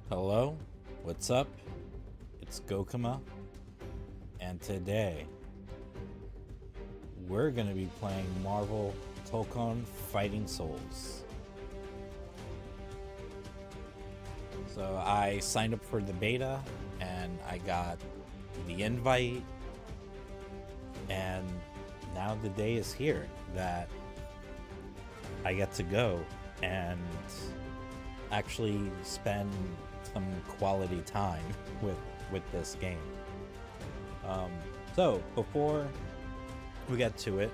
Hello, what's up? It's Gokuma, and today we're gonna be playing Marvel Tokon Fighting Souls. So I signed up for the beta and I got the invite, and now the day is here that I get to go and actually spend some quality time with this game. So before we get to it,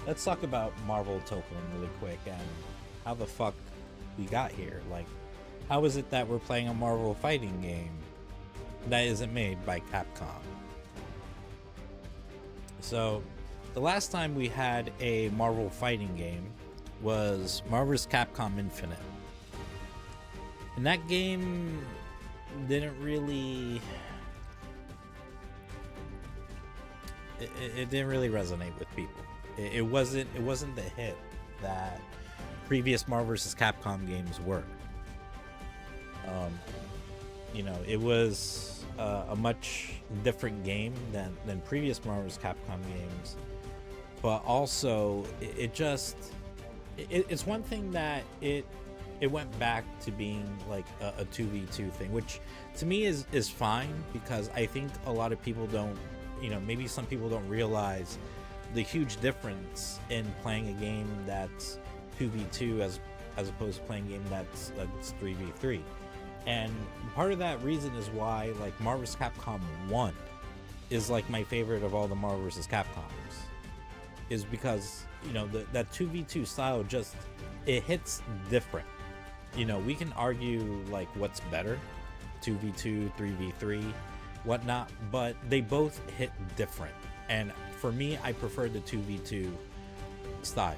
let's talk about Marvel Tokon really quick and how the fuck we got here. Like, how is it that we're playing a Marvel fighting game that isn't made by Capcom? So the last time we had a Marvel fighting game was Marvel's Capcom Infinite. And that game didn't really it didn't really resonate with people. It wasn't the hit that previous Marvel vs. Capcom games were. It was a much different game than previous Marvel vs. Capcom games, but also it's one thing that it went back to being like a 2v2 thing, which to me is fine, because I think a lot of people don't, maybe some people don't realize the huge difference in playing a game that's 2v2 as opposed to playing a game that's 3v3. And part of that reason is why like Marvel vs. Capcom 1 is like my favorite of all the Marvel vs. Capcoms, is because that 2v2 style just, it hits different. We can argue like what's better, 2v2, 3v3, whatnot, but they both hit different. And for me, I prefer the 2v2 style.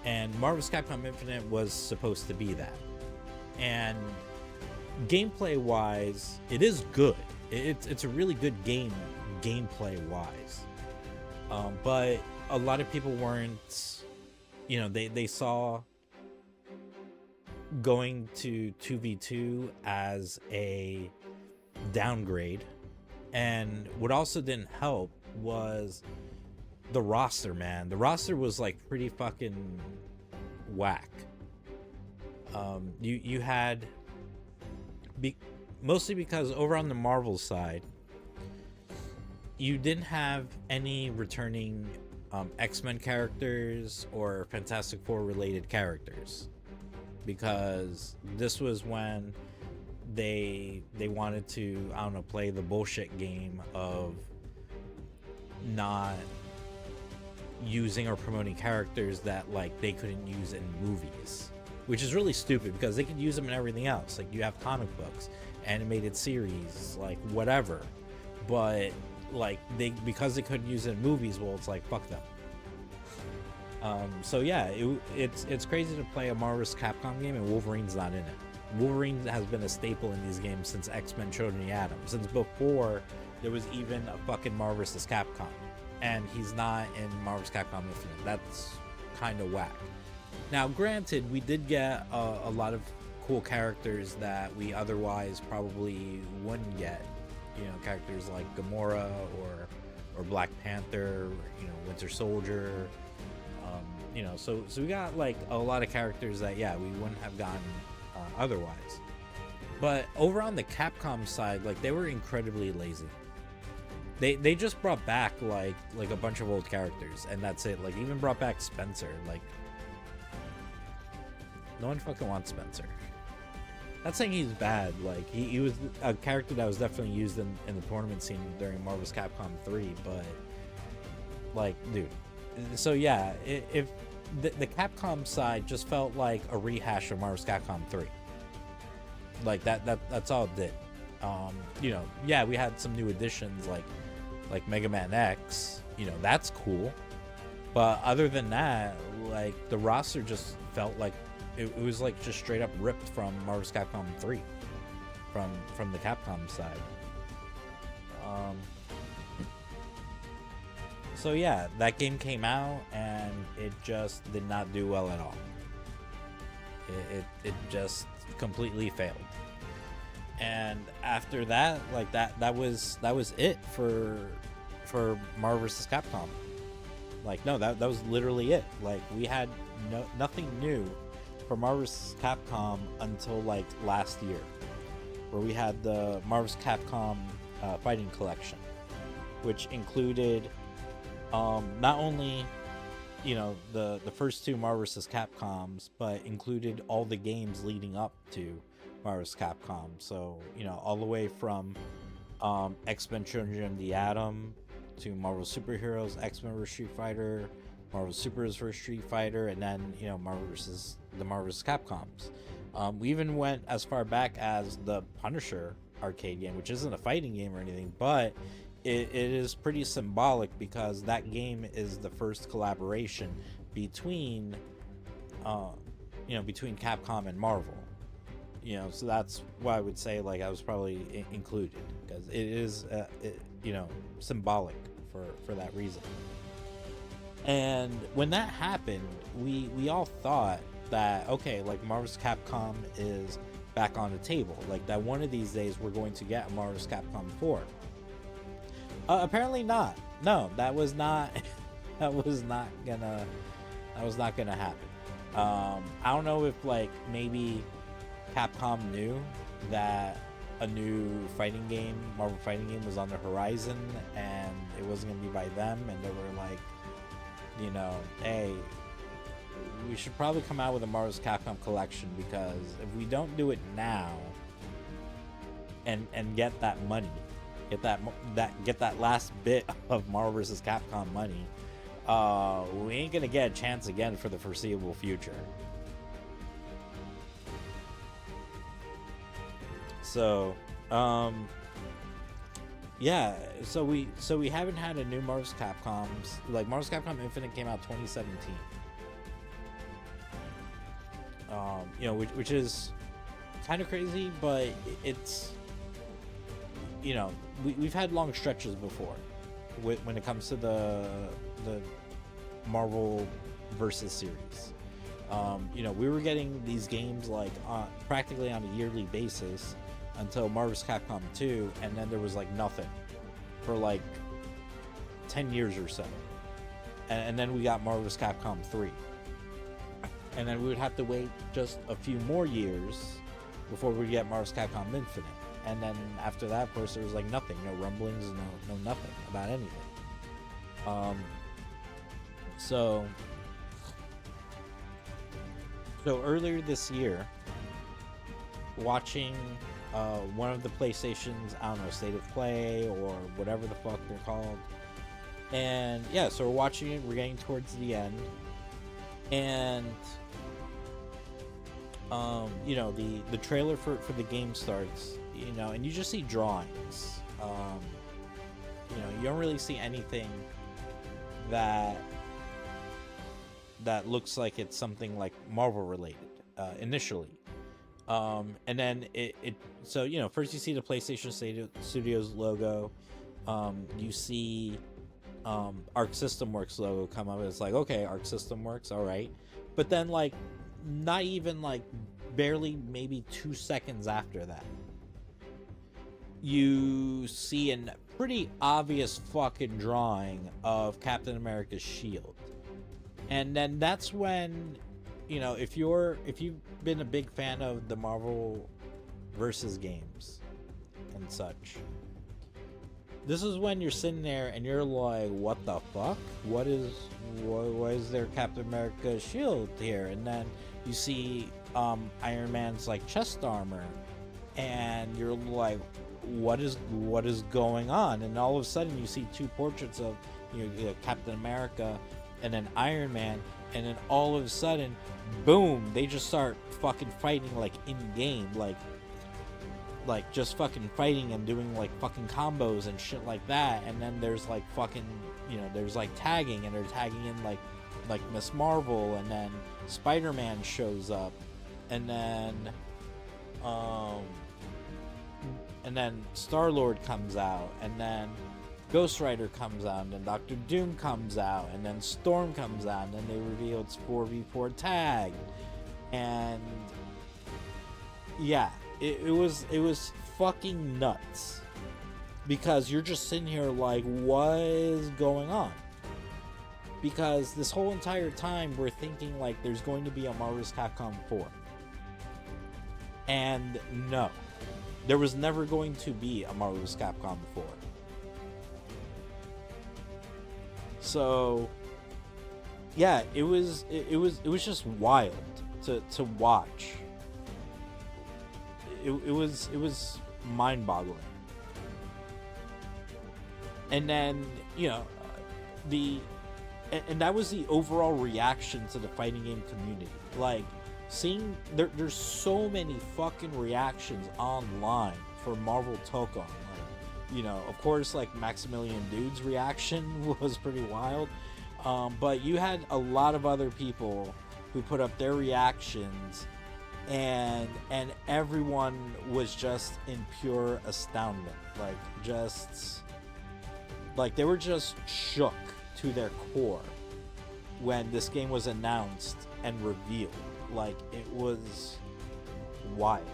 And Marvel vs. Capcom Infinite was supposed to be that. And gameplay wise, it is good. It's a really good game, gameplay wise. But a lot of people weren't, they saw going to 2v2 as a downgrade. And what also didn't help was the roster, man. The roster was like pretty fucking whack. You had mostly because over on the Marvel side, you didn't have any returning X-Men characters or Fantastic Four related characters, because this was when they wanted to, I don't know, play the bullshit game of not using or promoting characters that like they couldn't use in movies, which is really stupid because they could use them in everything else. Like, you have comic books, animated series, like whatever, but like because they couldn't use it in movies, well, it's like fuck them. So yeah, it's crazy to play a Marvel vs. Capcom game and Wolverine's not in it. Wolverine has been a staple in these games since X-Men Children of the Atom, since before there was even a fucking Marvel vs. Capcom, and he's not in Marvel vs. Capcom Infinite. That's kind of whack. Now, granted, we did get a lot of cool characters that we otherwise probably wouldn't get. Characters like Gamora or Black Panther, Winter Soldier. So we got like a lot of characters that, yeah, we wouldn't have gotten otherwise. But over on the Capcom side, like, they were incredibly lazy. They just brought back like a bunch of old characters, and that's it. Like, even brought back Spencer. Like, no one fucking wants Spencer. Not saying he's bad. Like, he was a character that was definitely used in the tournament scene during Marvel vs. Capcom 3, but like, dude. So yeah, if the Capcom side just felt like a rehash of Marvel vs. Capcom 3. Like that's all it did. Yeah, we had some new additions like Mega Man X. That's cool. But other than that, like, the roster just felt like it was like just straight up ripped from Marvel vs. Capcom 3 from the Capcom side. So yeah, that game came out and it just did not do well at all. It just completely failed. And after that, like that was it for Marvel vs. Capcom. Like, no, that was literally it. Like, we had nothing new for Marvel vs. Capcom until like last year, where we had the Marvel vs. Capcom Fighting Collection, which included not only the first two Marvel vs. Capcoms, but included all the games leading up to Marvel vs. Capcom. So all the way from X-Men Children of the Atom to Marvel Superheroes, X-Men vs. Street Fighter, Marvel Superheroes vs. Street Fighter, and then Marvel vs. the Marvel vs. Capcoms. We even went as far back as the Punisher arcade game, which isn't a fighting game or anything, but it is pretty symbolic because that game is the first collaboration between between Capcom and Marvel. So that's why I would say like I was probably included, because it is symbolic for that reason. And when that happened, we all thought that, okay, like Marvel's Capcom is back on the table, like that one of these days we're going to get Marvel's Capcom 4. Apparently not. No, that was not that was not gonna happen. I don't know if like maybe Capcom knew that a new fighting game, Marvel fighting game, was on the horizon and it wasn't gonna be by them, and they were like, hey, we should probably come out with a Marvel's Capcom collection, because if we don't do it now and get that money, get that last bit of Marvel vs. Capcom money, we ain't gonna get a chance again for the foreseeable future. So yeah, so we haven't had a new Marvel's Capcoms. Like Marvel's Capcom Infinite came out 2017. Which is kind of crazy, but it's we've had long stretches before when it comes to the Marvel versus series. We were getting these games like practically on a yearly basis until Marvel's Capcom 2, and then there was like nothing for like 10 years or so, and then we got Marvel's Capcom 3, and then we would have to wait just a few more years before we get Marvel's Capcom Infinite. And then after that, of course, there was like nothing, no rumblings, no nothing about anything. So earlier this year, watching one of the PlayStation's, I don't know, State of Play or whatever the fuck they're called, and yeah, so we're watching it. We're getting towards the end, and the trailer for the game starts. And you just see drawings. You don't really see anything that looks like it's something like Marvel related initially. And then so first you see the PlayStation Studios logo. You see Arc System Works logo come up, and it's like, okay, Arc System Works, all right. But then like not even like barely maybe 2 seconds after that, you see a pretty obvious fucking drawing of Captain America's shield. And then that's when, if you've been a big fan of the Marvel versus games and such, this is when you're sitting there and you're like, what the fuck? Why is there Captain America's shield here? And then you see Iron Man's like chest armor, and you're like, what is going on? And all of a sudden you see two portraits of Captain America and then Iron Man, and then all of a sudden, boom, they just start fucking fighting like in game, like just fucking fighting and doing like fucking combos and shit like that. And then there's like fucking there's like tagging, and they're tagging in like Miss Marvel, and then Spider-Man shows up, and then Star-Lord comes out, and then Ghost Rider comes out, and then Doctor Doom comes out, and then Storm comes out, and then they reveal it's 4v4 tag. And yeah, it was fucking nuts, because you're just sitting here like, what is going on? Because this whole entire time we're thinking like there's going to be a Marvel's Capcom 4, and no, there was never going to be a Marvel's Capcom 4. So yeah, it was just wild to watch. It was mind-boggling. And then, the and that was the overall reaction to the fighting game community. Like, seeing there's so many fucking reactions online for Marvel Tokon. Like, of course, like Maximilian Dude's reaction was pretty wild. But you had a lot of other people who put up their reactions, and everyone was just in pure astoundment. Like they were just shook to their core when this game was announced and revealed. Like, it was wild.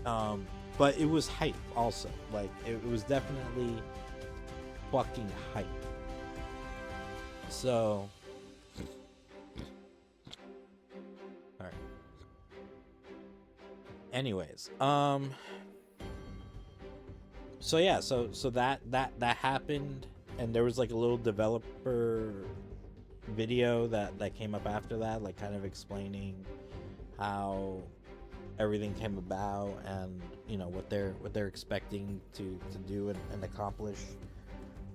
But it was hype also. Like, it was definitely fucking hype. So, alright. Anyways, so yeah, so that happened, and there was like a little developer video that came up after that, like kind of explaining how everything came about, and what they're expecting to do and accomplish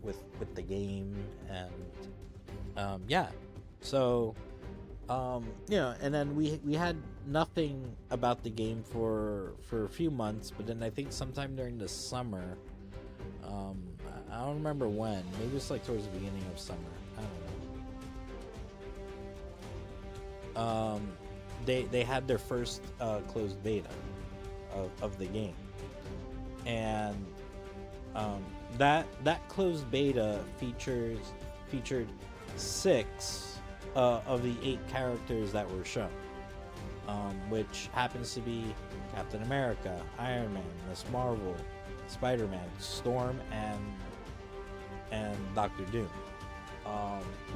with the game. And yeah, so and then we had nothing about the game for a few months, but then I think sometime during the summer, I don't remember when, maybe it's like towards the beginning of summer, I don't know, they had their first closed beta of the game. And that closed beta featured 6 of the 8 characters that were shown, which happens to be Captain America, Iron Man, Miss Marvel, Spider-Man, Storm, and Doctor Doom.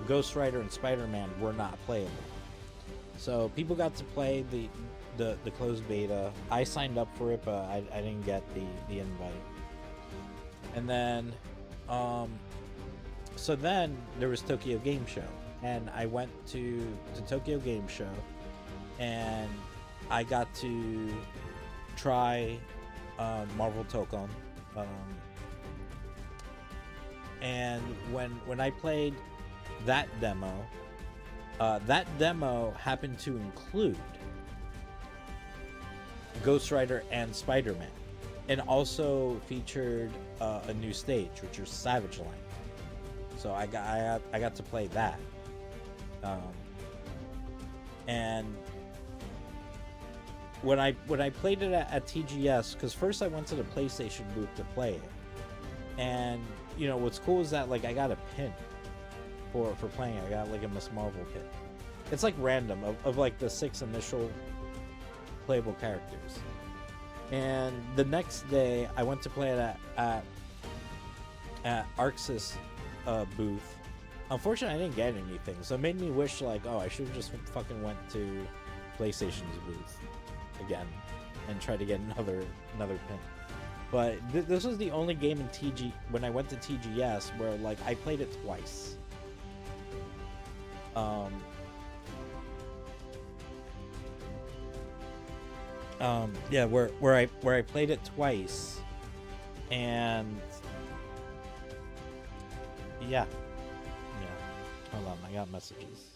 Ghost Rider and Spider-Man were not playable, so people got to play the closed beta. I signed up for it, but I didn't get the invite. And then so then there was Tokyo Game Show, and I went to Tokyo Game Show, and I got to try Marvel Tokon. And when I played that demo happened to include Ghost Rider and Spider-Man, and also featured a new stage, which is Savage Land. So I got to play that. And when I played it at TGS, because first I went to the PlayStation booth to play it, and what's cool is that like I got a pin for playing it. I got like a Miss Marvel pin. It's like random of like the 6 initial playable characters. And the next day I went to play it at Arxis booth. Unfortunately, I didn't get anything, so it made me wish like, oh, I should have just fucking went to PlayStation's booth again and tried to get another pin. But this was the only game in when I went to TGS where like I played it twice. Yeah, where I played it twice, and yeah. Hold on, I got messages.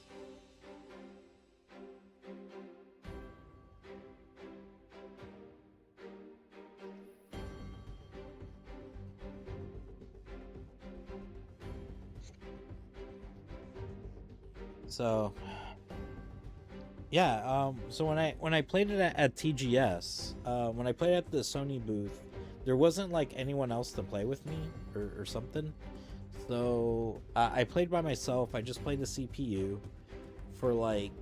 So yeah, so when I played it at TGS, when I played at the Sony booth, there wasn't like anyone else to play with me or something. So I played by myself. I just played the CPU for like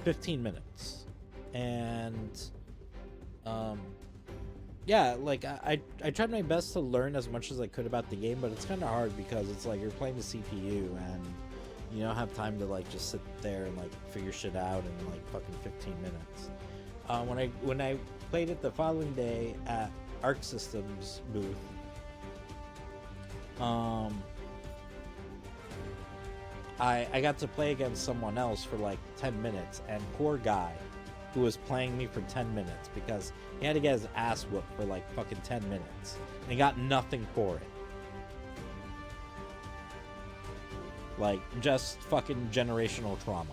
15 minutes. And yeah, like I tried my best to learn as much as I could about the game, but it's kind of hard because it's like you're playing the CPU and you don't have time to like just sit there and like figure shit out in like fucking 15 minutes. When I played it the following day at Arc Systems booth, I got to play against someone else for like 10 minutes, and poor guy who was playing me for 10 minutes because he had to get his ass whooped for like fucking 10 minutes and got nothing for it. Like, just fucking generational trauma.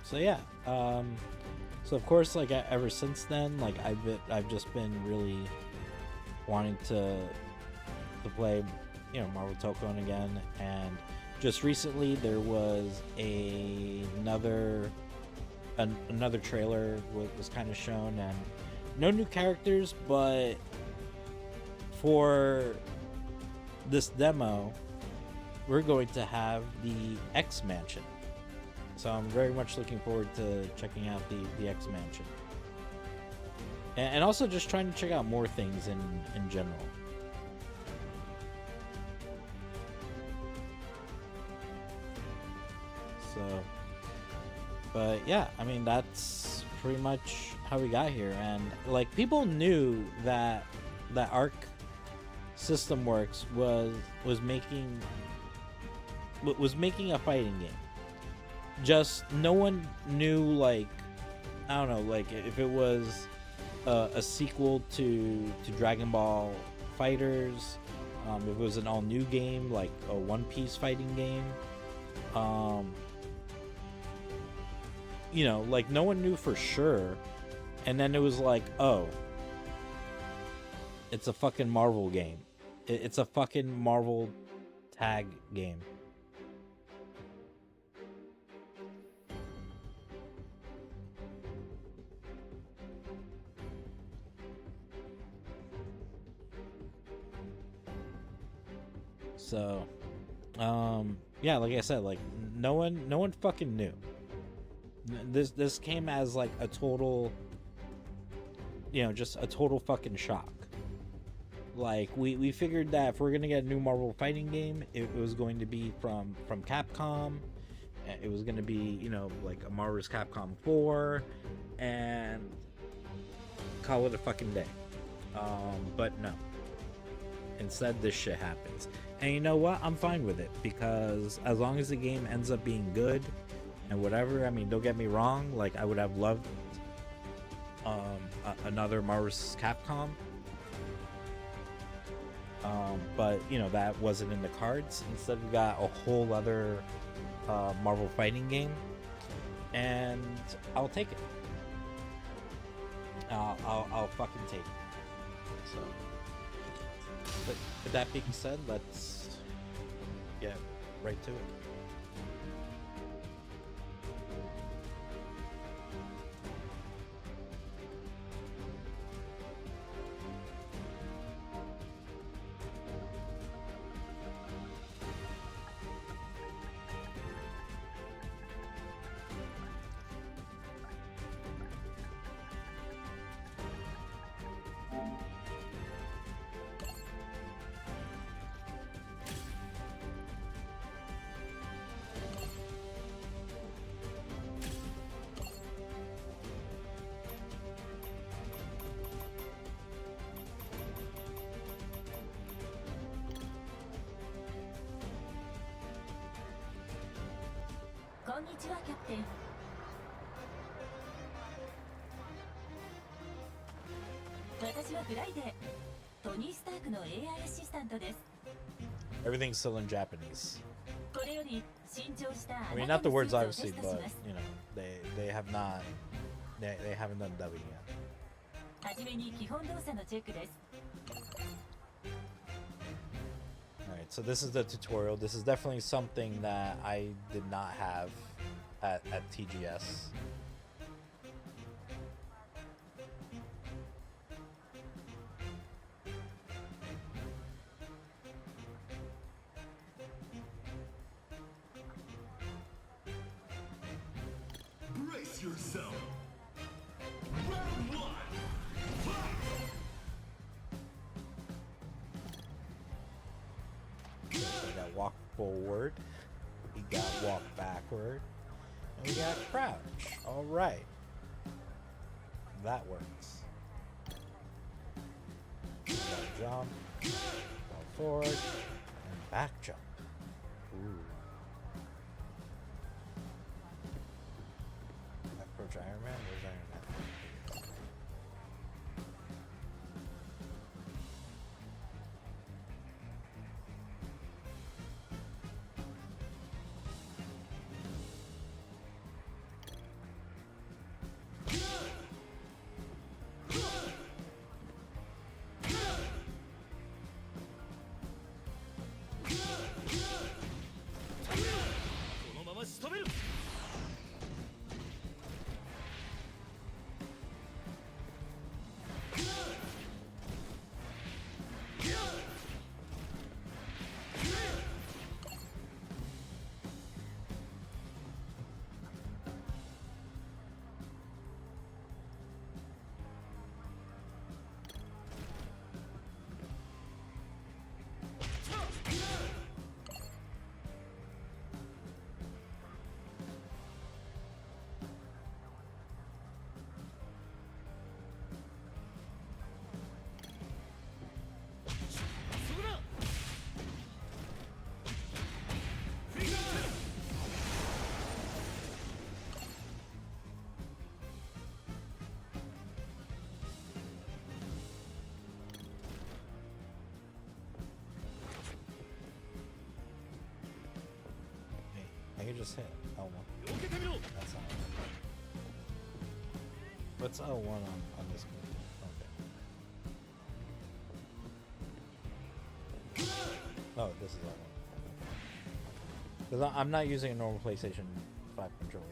So yeah, so of course, like ever since then, like I've just been really wanting to play, you know, Marvel Tokon again, and just recently there was another trailer was kind of shown, and no new characters, but for this demo, we're going to have the X Mansion. So I'm very much looking forward to checking out the X Mansion. And also just trying to check out more things in general. So, but yeah, I mean, that's pretty much how we got here. And like, people knew that Arc System Works was making a fighting game. Just no one knew, like, I don't know, like if it was a sequel to Dragon Ball Fighters, if it was an all new game like a One Piece fighting game, you know, like no one knew for sure. And then it was like, oh, it's a fucking Marvel game. It's a fucking Marvel tag game. So, yeah, like I said, like no one fucking knew. This came as like a total, you know, just a total fucking shock. Like we figured that if we're gonna get a new Marvel fighting game, it was going to be from Capcom. It was gonna be, you know, like a Marvel's Capcom 4, and call it a fucking day. But no. Instead, this shit happens. And you know what? I'm fine with it, because as long as the game ends up being good and whatever, I mean, don't get me wrong, like I would have loved another Marvel's Capcom. But you know, that wasn't in the cards. Instead, we got a whole other Marvel fighting game, and I'll take it. I'll fucking take it. So, but with that being said, let's get right to it. Everything's still in Japanese. I mean, not the words obviously, but you know, they haven't done dubbing yet. Alright, Alright, so this is the tutorial. This is definitely something that I did not have at TGS. Brace yourself. Round one. Fight. We got walk forward, we got walk backward, and we got crouch. Alright. That works. We got jump, go forward, and back jump. Ooh. Approach Iron Man? Where's Iron Man? I can just hit L1. That's not it. What's L1 on this computer? Okay. Oh, this is L1. Because I'm not using a normal PlayStation 5 controller.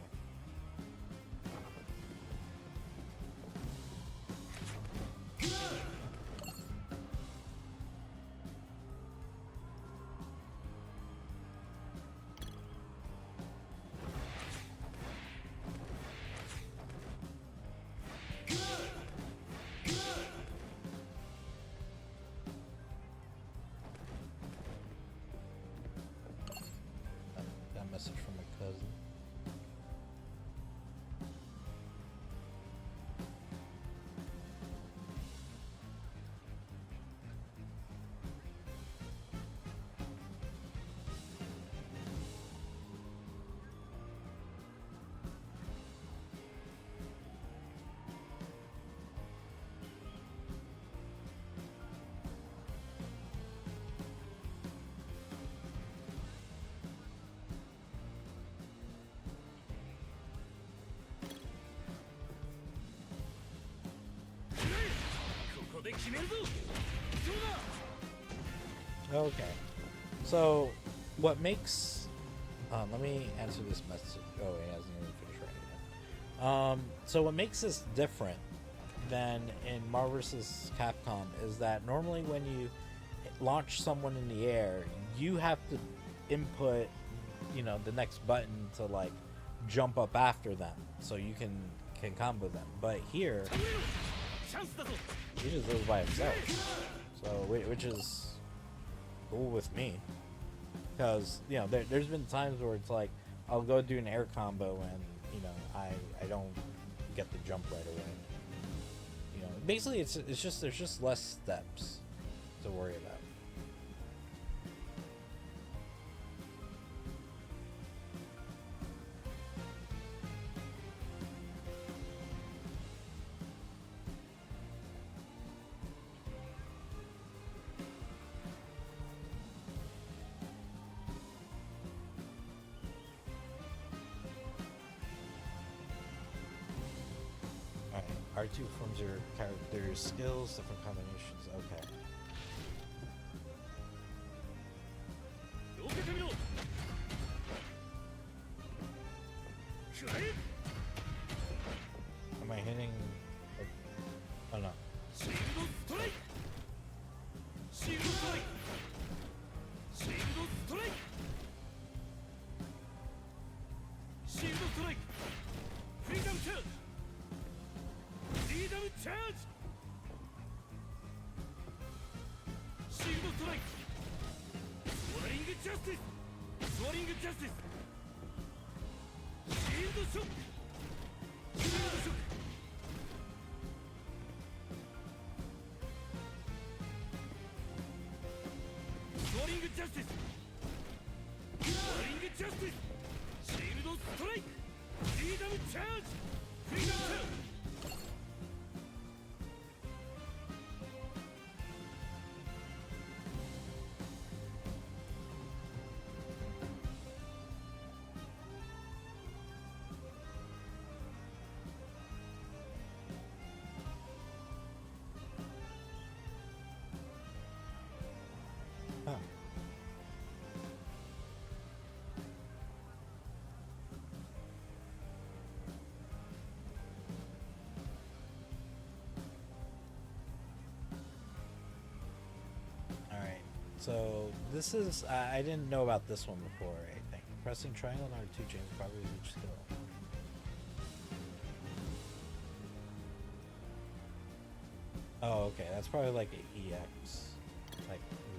That message from my cousin. Okay, so what makes let me answer this message. Oh, he hasn't even finished writing it. So what makes this different than in Marvel vs. Capcom is that normally when you launch someone in the air, you have to input, the next button to like jump up after them so you can combo them. But here, he just goes by himself. So which is cool with me, because there's been times where it's like I'll go do an air combo and I don't get the jump right away. Basically it's just there's just less steps to worry about. R2 forms your character's skills, different combinations. Okay. Am I hitting? Oh no. Huh. All right. So this is I didn't know about this one before. I think pressing triangle and R2 changes properties each skill. Oh, okay. That's probably like an EX type move.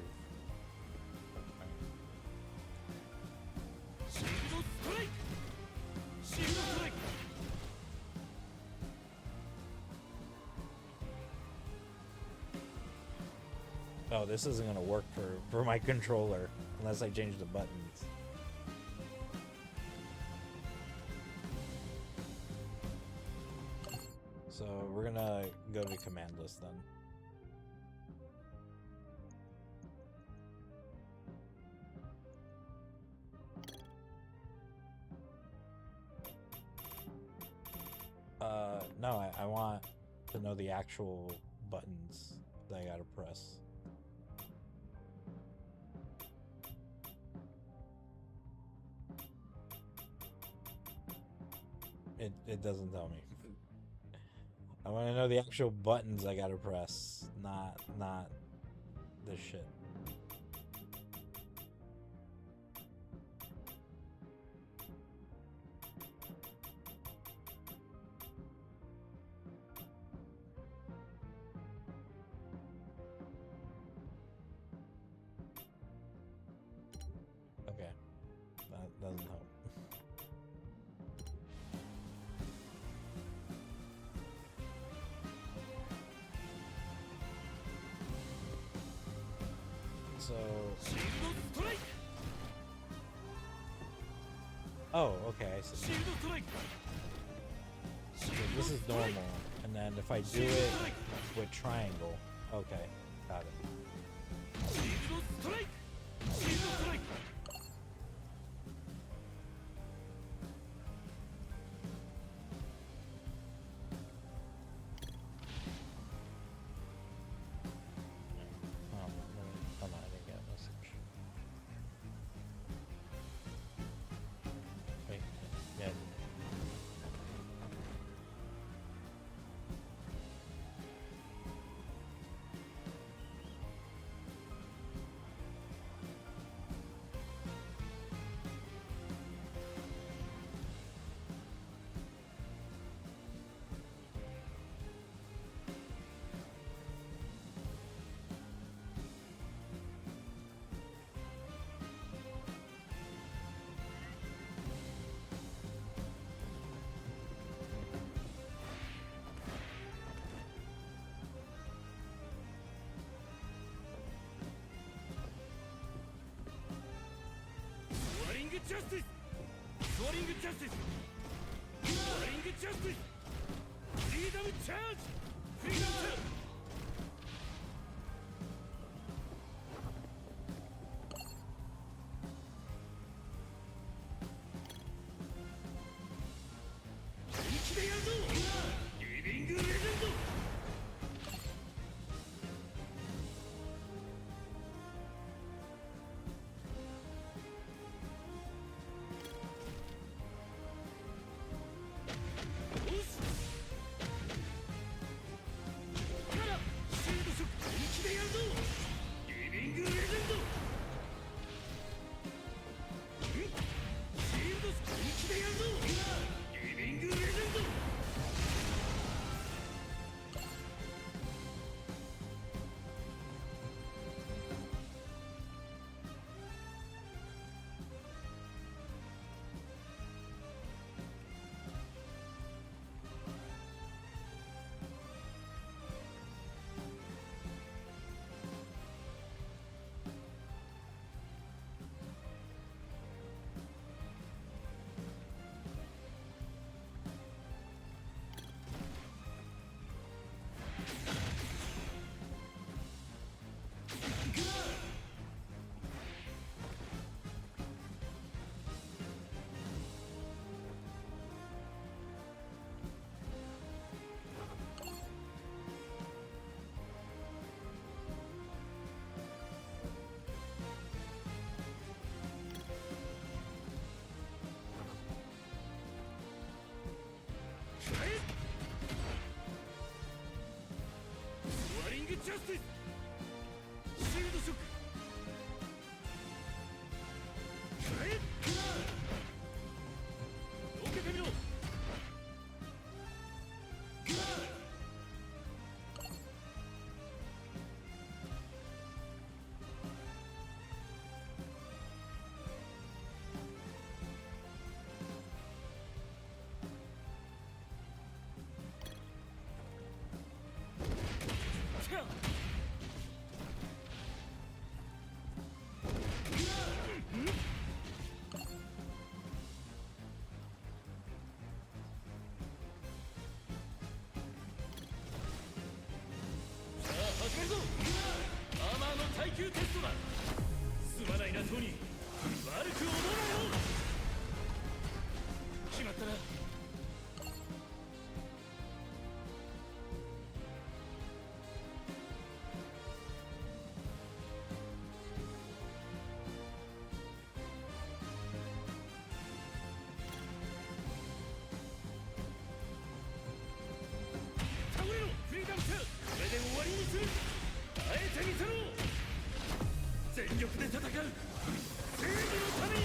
Oh, this isn't gonna work for my controller unless I change the buttons. So we're gonna go to command list then. No, I want to know the actual buttons that I gotta press. It doesn't tell me. I want to know the actual buttons I gotta press, not this shit. Okay, that doesn't help. So, oh, okay, I see. So this is normal, and then if I do it with triangle, okay, got it. Hold on, I didn't get a message. Wait, yeah. Justice! Soaring justice! Soaring justice! Freedom charge! Freedom charge! テストだ。すまないなトニー、悪く思うなよ。決まったな。倒れろフリーダムチャー。これで終わりにする。あえてみせろ。全力で戦う正義のために。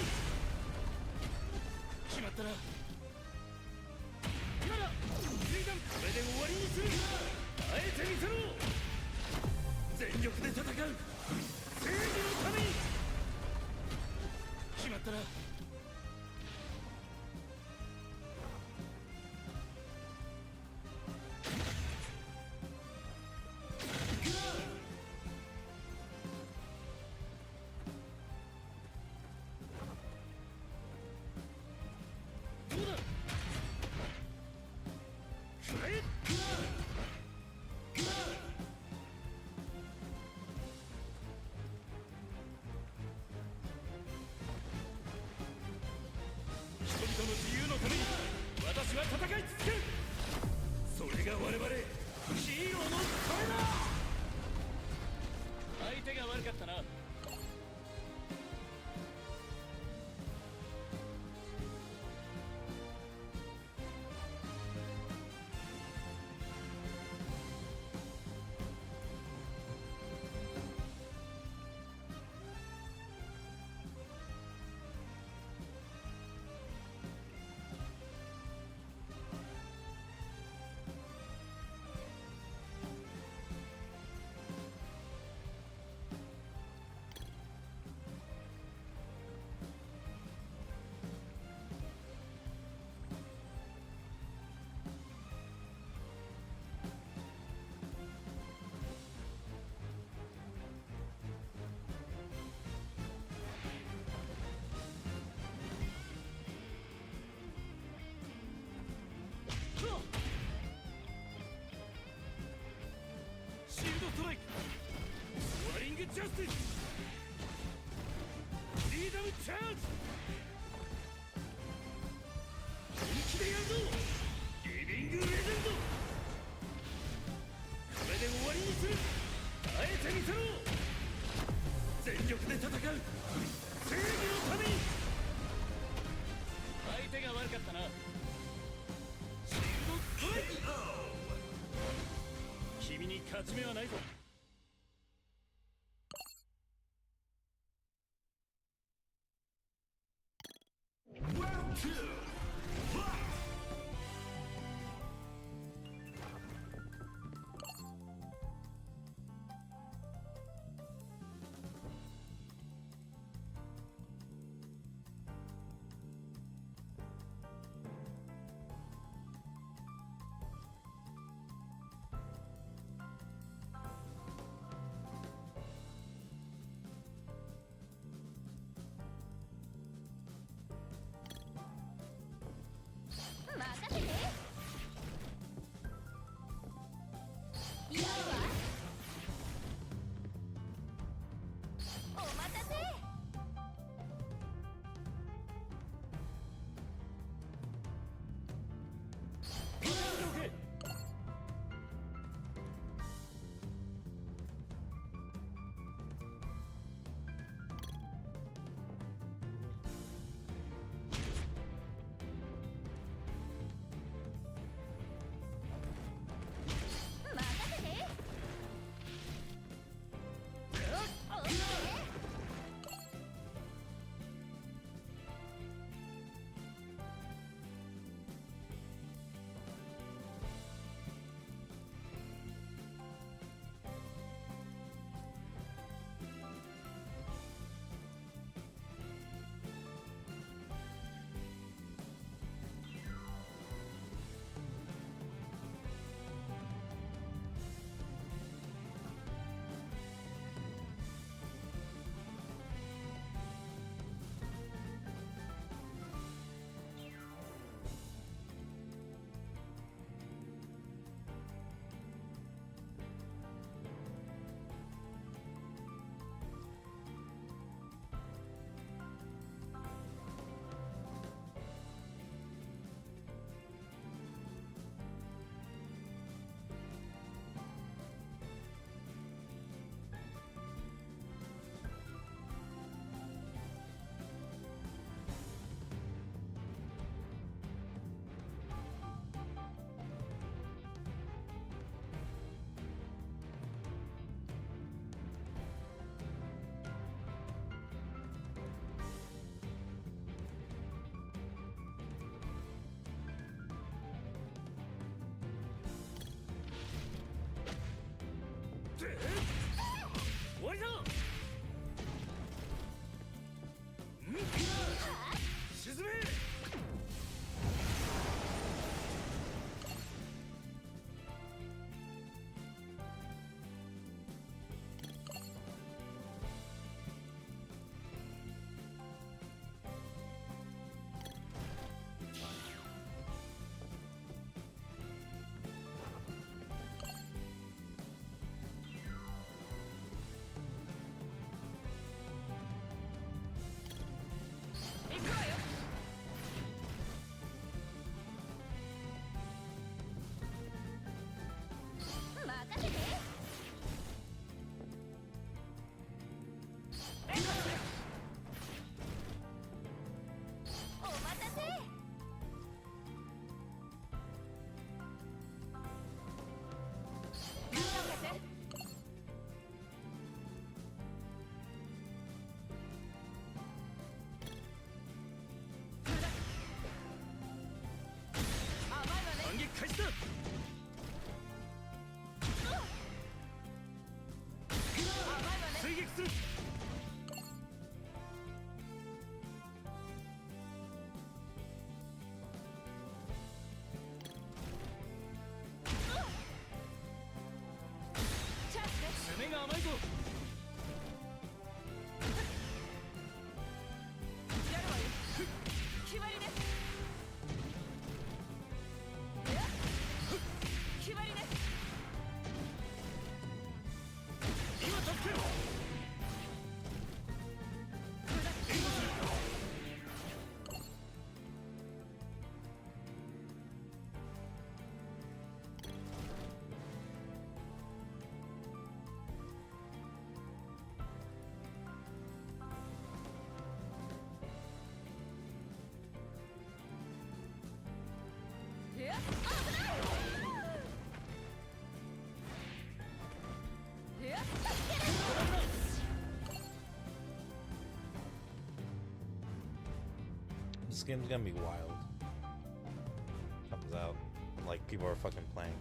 決まったな。今だフリーダム。これで終わりにする。あえてみせろ。全力で戦う正義のために。決まったな。どうだ。くらえ。人々の自由のために私は戦い続ける。それが我々ヒーローの声だ。相手が悪かったな。シールドストライク。ソアリングジャスティス。フリーダムチャージ。本気でやるぞリビングレジェンド。これで終わりにする。あえてみせろ。全力で戦う正義のために。相手が悪かったな。シールドストライク。君に勝ち目はないぞ。This game's gonna be wild. Comes out, like people are fucking playing.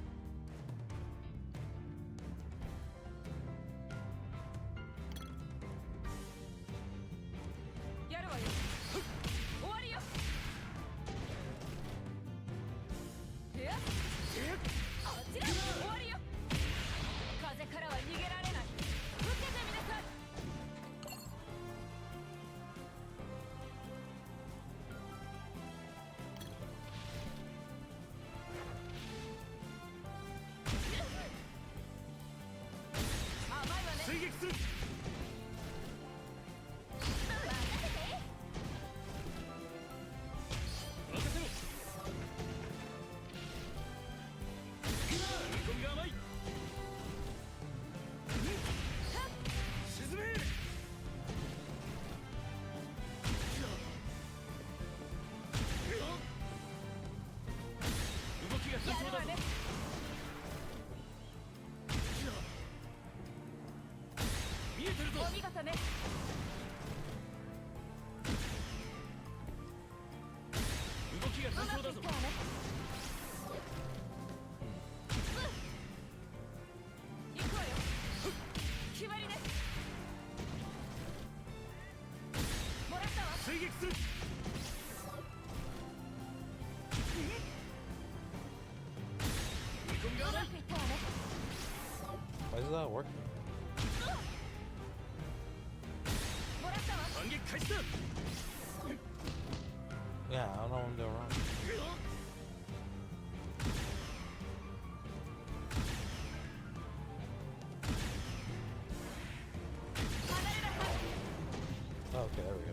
Why is that working? Yeah, I don't know what I'm doing wrong. Oh, okay, there we go.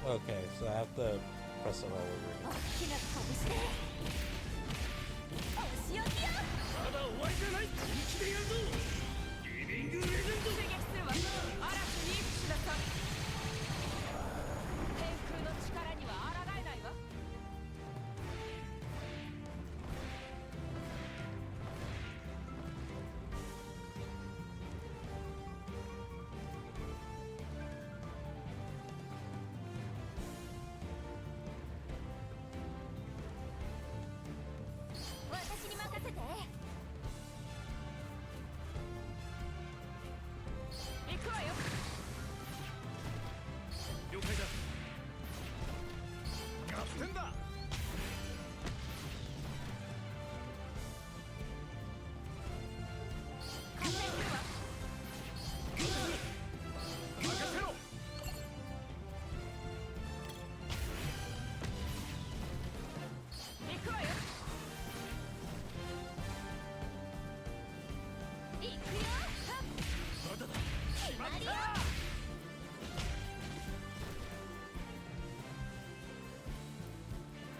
Okay, so I have to press it all over again. 点だ。完成するわ。任せろ。行くわよ。行くよ。まだだ。決まった。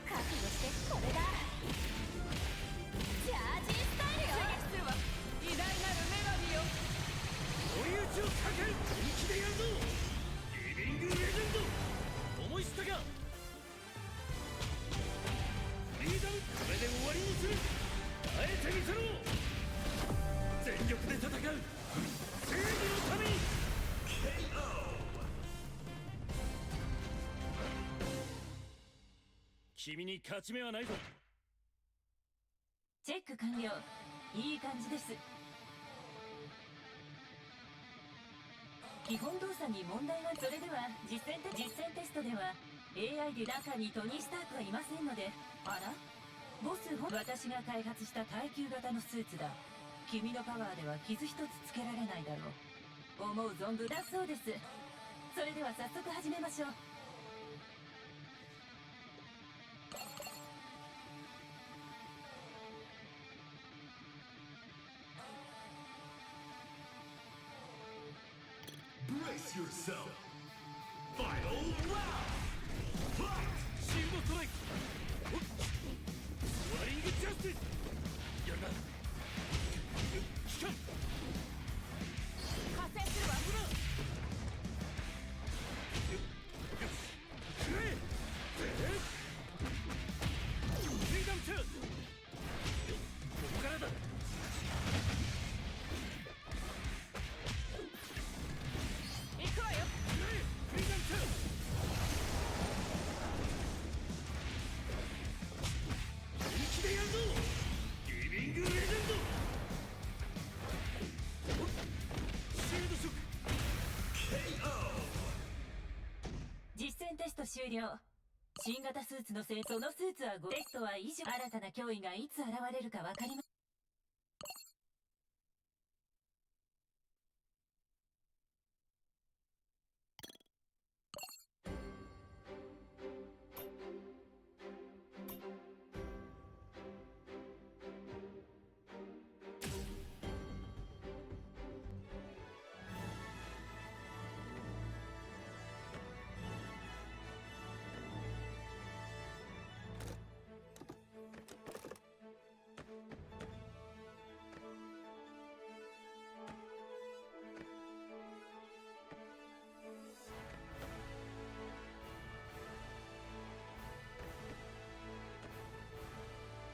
覚悟してこれだ。ジャージスタイルよ。刺激するわ。偉大なる女神よ。追い打ちをかける。本気でやるぞ。リビングレジェンド。思い知ったか。フリーダム、これで終わりにする。あえてみせろ。全力で戦う。正義のために。KO。君に勝ち目はないぞ。チェック完了。いい感じです。基本動作に問題は。それでは実践テストでは AI で中にトニー・スタークはいませんので。あらボス私が開発した耐久型のスーツだ。君のパワーでは傷一つつけられないだろう。思う存分だそうです。それでは早速始めましょう。Brace yourself. Final round. Fight. シールドストライク。ソアリングジャスティス。やるな。機関。発生するわ。くれ。フリーダムチャージ。ここからだ。行くわよ。フリーダムチャージ。本気でやるぞ。リビングレジェンド。シールドショック。KO。実践テスト終了。新型スーツのそのスーツはテストは以上。新たな脅威がいつ現れるか分かりません。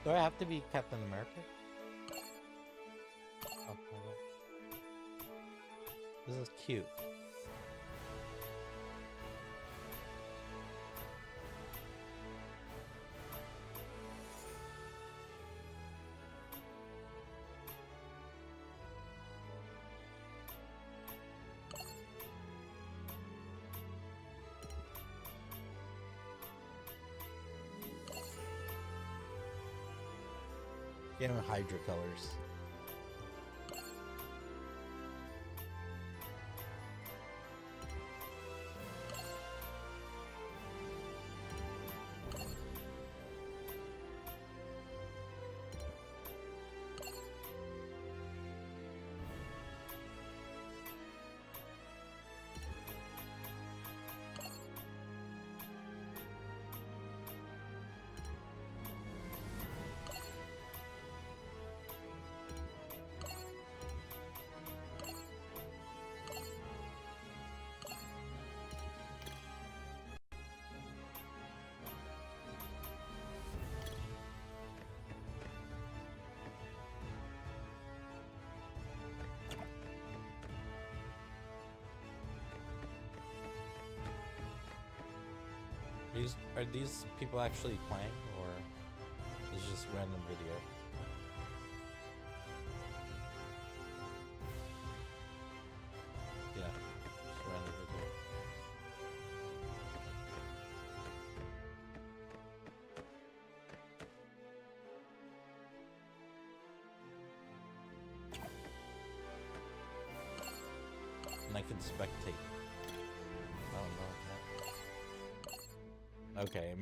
Do I have to be Captain America? Oh, this is cute. You know, Hydra colors. Are these people actually playing, or is it just random video? Yeah, just random video. can spectate. Oh no. Okay,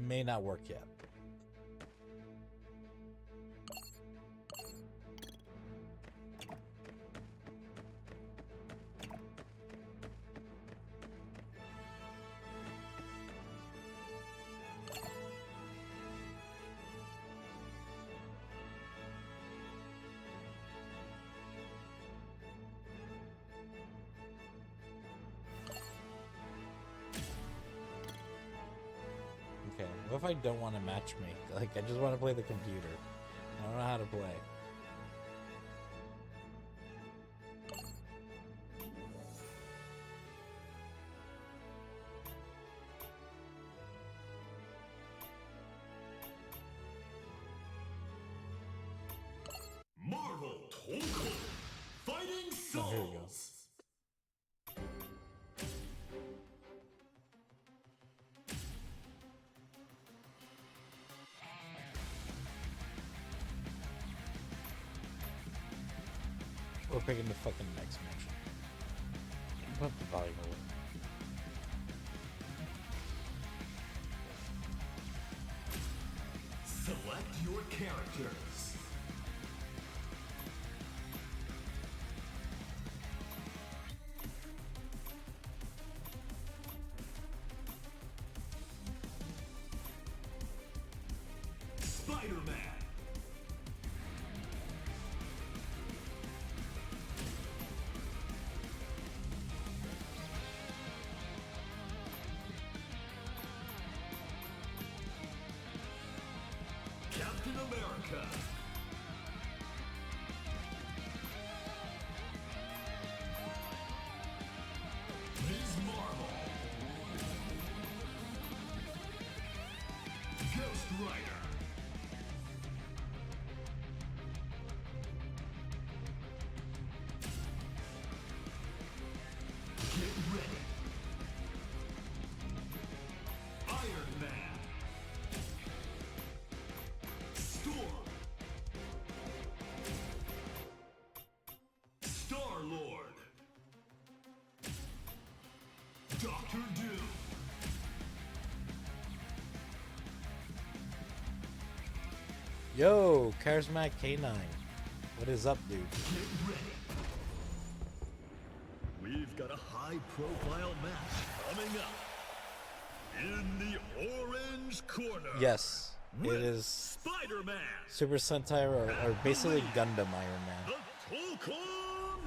may not work yet. Okay, what if I don't want to matchmake? Like, I just want to play the computer. I don't know how to play. Marvel Tokon Fighting Oh, here we go. Souls. We're picking the fucking next match. Put the volume away. Select your characters. Spider-Man. Captain America. Ms. Marvel. Ghost Rider. Get ready. Iron Man. Storm. Star-Lord. Doctor Doom. Yo, Charismatic K9. What is up, dude? Get ready. We've got a high-profile match coming up. In the orange corner. Yes, it with is Spider-Man. Super Sentai or basically Gundam Iron Man. The Tokon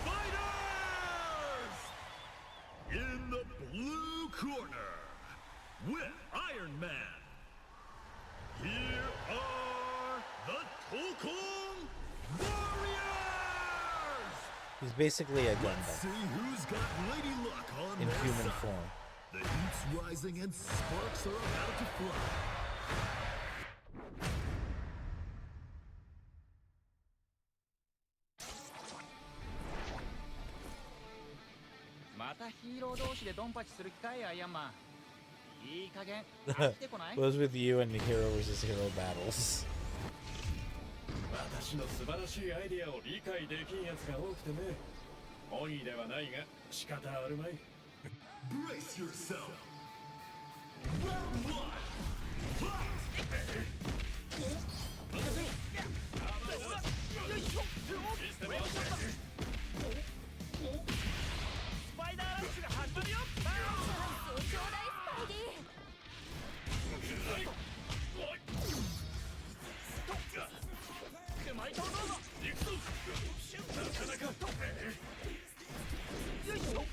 Fighters! In the blue corner, with Iron Man, here are the Tokon Warriors! He's basically a Let's Gundam see who's got Lady Luck on in their human side. form. The heat's rising and sparks are about to fly. またヒーロー同士でドンパチする気かいアイアンマン。いい加減飽きてこない What was with you and the hero versus hero battles? 私の素晴らしいアイディアを理解できんやつが多くてね。本意ではないが仕方あるまい。Brace yourself. Round one. Fight. スパイダーラッシュが始まるよ。ちょうだいスパイディ。マイトどうぞ。なかなか。よいしょ。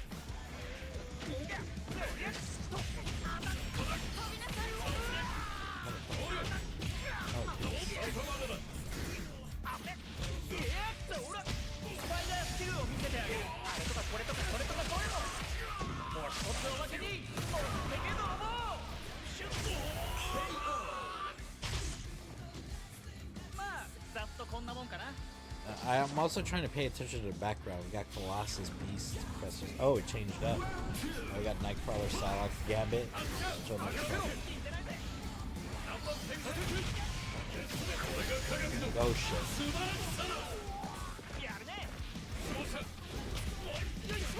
ほら、スパイダースキルを見せてあげる。あれとかこれとかそれとかこれも。もう一つおまけに、持ってけども。まあ、ざっとこんなもんかな。I'm also trying to pay attention to the background. We got Colossus, Beast, Professor. Oh, it changed up. Oh, we got Nightcrawler, Psylocke, Gambit. So much fun. Oh shit. やるね。よいしょ。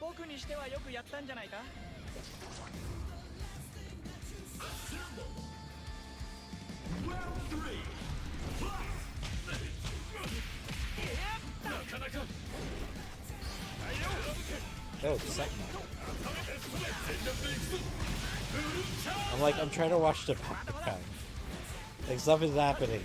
僕にしてはよくやったんじゃないか。Oh, the second one. I'm trying to watch the background. Like, stuff is happening.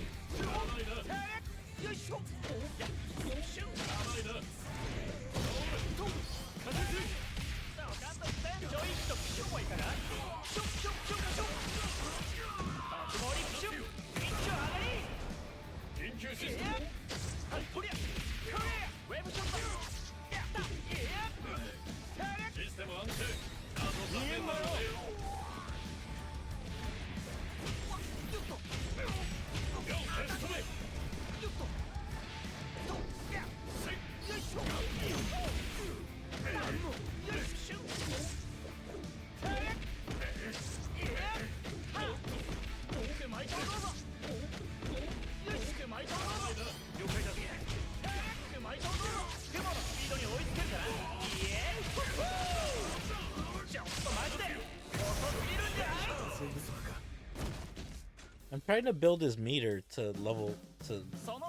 I'm trying to build his meter to level to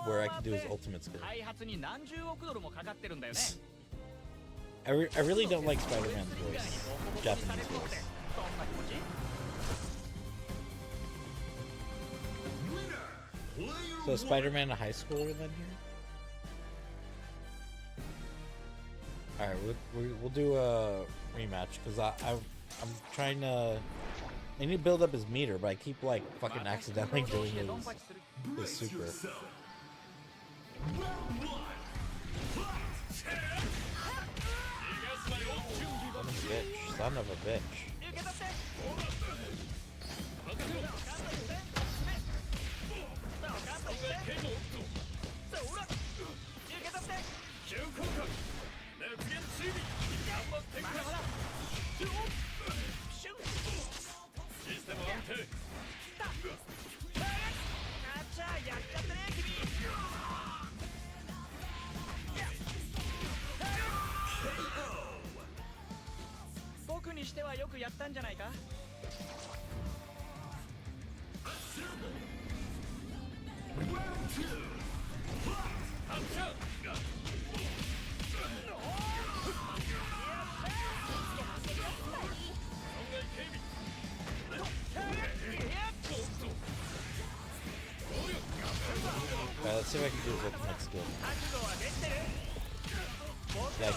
where I can do his ultimate skill. I really don't like Spider-Man's voice, Japanese voice. So Spider-Man a high schooler then here? All right, we'll do a rematch because I'm trying to. I need to build up his meter, but I keep like fucking accidentally doing his super. Son of a bitch. Alright, let's see if I can do his ultimate skill. Yeah,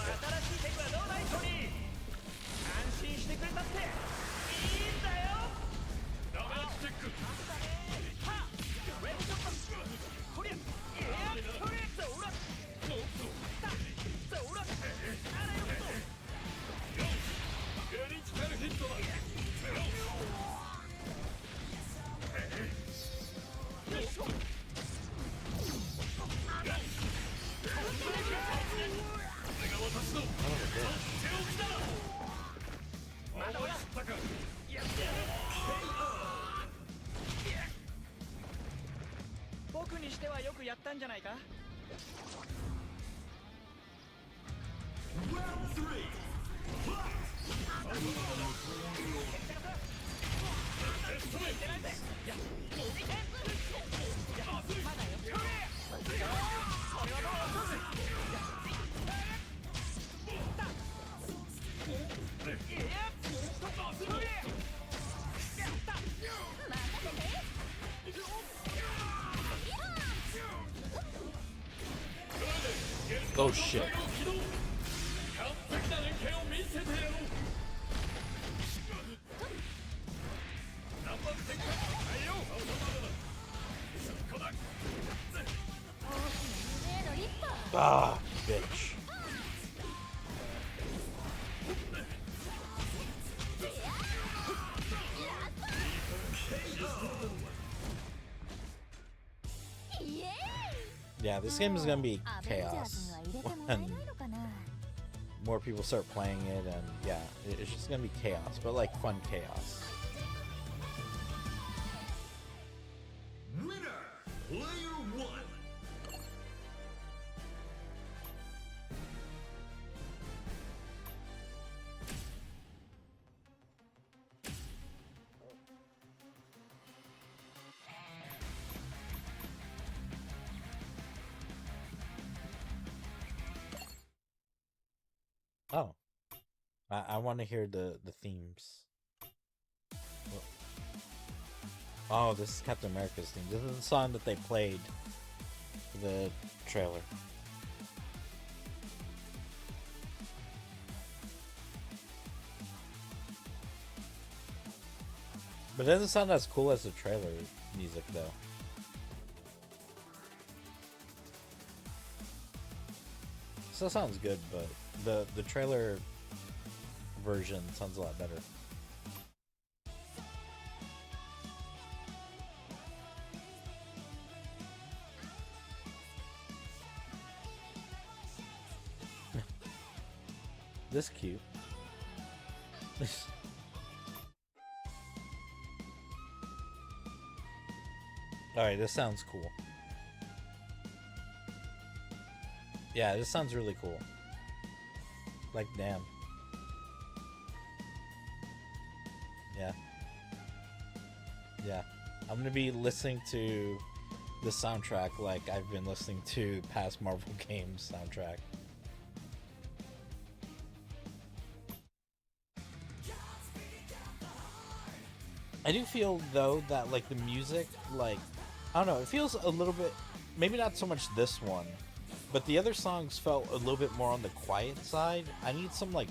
oh shit. Ah, bitch. Yeah, this game is gonna be chaos when more people start playing it, and yeah, it's just gonna be chaos, but like fun chaos. Winner! I want to hear the themes. Oh, this is Captain America's theme. This is the song that they played for the trailer. But it doesn't sound as cool as the trailer music, though. Still sounds good, but the trailer version sounds a lot better. This cute. Alright, this sounds cool. Yeah, this sounds really cool. Like, damn. Yeah. Yeah. I'm gonna be listening to the soundtrack like I've been listening to past Marvel games soundtrack. I do feel, though, that, like, the music, like, I don't know, it feels a little bit, maybe not so much this one, but the other songs felt a little bit more on the quiet side. I need some, like,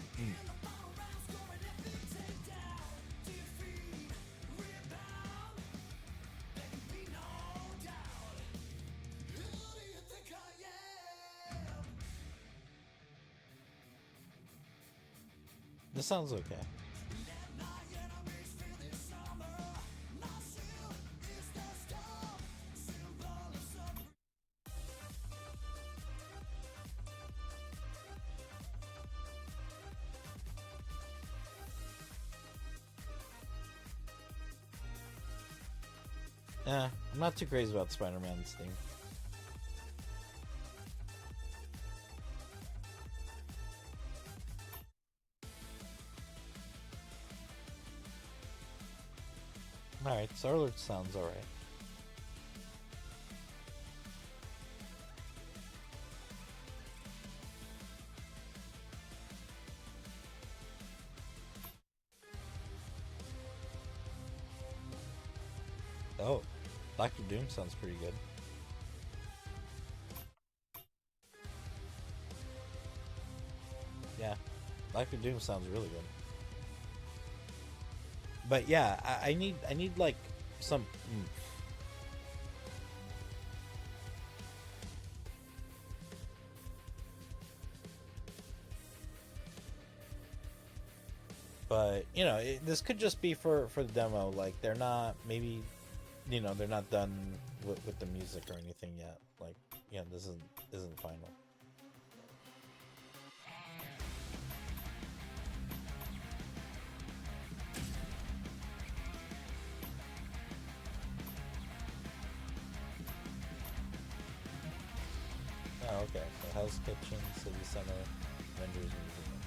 This sounds okay. Yeah, I'm not too crazy about Spider-Man's theme. Alright, Star-Lord sounds alright. Oh, Doctor Doom sounds pretty good. Yeah, Doctor Doom sounds really good. But yeah, I need like some But you know, this could just be for the demo. Like they're not maybe, you know, they're not done with the music or anything yet. Like yeah, this isn't final. Oh, okay. So Hell's Kitchen, City Center, Avengers Museum.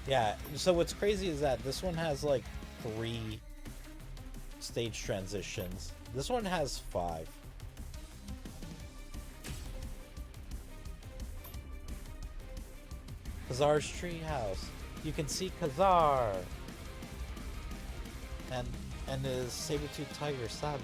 Yeah, so what's crazy is that this one has like 3 stage transitions. This one has 5. Kazar's treehouse. You can see Kazar. And his saber-tooth tiger, Sabu.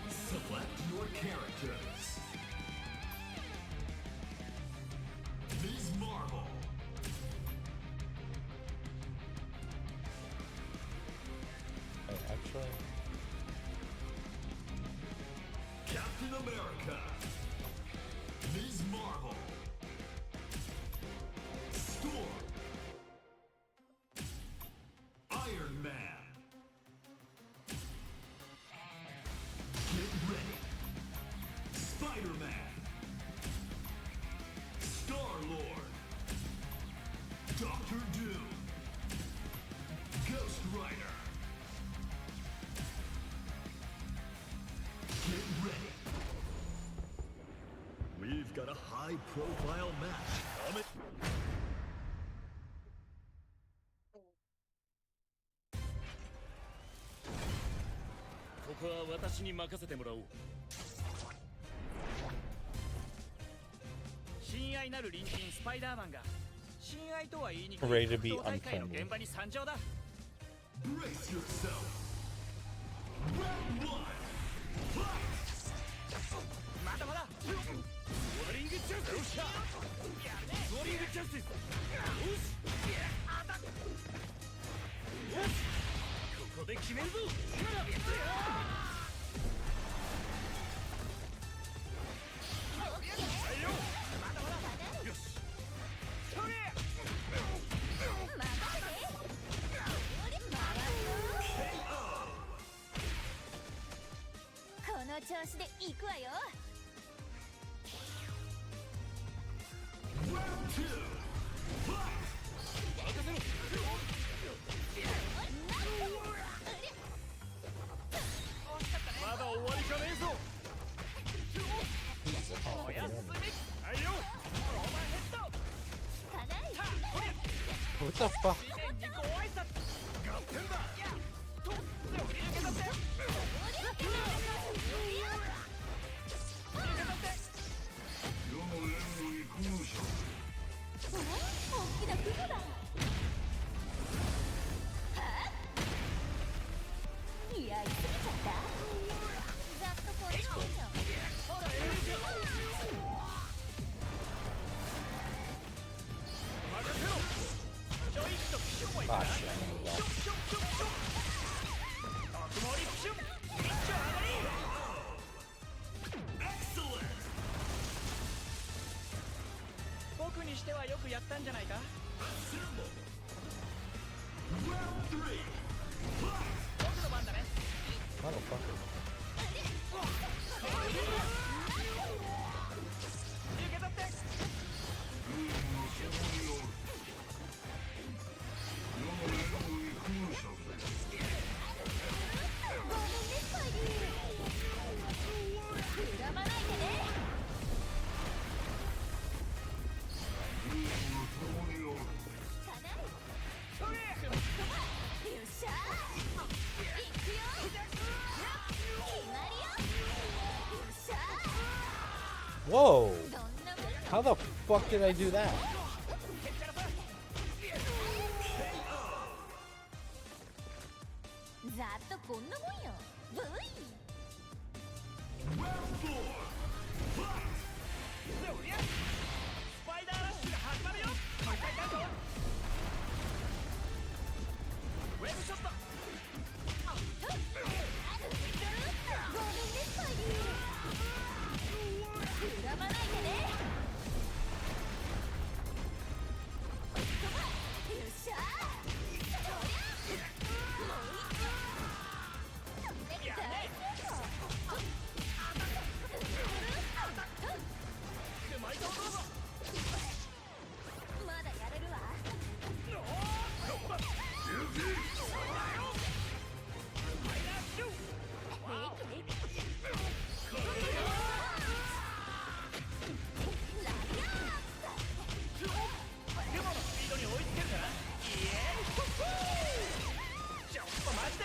Select your characters. Ms. Marvel. Wait, actually... Captain America. Ms. Marvel. Storm. Iron Man. Get ready. Spider-Man. Star-Lord. Doctor Doom. Ghost Rider. Get ready. We've got a high-profile match ここは私に任せてもらおう。親愛なる隣人スパイダーマンが親愛とは言いにくい Ready to be 格闘大会の unfriendly. 現場に参上だ。 Brace yourself. Round one. まだまだスウォーリングジャスティス。よっしゃやるね。スウォーリングジャスティス。よしアタック。よしここで決めるぞ。この調子で行くわよ。 Round two. Fight. まだ終わりじゃねえぞ。おやすみ。はいよ。オーバーヘッド。かない What the fuck? 地面にご挨拶。合点だ。と手を入れたって。世の連合に空想。大きな雲だ。はあ、やりすぎちゃった。ざっとこっちもんよ。ほら任せろ。ちょいとピションもいった。 Ah, シ shit. ョン I'm ションションションション。悪魔リピション。一丁上がり。 Excellent. 僕にしてはよくやったんじゃないか。 Assemble. Round three. Fight. 僕の番だね。 Motherfucker. 受け取って。世の連合に空想。ごめんねスパイディ。恨まないでね。共におる。かない。それ。よっしゃー。行くよ。決まりよ。よっしゃ Whoa! ー。どんなもん。 How the fuck did I do that? ざっとこんなもんよ。ブイ。 Round four. Fight. そりゃスパイダーラッシュが始まるよ。もう一回やるぞ。ウェブショット。ごめんねスパイディ。恨まないでね。よっしゃー。大成功。マイトどうぞ。まだやれるわ。平気。ユモのスピードに追いつけるかな。イエーイ。ちょっとマジで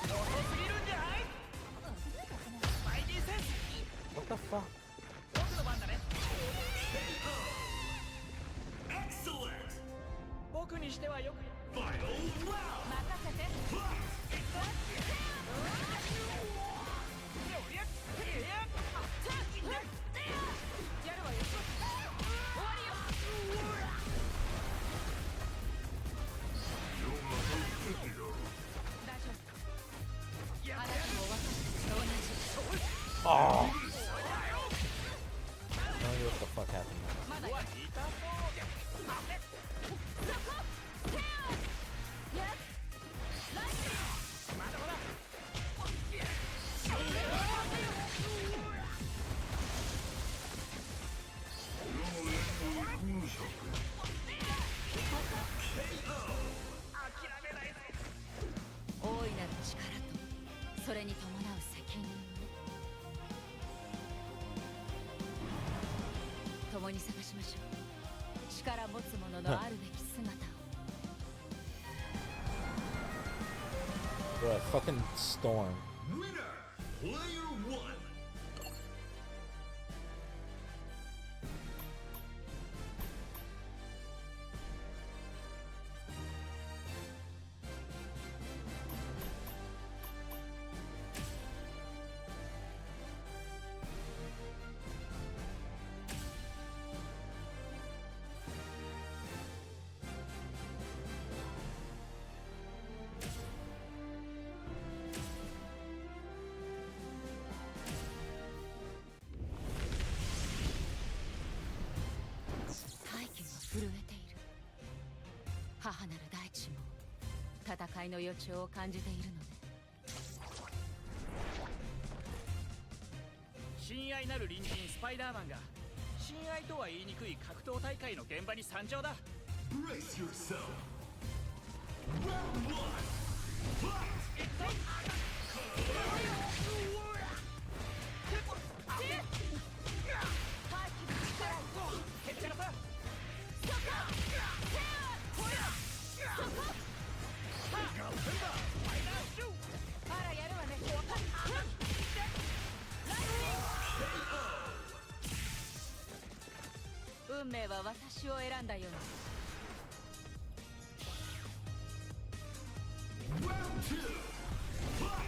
遅すぎるんじゃない。スパイディセンス。 What the fuck? 僕の番だね。 Excellent. 僕にしてはよく。 Final round. 任せて。 やるわよ。終わりよ。世が助けてやる。大丈夫。やあなたも分かって同じ。 Oh! What the fuck happened? まだは痛そう。やっ。まだまだ。世の連合に空想。諦めないぞ。大いなる力とそれに伴う責任を共に探しましょう。力力持つ者のあるべき姿を。 Bro, a fucking storm. Winner, player one.母なる大地も戦いの予兆を感じているのね。親愛なる隣人スパイダーマンが親愛とは言いにくい格闘大会の現場に参上だ。 Brace yourself. Round one. Fight. へっちゃらさ。あらやるわね。運命は私を選んだように。 Round two. Fight.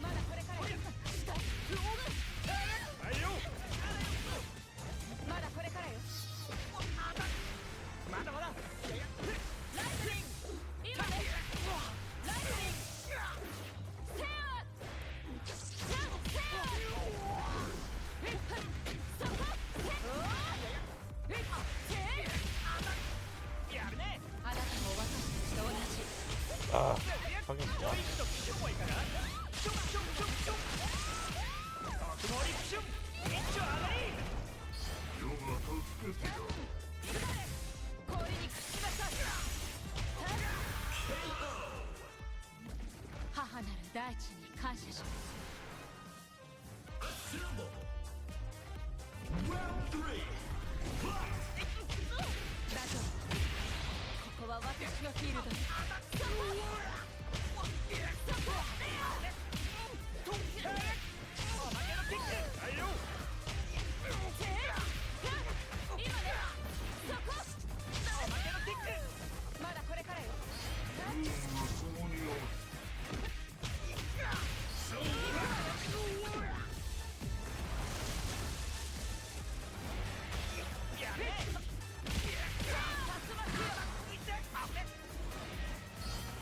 まだこれからよ。まだこれからよ。まだまだ。ライトニング今ね。ライトニングセアやるね。あなたも私たちと同じ。 Ah, fucking ド fuck. イツとキションはいいかな。ションションションション。特盛りキション。一丁上がり。氷に口がさ母なる大地に感謝します。 Assemble. Round three. Fight. 大丈夫。ここは私のフィールド。はいよ。まだこれからよ。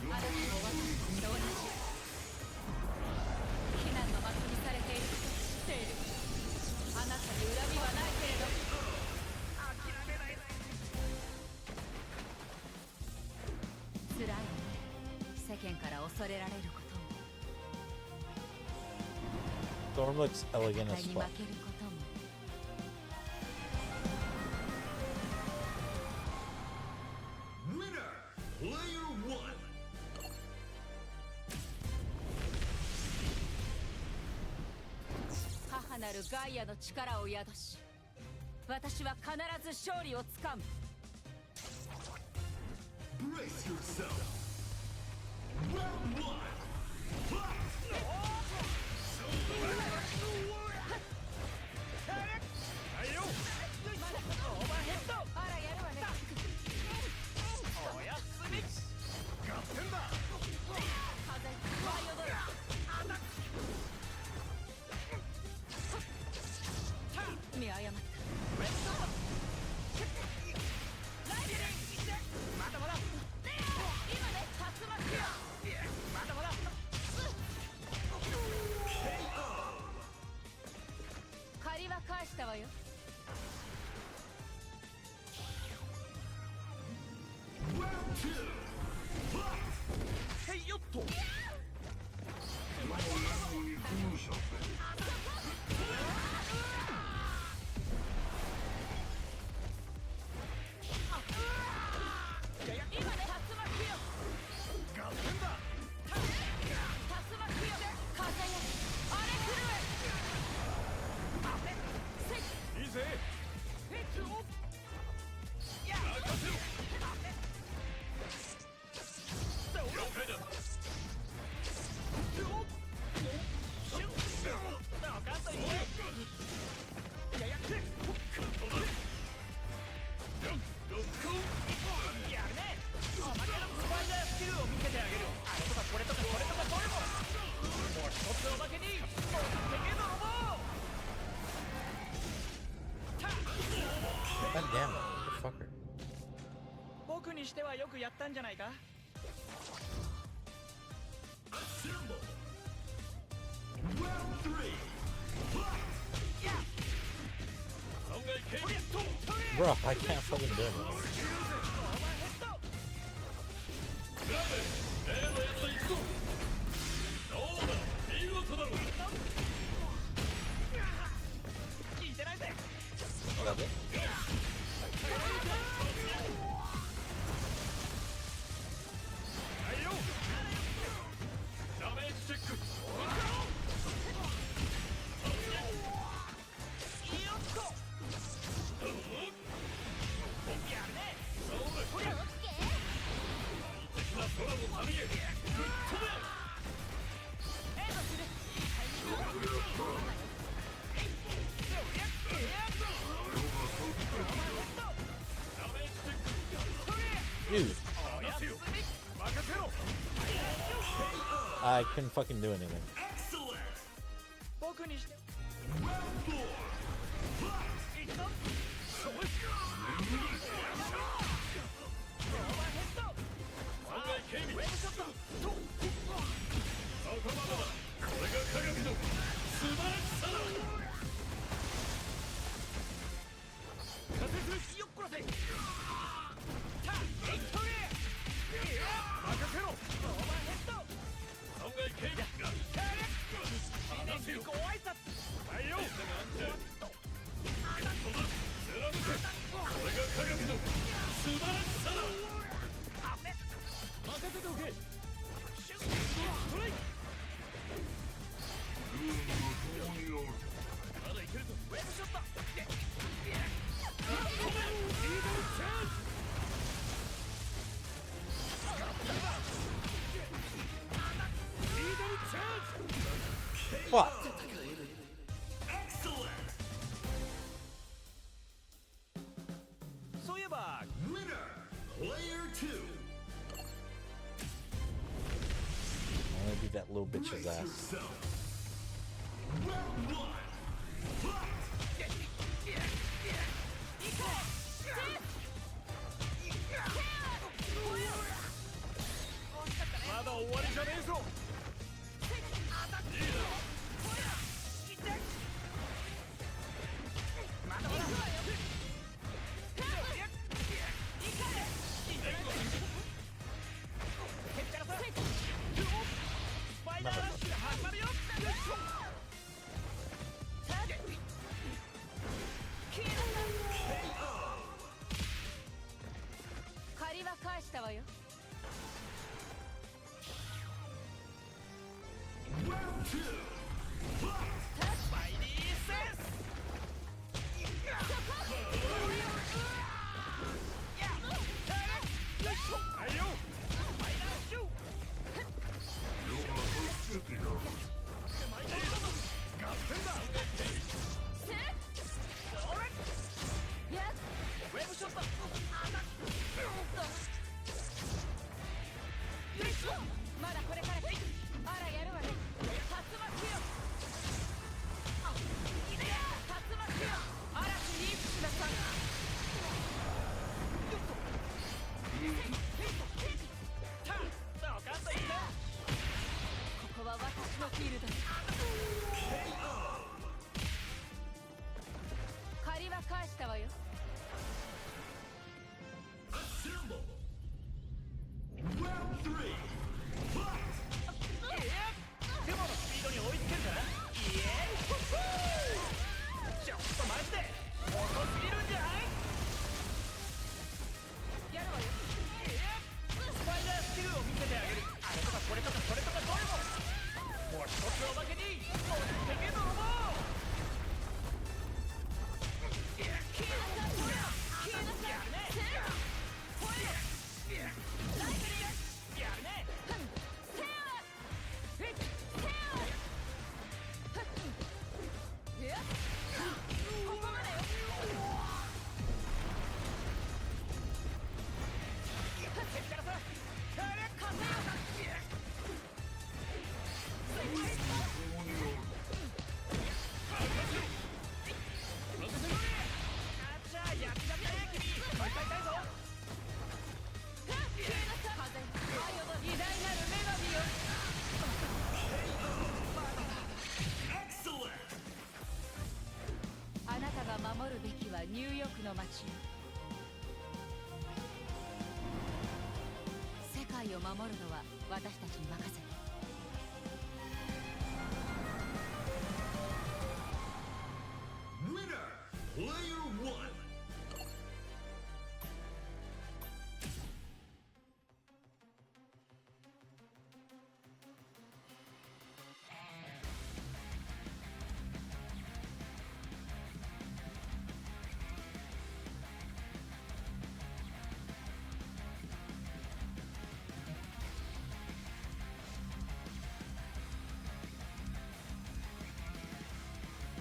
あなたも私と同じ。非難の的にされていることを知っている。あなたに恨みはないけれど。辛いよね。世間から恐れられることも。 Storm looks elegant 戦 as いに fuck. 負けることも。 Winner, player one. 母なるガイアの力を宿し、私は必ず勝利をつかむ。 Brace yourself. Round one. Fight. はいよ。オーバーヘッド。あらやるわね。おやすみ。ガッテンだ。風舞い踊る。見誤った。まだまだ。今ね、竜巻よ。まだまだ。借りは返したわよ。 Round two. Fight. はいよっと。今ね、竜巻よ。ガッテンだ。竜巻よ。風よ。荒れ狂え。せい。いいぜ。んじゃないか。 Assemble. Round 3. Fight. Bro, I can't fucking do it. Love it. Dude. I couldn't fucking do anything. Excellent. 僕にして Round 4. Fight. よっこらせ。さあ、エイトレー。任せろ。オーバーヘッド。損害軽減。新年にご挨拶。はいよ。これが鏡の素晴らしさだ。任せておけ。ストライク。まだいけるぞ。ウェブショット。What? Excellent. そういえば Winner. Player 2. I'm gonna beat that little bitch's Brace ass. yourself. Round 1. Fight. まだ終わりじゃねえぞ。スパイダーラッシュ始まるよ。借りは返したわよ。 Round 2. Fight. スパイディーセンス。はいよ。スパイダーシュー。ガッテンだ。ウェブショット。まだこれからあらやるわね。竜巻よ。竜巻よ。嵐リープしなさい。そうかと言った。ここは私のフィールド。借りは返したわよ。 Assemble. Round 3. Fight. デモのスピードに追いつけるかな。イエーイ。ちょっとマジで遅すぎるんじゃない。やるわよ。スパイダースキルを見せてあげる。あれとかこれとかそれとかどれも。もう一つおまけに持ってけ泥棒。食の街よ。世界を守るのは私たちに任せて。Winner! Player 1!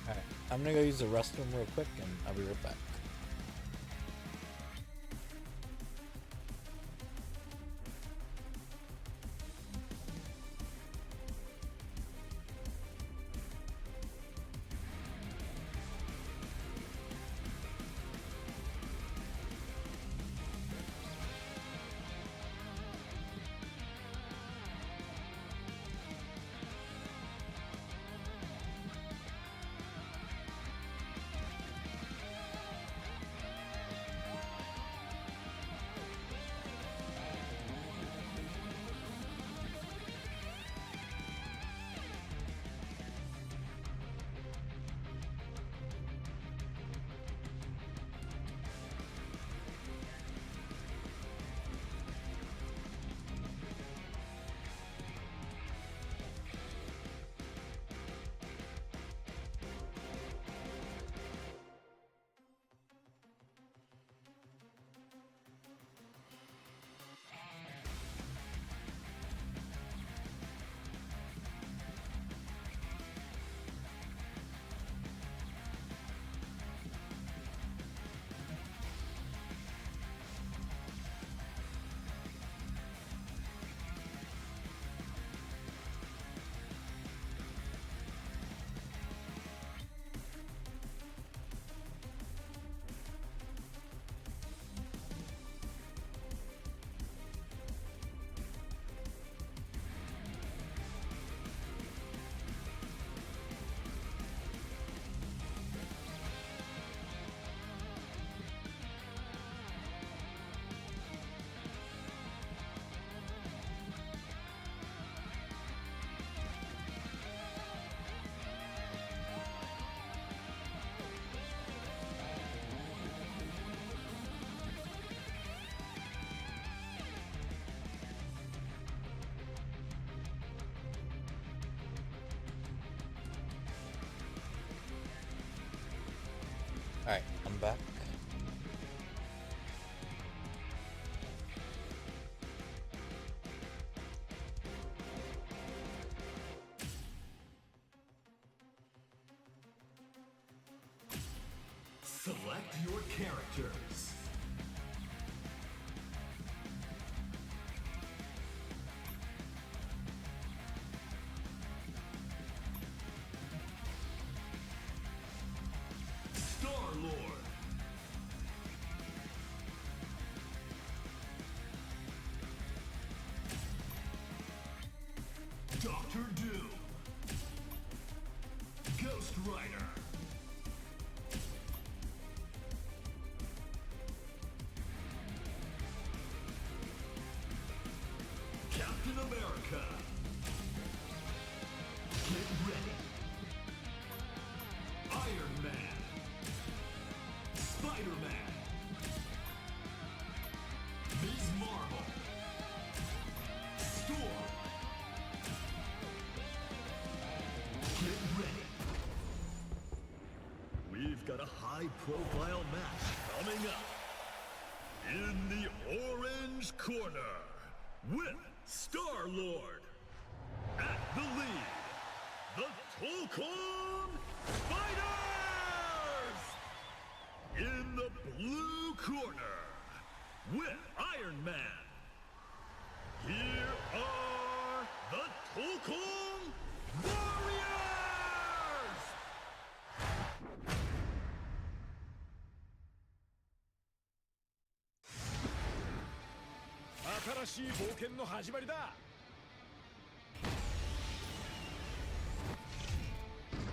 Alright, I'm gonna go use the restroom real quick and I'll be right back. Alright, I'm back. Select your characters. Star-Lord. Doctor Doom. Ghost Rider. Captain America. Get ready. Iron Man. Spider-Man. Ms. Marvel. Storm. Get ready. We've got a high-profile match coming up. In the orange corner, with Star-Lord. At the lead, the Tokon Fighters! In the blue corner, with Iron Man. Here are the Tokon Warriors! 新しい冒険の始まりだ。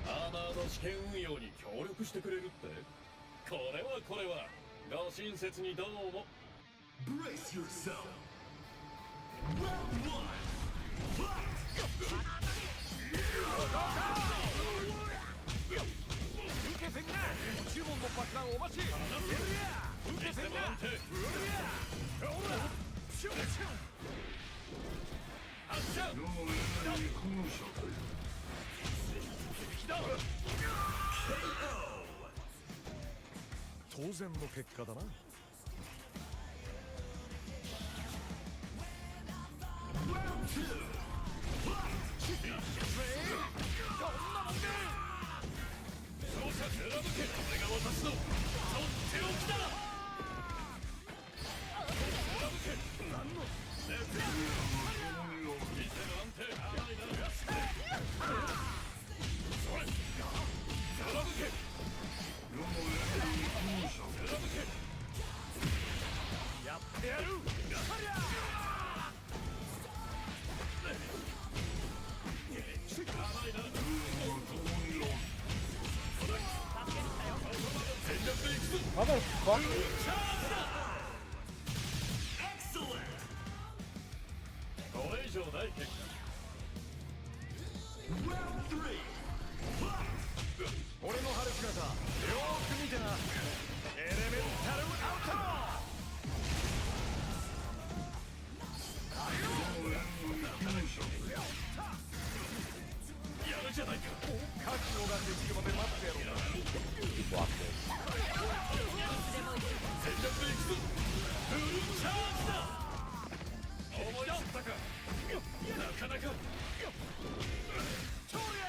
アーマーの試験運用に協力してくれるって？これはご親切にどうも。 Brace yourself. Round 1. Fight. 受けてんな。注文の爆弾お待ち。受けてんな。ほら。シュンシュン。発射。当然の結果だな。やってやる。Motherfucker. これ以上ない結果。俺の春姿、よーく見てな。エレメンタルアウト。やるじゃないか。覚悟ができるまで待ってやろう。 He blocked it. 全力でいくぞ。フルチャージだ。思い知ったか。なかなか。トリア。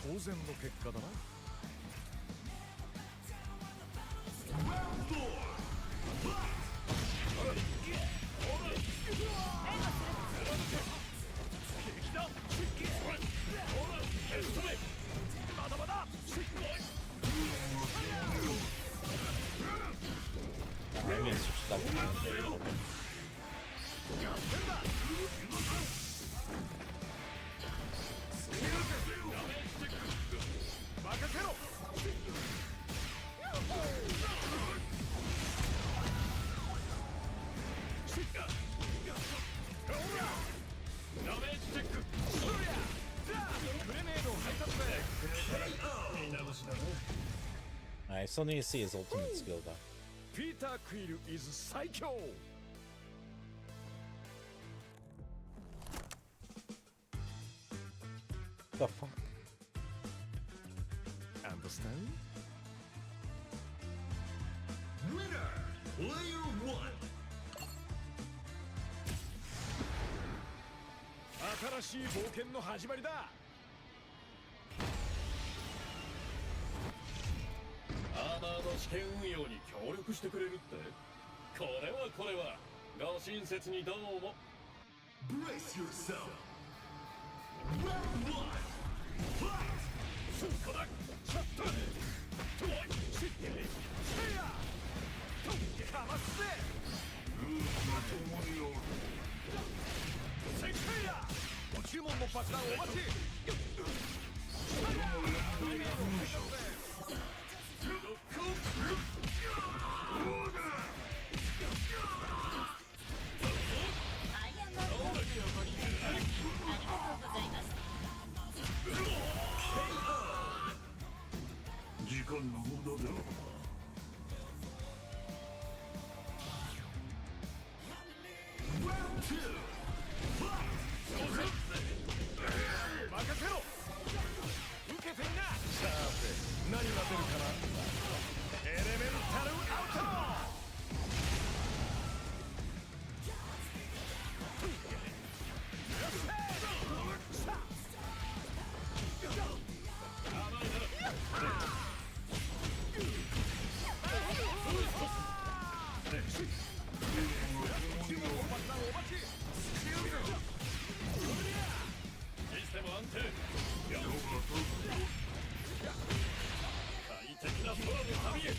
当然の結果だな。まだまだ。 Rayman's stuck in there. 任せろ。ダメージチェック。グレネード配達で。見直しだね。 I still need to see his ultimate skill though. ピーター・クイル is 最強。The fuck? Understand? Winner, Player 1. 新しい冒険の始まりだ。アーマーの試験運用に協力してくれるって。これはご親切にどうも。 Brace yourself. Round 1. Fight. そこだ。シャット。トイ。シッケ。シェア。トン。かますぜ。セクシェア。ご注文の爆弾お待ち。時間の無駄だ。任せろ。受けてんな。さて何が出るかな。エレメンタルアウト。システム安定。快適な空の旅へ。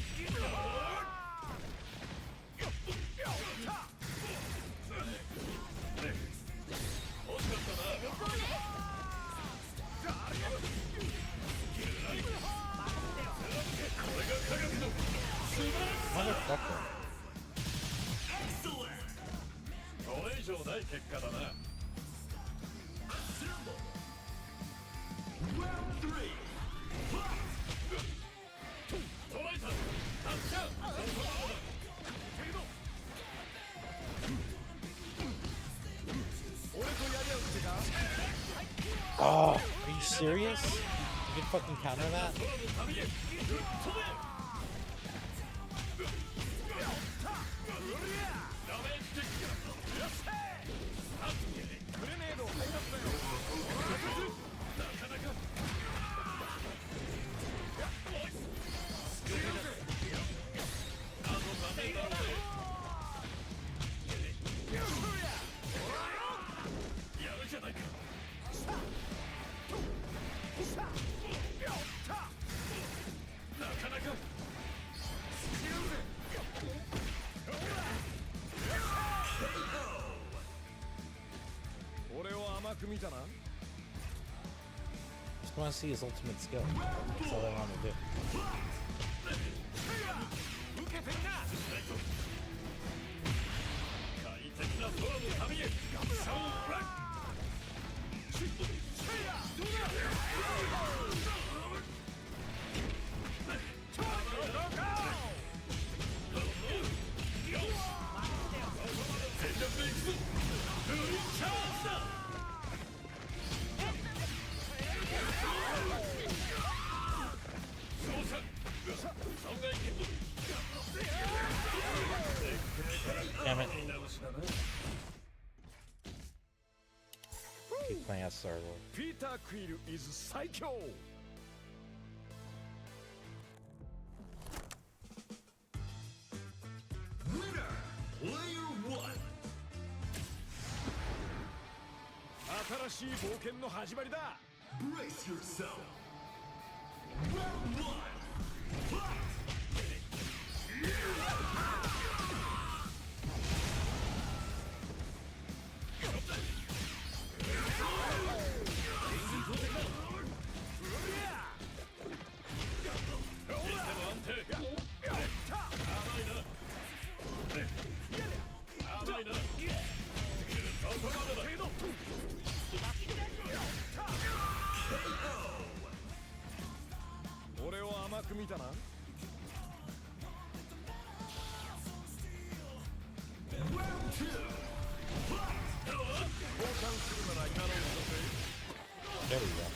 Oh, are you serious? You can fucking counter that? Just want to see his ultimate skill. That's all I want to do. Damn it. Keep playing as Star-Lord. Peter Quill is 最強 新しい冒険の始まりだ Brace yourself. Round one. There we go.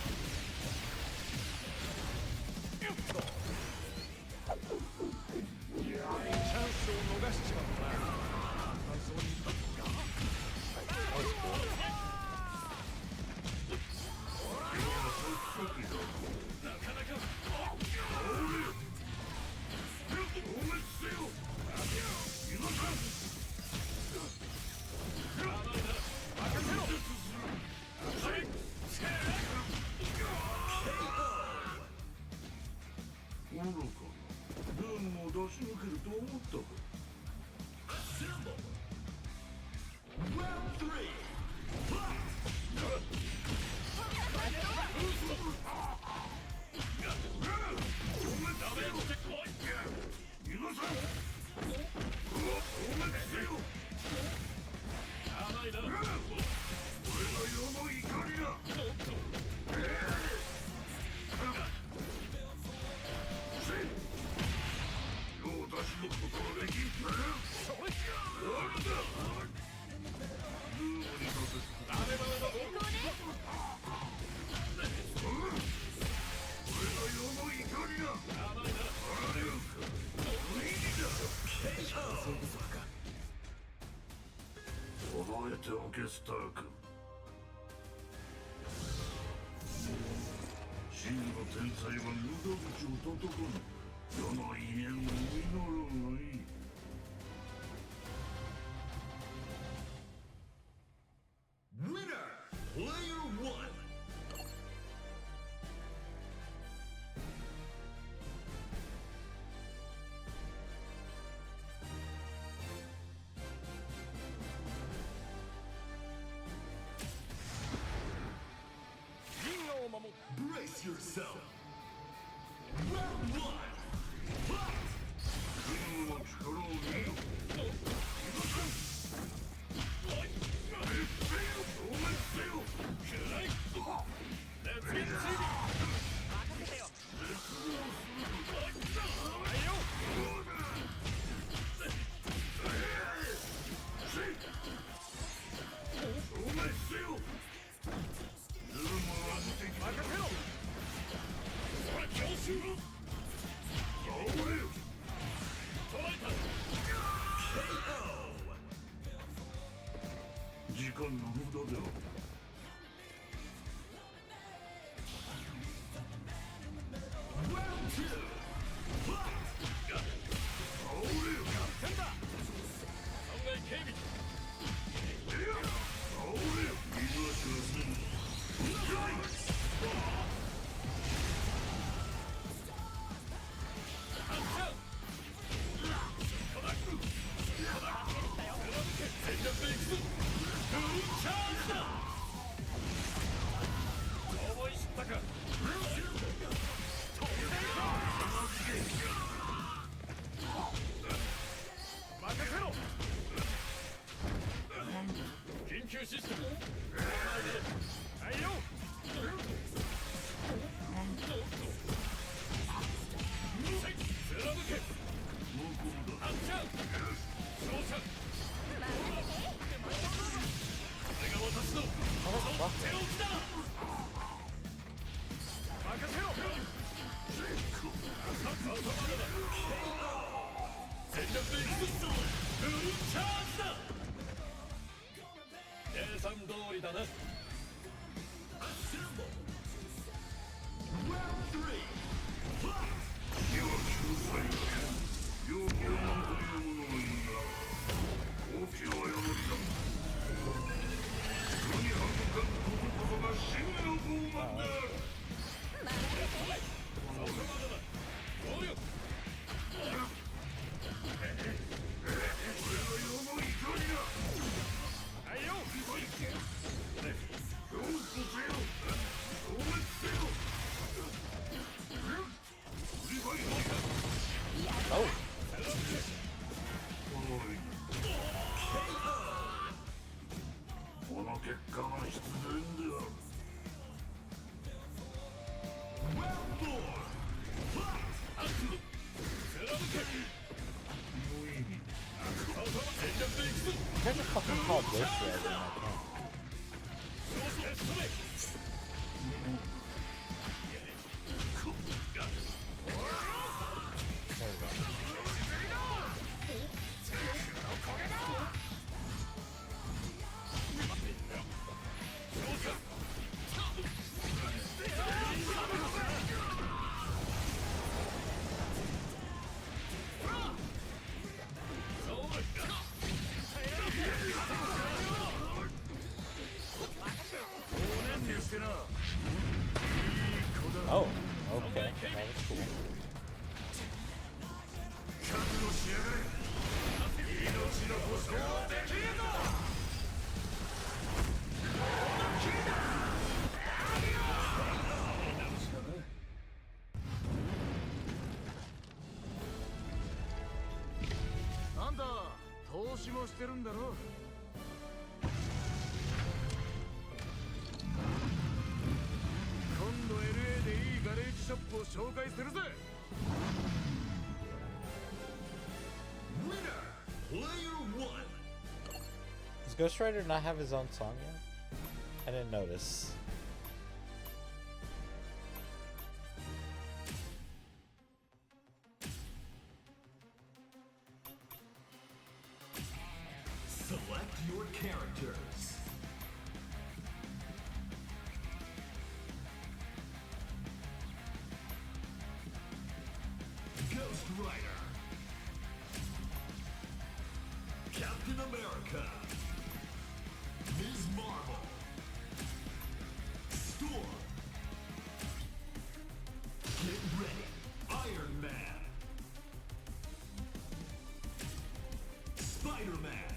Round three. Winner, player one. Brace yourself. Round one. Oh. There's a fucking called Ghost Rider in that camp. Oh, okay. That was cool. Does Ghost Rider not have his own song yet? I didn't notice. Select your characters. Ghost Rider, Captain America, Ms. Marvel, Storm, get ready, Iron Man, Spider-Man,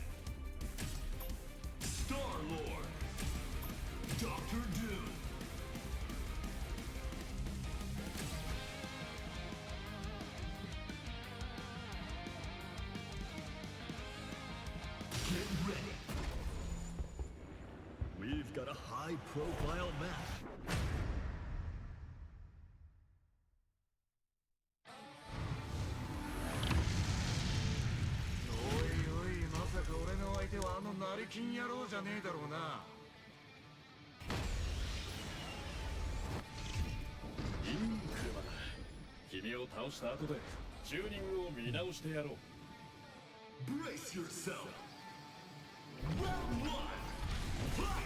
Star-Lord, Doctor Doom, get ready. We've got a high-profile match. Brace yourself. Round one. Fight!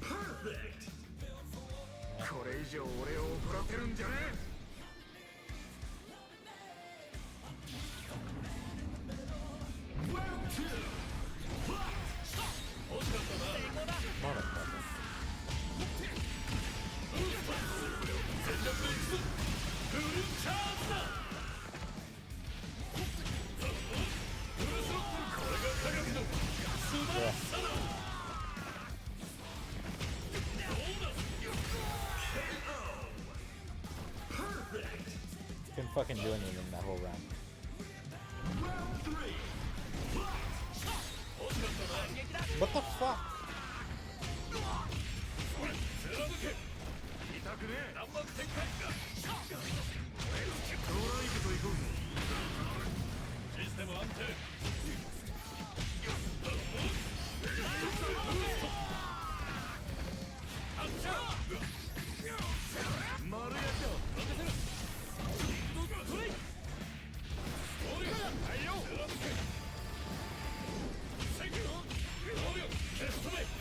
Perfect! これ以上俺を怒らせるんじゃねえ Round two! Fight! Couldn't fucking do anything that whole round. Round three! Fight! What the fuck? くねえ。弾幕展開ドライブと行こうぜ。システム安定丸焼きだ。トレイ。はいよ。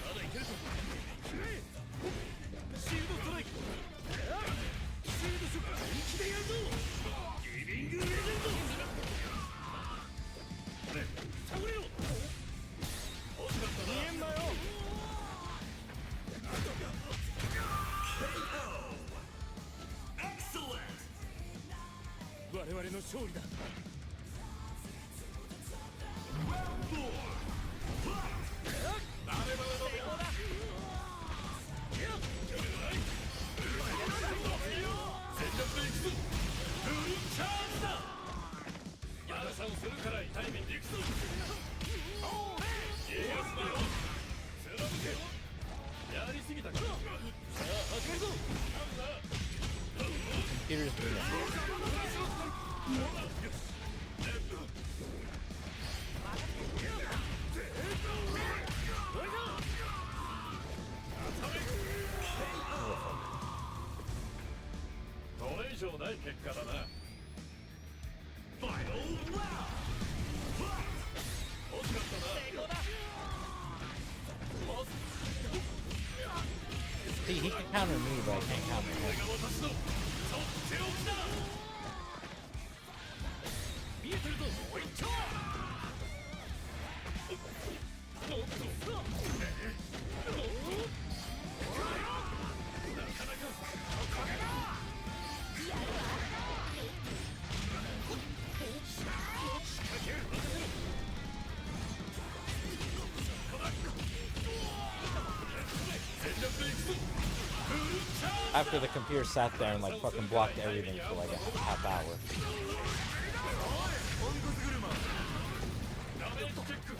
まだいけるぞ。シールドストライク。シールドショック。本気でやるぞ。ギビングレジェンド。下がれよ。惜しかったな。見えんなよ。我々の勝利だ。全力で行くぞ。フルチャージだ。ヤダさんするから痛い目に行くぞ。家康だよ。貫け。やりすぎたか。さあ始めるぞ。 Computer's doing it. これ以上ない結果だな。惜しかったな。 See, he can counter me, but I can't counter これ him. が私のとっておきだ。見えてるぞ。おいっちょ。おっと。なかなか。After the computer sat there and like fucking blocked everything for like a half hour. ポンコツ車。ダメージチェック。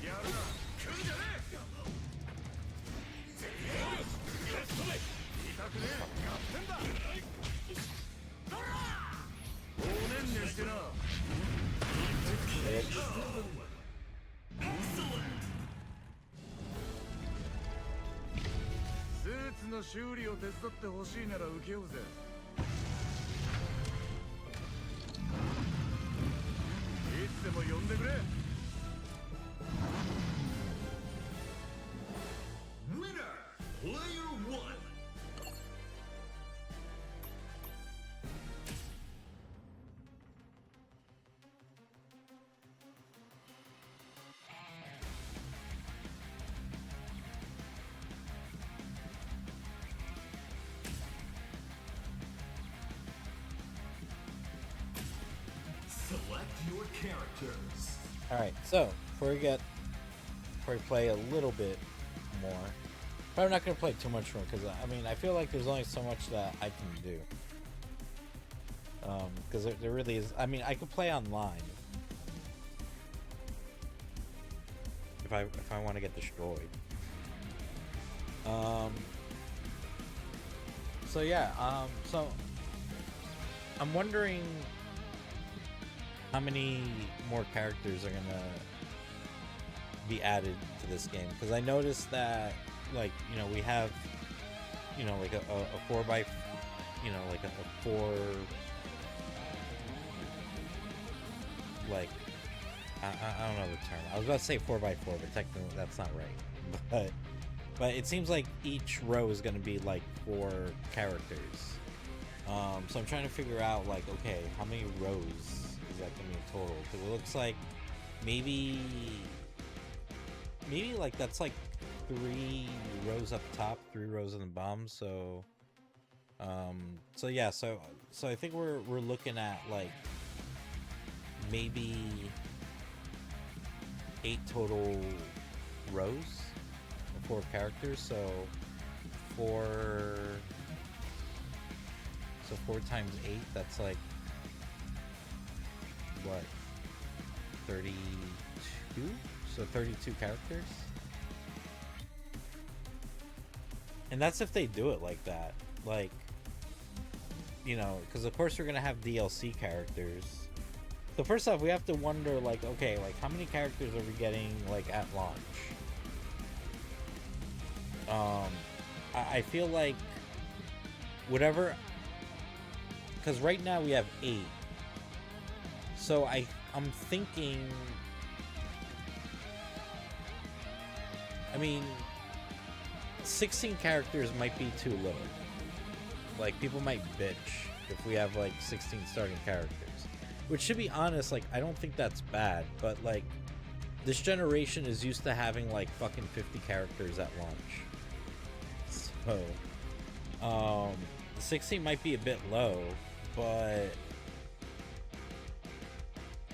やるな。来るんじゃねえ。痛くねえ。合点だ。おねんねしてな。スーツの修理を手伝ってほしいなら請け負うぜ。いつでも呼んでくれ。Alright, so before we play a little bit more, probably not going to play too much more because I mean I feel like there's only so much that I can do. Because there really is. I mean I could play online if I want to get destroyed. So yeah. So I'm wondering how many more characters are gonna be added to this game, because I noticed that, like, you know, we have, you know, like a 4x, you know, like a 4, like, I don't know the term. I was about to say 4x4, but technically that's not right. But it seems like each row is gonna be like 4 characters. So I'm trying to figure out, like, okay, how many rows is that gonna be in total? Because it looks like maybe like that's like 3 rows up top, 3 rows in the bottom. So yeah, so I think we're looking at like maybe 8 total rows of 4 characters. So 4 times 8, that's like what, 32? So 32 characters. And that's if they do it like that. Like, you know, because of course we're gonna have DLC characters. So first off, we have to wonder, like, okay, like, how many characters are we getting, like, at launch? I feel like whatever, because right now we have 8. So I'm thinking, I mean, 16 characters might be too little. Like, people might bitch if we have, like, 16 starting characters. Which, to be honest, like, I don't think that's bad. But, like, this generation is used to having, like, fucking 50 characters at launch. So, 16 might be a bit low, but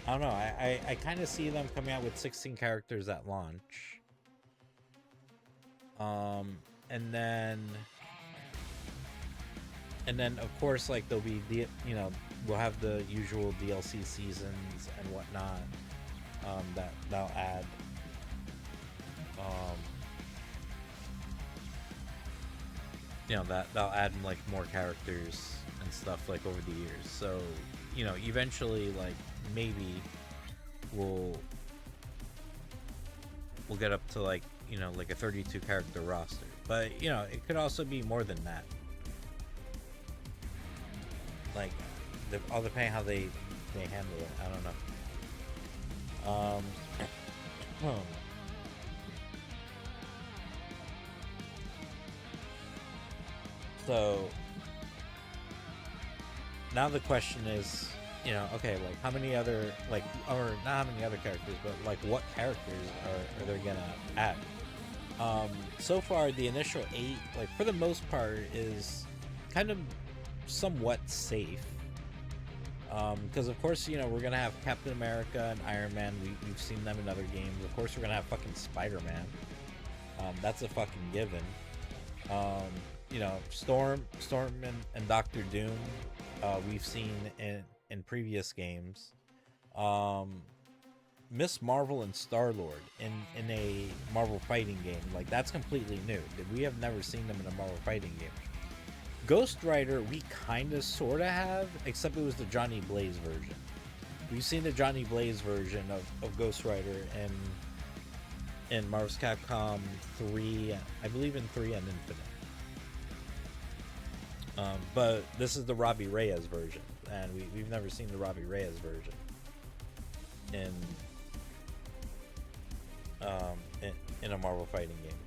I don't know. I kind of see them coming out with 16 characters at launch. And then of course, like, there'll be we'll have the usual DLC seasons and whatnot that they'll add. That they'll add like more characters and stuff, like, over the years. So, eventually, like, maybe we'll get up to, like, like a 32 character roster. But, it could also be more than that. Like, all depending how they handle it. I don't know. So now the question is, okay, like, how many other, like, or not how many other characters, but, like, what characters are they gonna add? So far, the initial 8, like, for the most part, is kind of somewhat safe. Because of course, we're gonna have Captain America and Iron Man. We've seen them in other games. Of course, we're gonna have fucking Spider-Man. That's a fucking given. Storm and Doctor Doom, we've seen in previous games. Miss Marvel and Star-Lord in a Marvel fighting game, like, that's completely new. We have never seen them in a Marvel fighting game. Ghost Rider, we kind of sort of have, except it was the Johnny Blaze version. We've seen the Johnny Blaze version of Ghost Rider in Marvel's Capcom 3, I believe in 3 and Infinite. But this is the Robbie Reyes version, and we've never seen the Robbie Reyes version in a Marvel fighting game.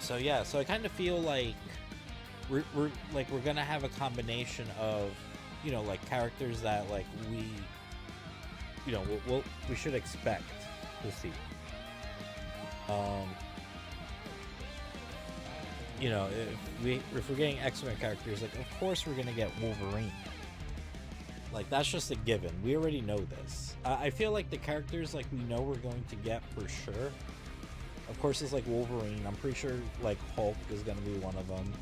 So yeah, so I kind of feel like we're gonna have a combination of, like, characters that, like, we should expect to see. If we're getting X-Men characters, like, of course we're gonna get Wolverine. Like, that's just a given. We already know this. I feel like the characters, like, we know we're going to get for sure. Of course, it's like Wolverine. I'm pretty sure, like, Hulk is gonna be one of them.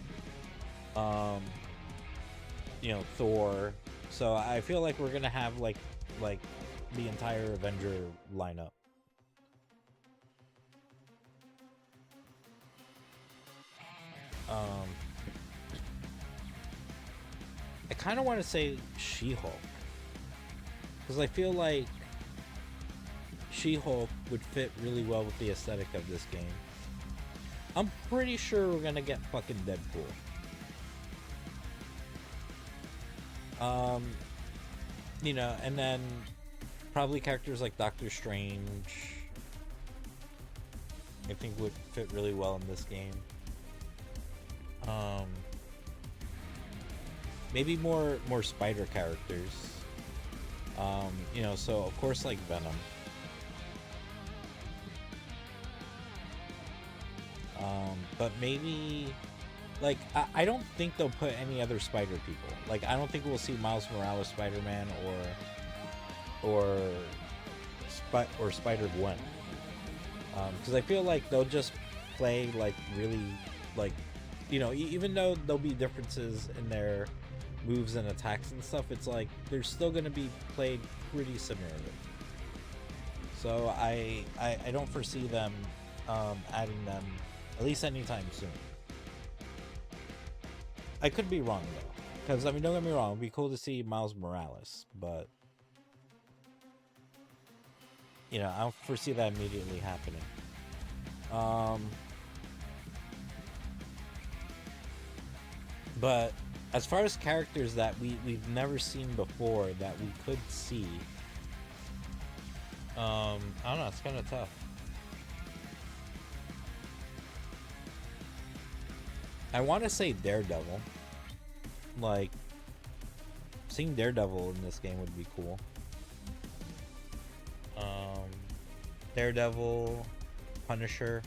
Thor. So I feel like we're gonna have like the entire Avenger lineup. I kind of want to say She-Hulk, because I feel like She-Hulk would fit really well with the aesthetic of this game. I'm pretty sure we're gonna get fucking Deadpool. And then probably characters like Doctor Strange, I think, would fit really well in this game. Maybe more spider characters. So of course, like, Venom. But maybe, like, I don't think they'll put any other spider people. Like, I don't think we'll see Miles Morales Spider-Man or Spider-Gwen. Because I feel like they'll just play, like, really, like, even though there'll be differences in their moves and attacks and stuff, it's like they're still going to be played pretty similarly. So I don't foresee them adding them, at least anytime soon. I could be wrong though, because I mean, don't get me wrong, it'd be cool to see Miles Morales, but you know, I don't foresee that immediately happening. But as far as characters that we've never seen before that we could see, I don't know, it's kind of tough. I want to say Daredevil. Like, seeing Daredevil in this game would be cool. Daredevil, Punisher.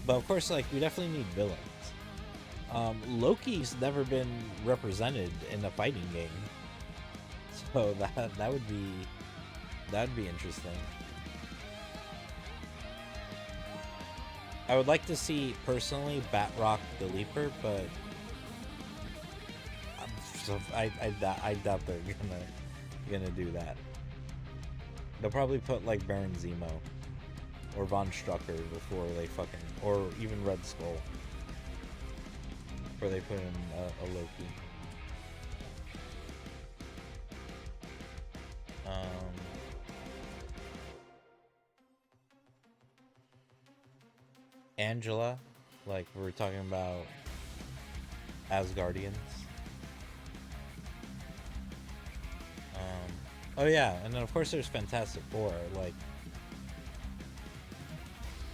But of course, like, we definitely need villains. Loki's never been represented in a fighting game, so that would be interesting. I would like to see personally Batroc the Leaper, but I doubt they're gonna do that. They'll probably put like Baron Zemo or Von Strucker before they fucking, or even Red Skull, before they put in a Loki. Angela, like we were talking about Asgardians. Oh yeah, and then of course there's Fantastic Four, like,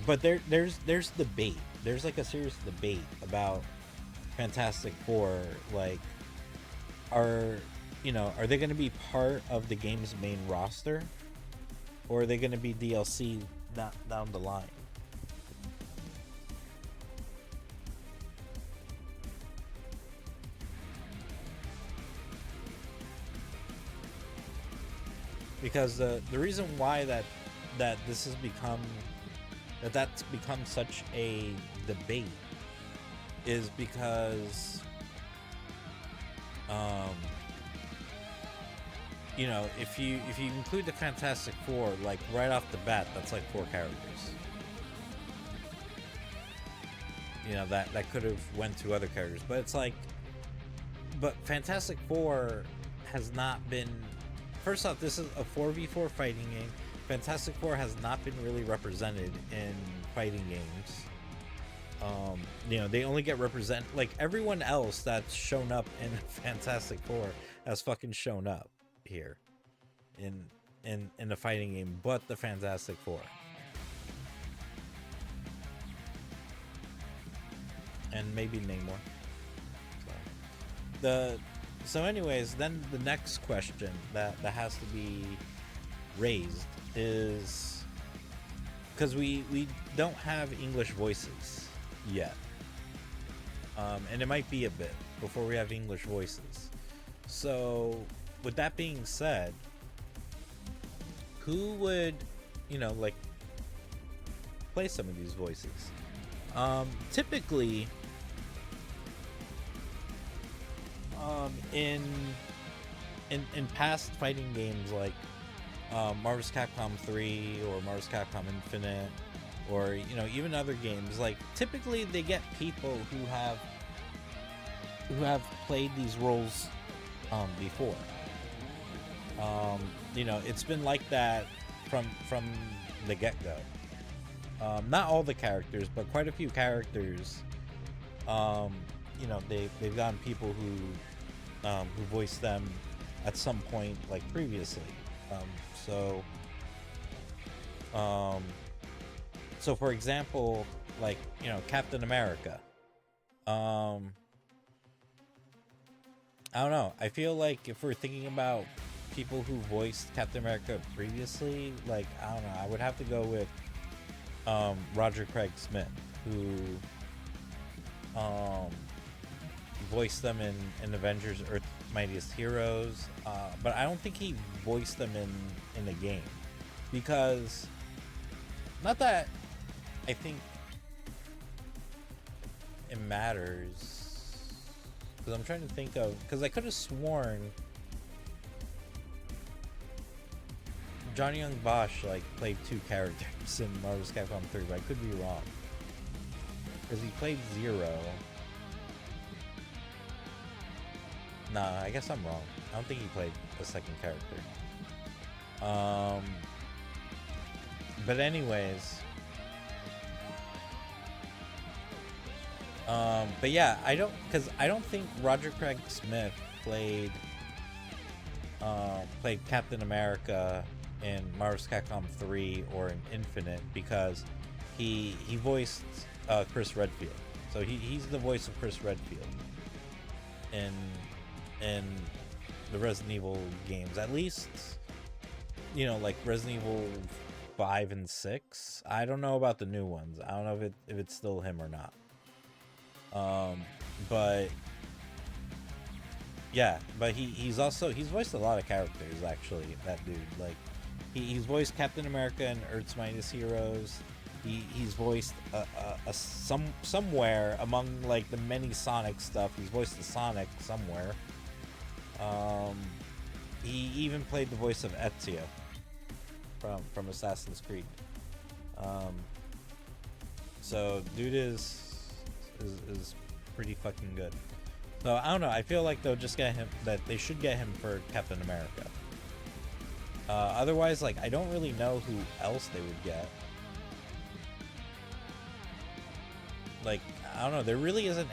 but there's debate. There's like a serious debate about Fantastic Four, like, are they going to be part of the game's main roster, or are they going to be DLC down the line? Because the reason why that's become such a debate is because if you include the Fantastic Four, like right off the bat, that's like 4 characters. That could have went to other characters, but it's like, but Fantastic Four has not been. First off, this is a 4v4 fighting game. Fantastic Four has not been really represented in fighting games. They only get represent, like, everyone else that's shown up in Fantastic Four has fucking shown up here in the fighting game, but the Fantastic Four. And maybe Namor. So anyways, then the next question that has to be raised is, because we don't have English voices yet, and it might be a bit before we have English voices. So with that being said, who would like play some of these voices? Typically in past fighting games like Marvel's Capcom 3 or Marvel's Capcom Infinite, or even other games, like, typically they get people who have played these roles before. It's been like that from the get-go. Not all the characters, but quite a few characters. They've gotten people who voiced them at some point, like, previously. So for example, like, Captain America. I don't know. I feel like if we're thinking about people who voiced Captain America previously, like, I don't know, I would have to go with Roger Craig Smith, who voiced them in Avengers Earth's Mightiest Heroes, but I don't think he voiced them in the game, because, not that I think it matters, Because I'm trying to think of, because I could have sworn Johnny Young Bosch like played 2 characters in Marvel vs. Capcom 3, but I could be wrong. Because he played Zero. Nah, I guess I'm wrong. I don't think he played a second character. But anyways, but yeah, I don't think Roger Craig Smith played Captain America in Marvel vs. Capcom 3 or in Infinite, because he voiced Chris Redfield. So he's the voice of Chris Redfield in the Resident Evil games, at least, you know, like Resident Evil 5 and 6. I don't know about the new ones. I don't know if it's still him or not. But yeah, but he's voiced a lot of characters, actually, that dude. Like he's voiced Captain America in Earth's Mightiest Heroes. He's voiced somewhere among like the many Sonic stuff. He's voiced the Sonic somewhere. He even played the voice of Ezio from Assassin's Creed. So dude is pretty fucking good. So I don't know. I feel like they'll just get him. That they should get him for Captain America. Otherwise, like, I don't really know who else they would get. Like, I don't know. There really isn't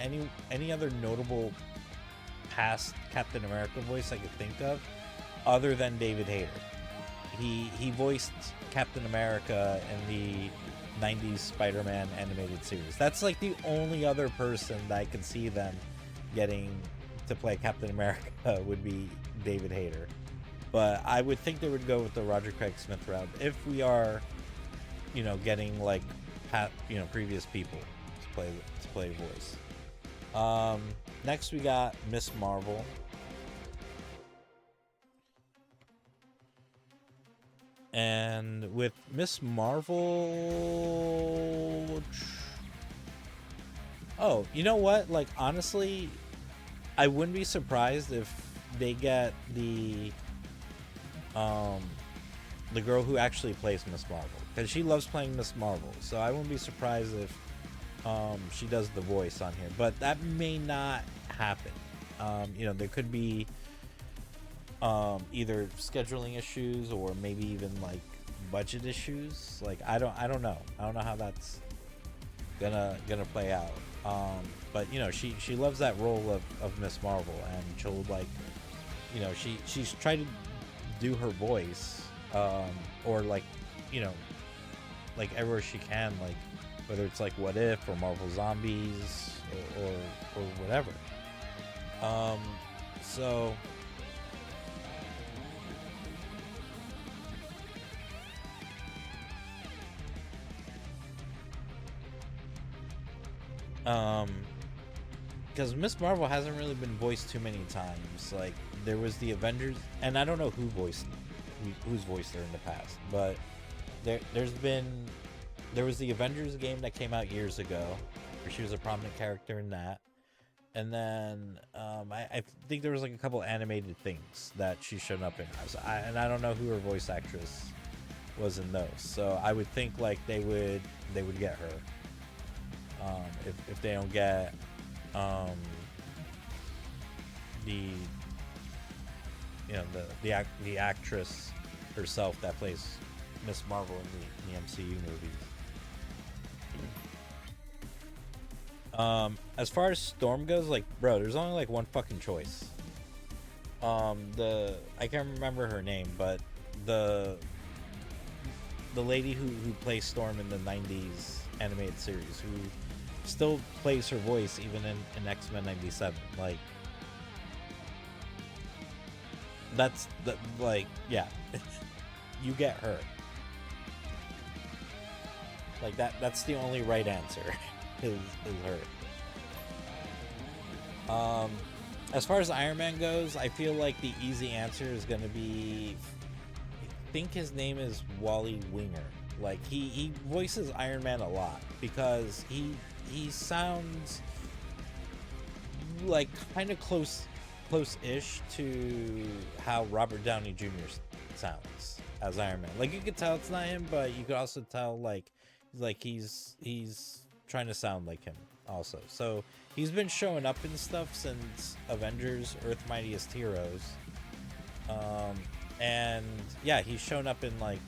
any other notable past Captain America voice I could think of, other than David Hayter. He voiced Captain America in the 90s Spider-Man animated series. That's like the only other person that I can see them getting to play Captain America would be David Hayter. But I would think they would go with the Roger Craig Smith route if we are, you know, getting like previous people to play voice. Next we got Miss Marvel. And with Miss Marvel, oh, you know what? Like, honestly, I wouldn't be surprised if they get the girl who actually plays Miss Marvel, because she loves playing Miss Marvel. So I wouldn't be surprised if she does the voice on here, but that may not happen. You know, there could be either scheduling issues or maybe even like budget issues. Like, I don't know. I don't know how that's gonna play out. But you know, she loves that role of Miss Marvel, and she'll, like, you know, she's tried to do her voice, or like, you know, like everywhere she can, like whether it's like What If or Marvel Zombies or whatever. So because Miss Marvel hasn't really been voiced too many times. Like, there was the Avengers, and I don't know who's voiced her in the past, but there was the Avengers game that came out years ago, where she was a prominent character in that. And then I think there was like a couple animated things that she showed up in. And I don't know who her voice actress was in those. So I would think like they would get her. If they don't get the actress herself that plays Miss Marvel in the MCU movies. As far as Storm goes, like, bro, there's only like one fucking choice. I can't remember her name, but the lady who plays Storm in the 90s animated series, who still plays her voice even in X-Men 97. Like, that's the, like, yeah. You get her. Like, that's the only right answer. is her. As far as Iron Man goes, I feel like the easy answer is going to be, I think his name is Wally Winger. Like, he voices Iron Man a lot because he sounds like kind of close-ish to how Robert Downey Jr. sounds as Iron Man. Like you could tell it's not him, but you could also tell like he's trying to sound like him also. So he's been showing up in stuff since Avengers: Earth Mightiest Heroes. And yeah, he's shown up in like,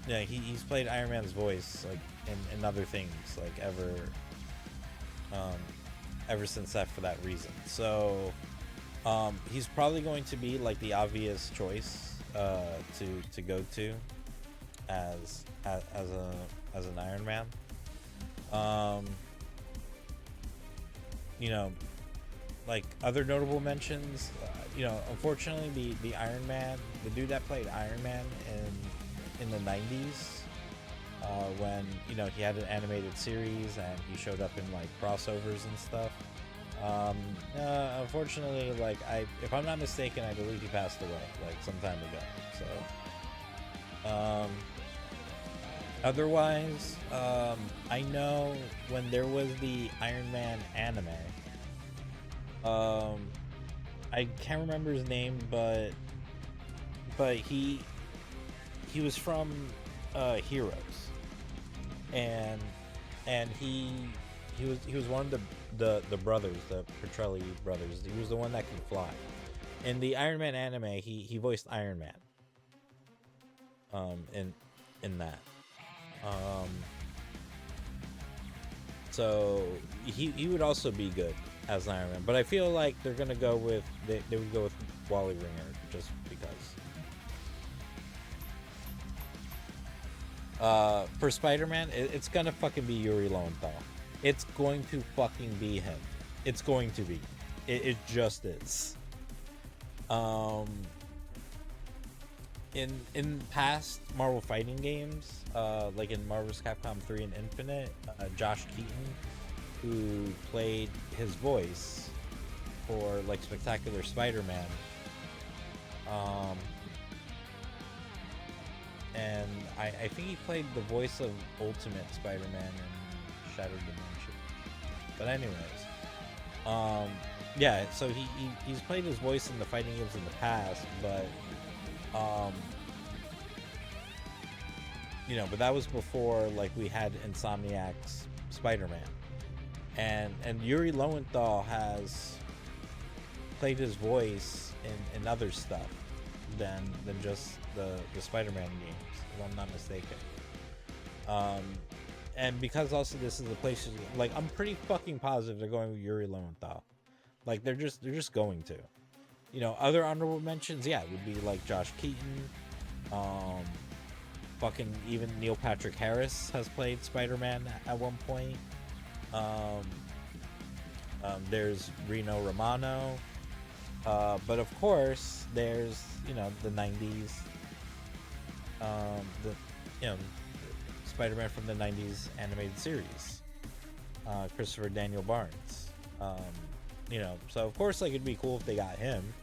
yeah, he's played Iron Man's voice like in other things like ever since that, for that reason. So he's probably going to be like the obvious choice to go to as an Iron Man. You know, like other notable mentions, you know, unfortunately the Iron Man, the dude that played Iron Man in the 90s, when, you know, he had an animated series and he showed up in like crossovers and stuff. Unfortunately, like if I'm not mistaken, I believe he passed away like some time ago. So otherwise, I know when there was the Iron Man anime, I can't remember his name, but he was from Heroes, and he was one of the brothers, the Petrelli brothers. He was the one that could fly. In the Iron Man anime, he voiced Iron Man. In that. So he would also be good as Iron Man, but I feel like they're gonna go with they would go with Wally Ringer just because. For Spider-Man, it's gonna fucking be Yuri Lowenthal. It's going to fucking be him. It's going to be. It just is. In past Marvel fighting games, like in Marvel's Capcom 3 and Infinite, Josh Keaton, who played his voice for like Spectacular Spider-Man, and I think he played the voice of Ultimate Spider-Man in Shattered Dimension. But anyways, yeah, so he's played his voice in the fighting games in the past, but you know, but that was before like we had Insomniac's Spider-Man, and Yuri Lowenthal has played his voice in other stuff than just the Spider-Man games, if I'm not mistaken. And because also this is the place, like I'm pretty fucking positive they're going with Yuri Lowenthal. Like they're just going to. You know, other honorable mentions, yeah, would be like Josh Keaton. Fucking even Neil Patrick Harris has played Spider-Man at one point. There's Rino Romano. But of course, there's, you know, the 90s. Spider-Man from the 90s animated series. Christopher Daniel Barnes. You know, so of course, like, it'd be cool if they got him.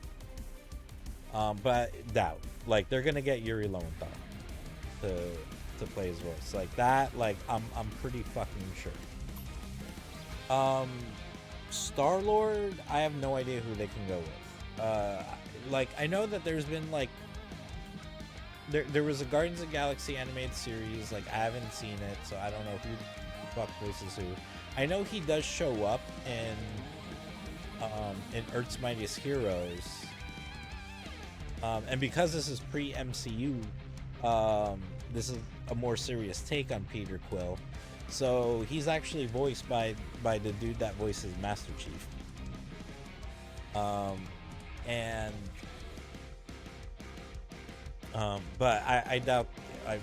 But doubt. Like, they're gonna get Yuri Lowenthal to play his voice. Like that, like, I'm pretty fucking sure. Star-Lord, I have no idea who they can go with. Like, I know that there's been, like, there was a Guardians of the Galaxy animated series. Like, I haven't seen it, so I don't know who the fuck voices who. I know he does show up in Earth's Mightiest Heroes. And because this is pre-MCU, this is a more serious take on Peter Quill. So he's actually voiced by the dude that voices Master Chief. But I doubt, I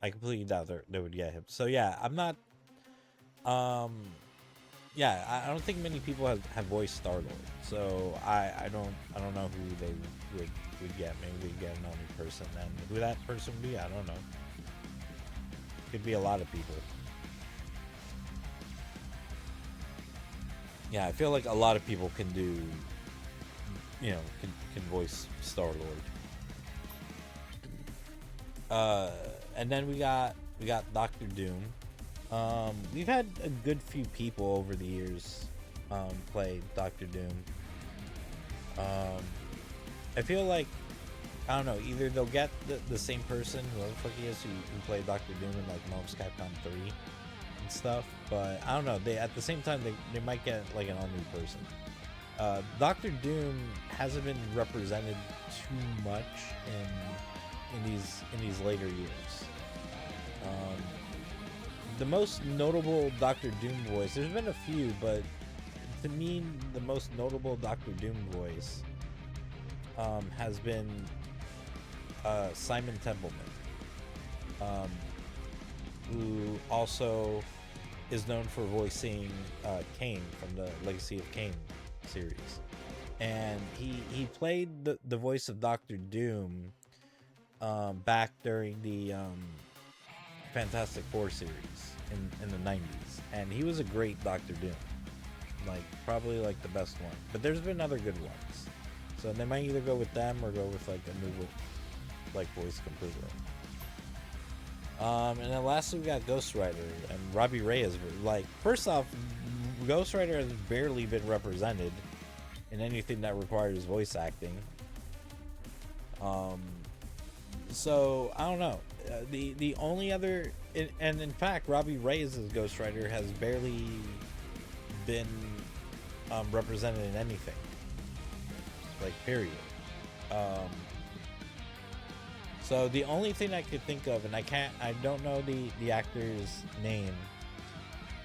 completely doubt they would get him. So yeah, I'm not, yeah, I don't think many people have voiced Star-Lord. So I don't know who they would get. Maybe we get another person, and who that person would be, I don't know. Could be a lot of people. Yeah, I feel like a lot of people can do, you know, can voice Star-Lord. And then we got Doctor Doom. We've had a good few people over the years play Doctor Doom. I feel like, I don't know, either they'll get the same person, whoever the fuck he is, who played Doctor Doom in like Marvel's Capcom 3 and stuff, but I don't know, they at the same time they might get like an all new person. Doctor Doom hasn't been represented too much in these later years. The most notable Doctor Doom voice, there's been a few, but to me the most notable Doctor Doom voice has been Simon Templeman, who also is known for voicing Kane from the Legacy of Kane series, and he played the voice of Doctor Doom back during the Fantastic Four series in the 90s, and he was a great Doctor Doom, like probably like the best one, but there's been other good ones, so they might either go with them or go with like a new like voice completely. And then lastly we got Ghost Rider and Robbie Reyes. Like, first off, Ghost Rider has barely been represented in anything that requires voice acting. So I don't know. The only other, and in fact, Robbie Reyes' Ghost Rider has barely been represented in anything. Like, period. So the only thing I could think of, and I don't know the actor's name,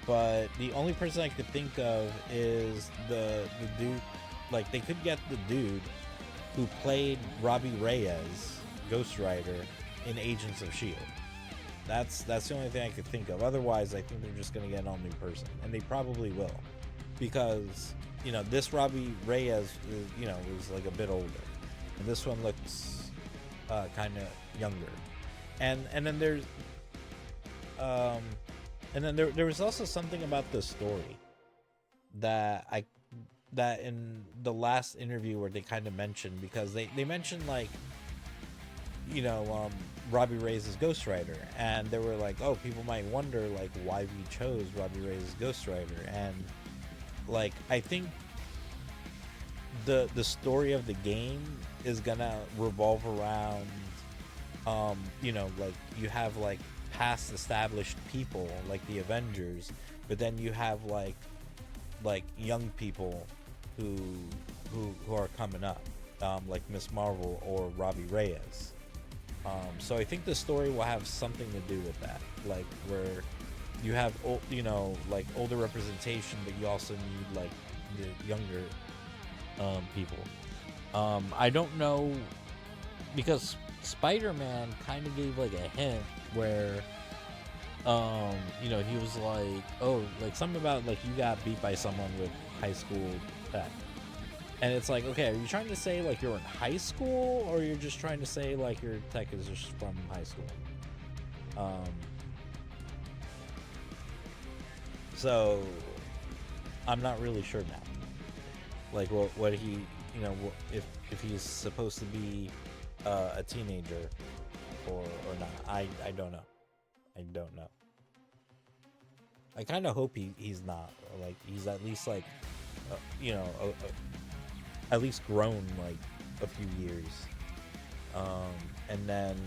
but the only person I could think of is the dude. Like, they could get the dude who played Robbie Reyes, Ghost Rider, in Agents of S.H.I.E.L.D. That's the only thing I could think of. Otherwise, I think they're just gonna get an all new person, and they probably will, because this Robbie Reyes is like a bit older, and this one looks kind of younger, and then there's there was also something about the story that in the last interview where they kind of mentioned, because they mentioned like Robbie Reyes' Ghost Rider, and they were like, oh, people might wonder like why we chose Robbie Reyes' Ghost Rider, and like I think the story of the game is gonna revolve around like you have like past established people like the Avengers, but then you have like young people who are coming up, like Miss Marvel or Robbie Reyes. So I think the story will have something to do with that, like where you have like older representation, but you also need like the younger people. I don't know, because Spider-Man kind of gave like a hint where he was like, oh, like something about like you got beat by someone with high school tech, and it's like, okay, are you trying to say like you're in high school, or you're just trying to say like your tech is just from high school? So I'm not really sure now, like what he if he's supposed to be a teenager or not. I don't know. I kind of hope he's not, like he's at least like at least grown like a few years, and then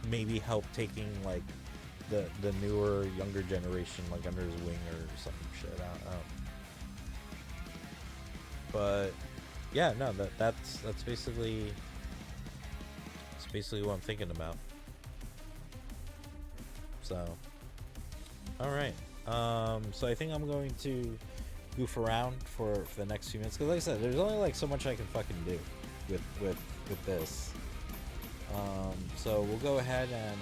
maybe help taking like the newer younger generation like under his wing or some shit. I don't know. But yeah, no, that's basically what I'm thinking about. So all right, so I think I'm going to goof around for the next few minutes, because like I said, there's only like so much I can fucking do with this. So we'll go ahead and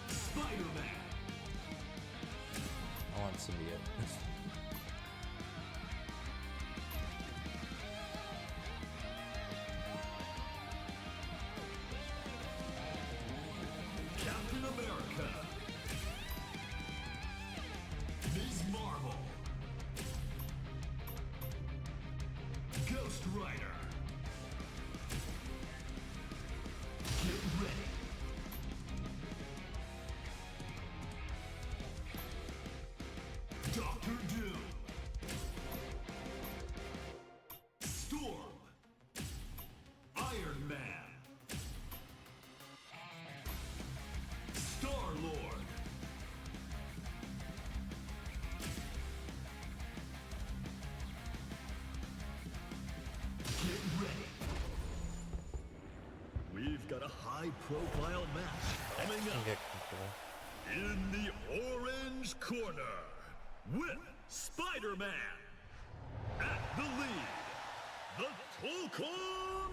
Spider-Man. I want symbiote. Captain America. Ms. Marvel. Ghost Rider. Get ready. high-profile match coming up. Get comfortable. In the orange corner, with Spider-Man. At the lead, the Tokon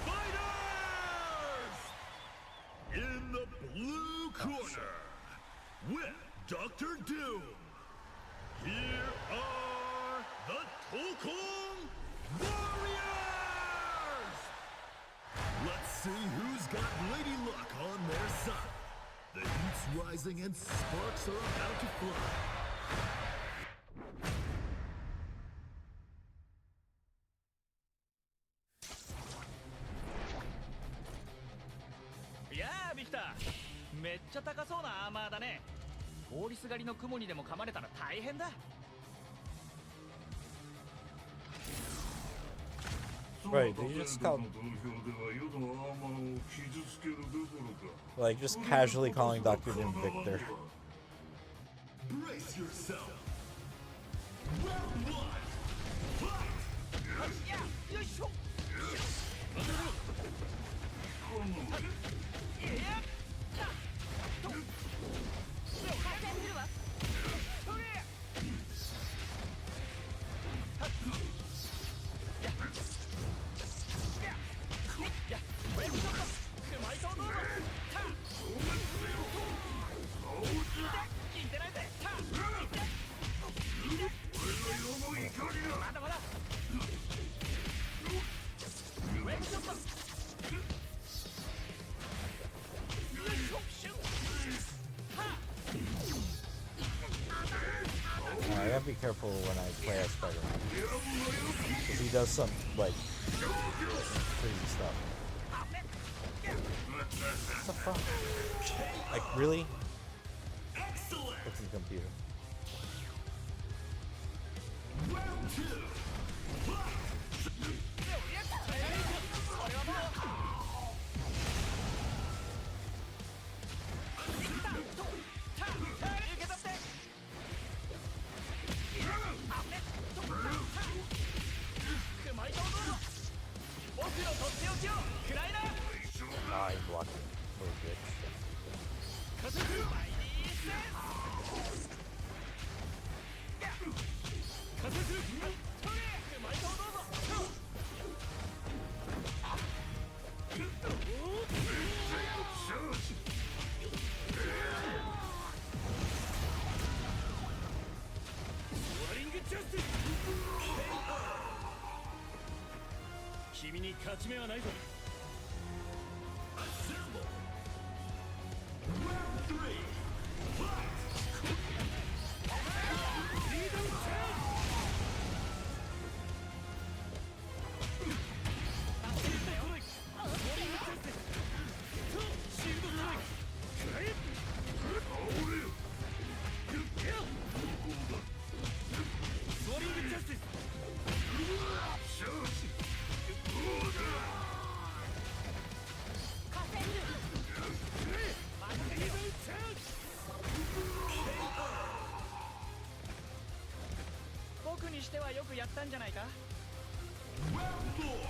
Fighters! In the blue corner, with Dr. Doom. Here are the Tokon Warriors! Let's see who's got Lady Luck on their side. The heat's rising and sparks are about to fly. Yeah, ビクター。めっちゃ高そうなアーマーだね。通りすがりの雲にでも噛まれたら大変だ。Right, they just call like just casually calling Dr. Doom Victor. Brace yourself. Round one. Fight. よいしょ。I gotta be careful when I play as Spider-Man, because he does some like crazy stuff. What the fuck? Like really? What's his computer? Round two. Ah, he blocked it. What a bitch. Round three. Fight. Round four.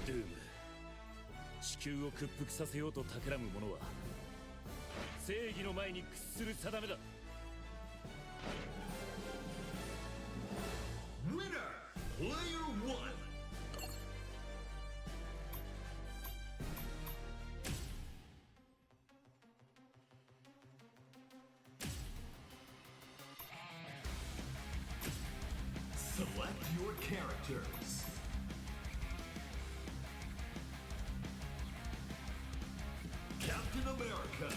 Doom、 地球を屈服させようと企む者は正義の前に屈する定めだ。 Winner, player one. Select your characters. Captain America.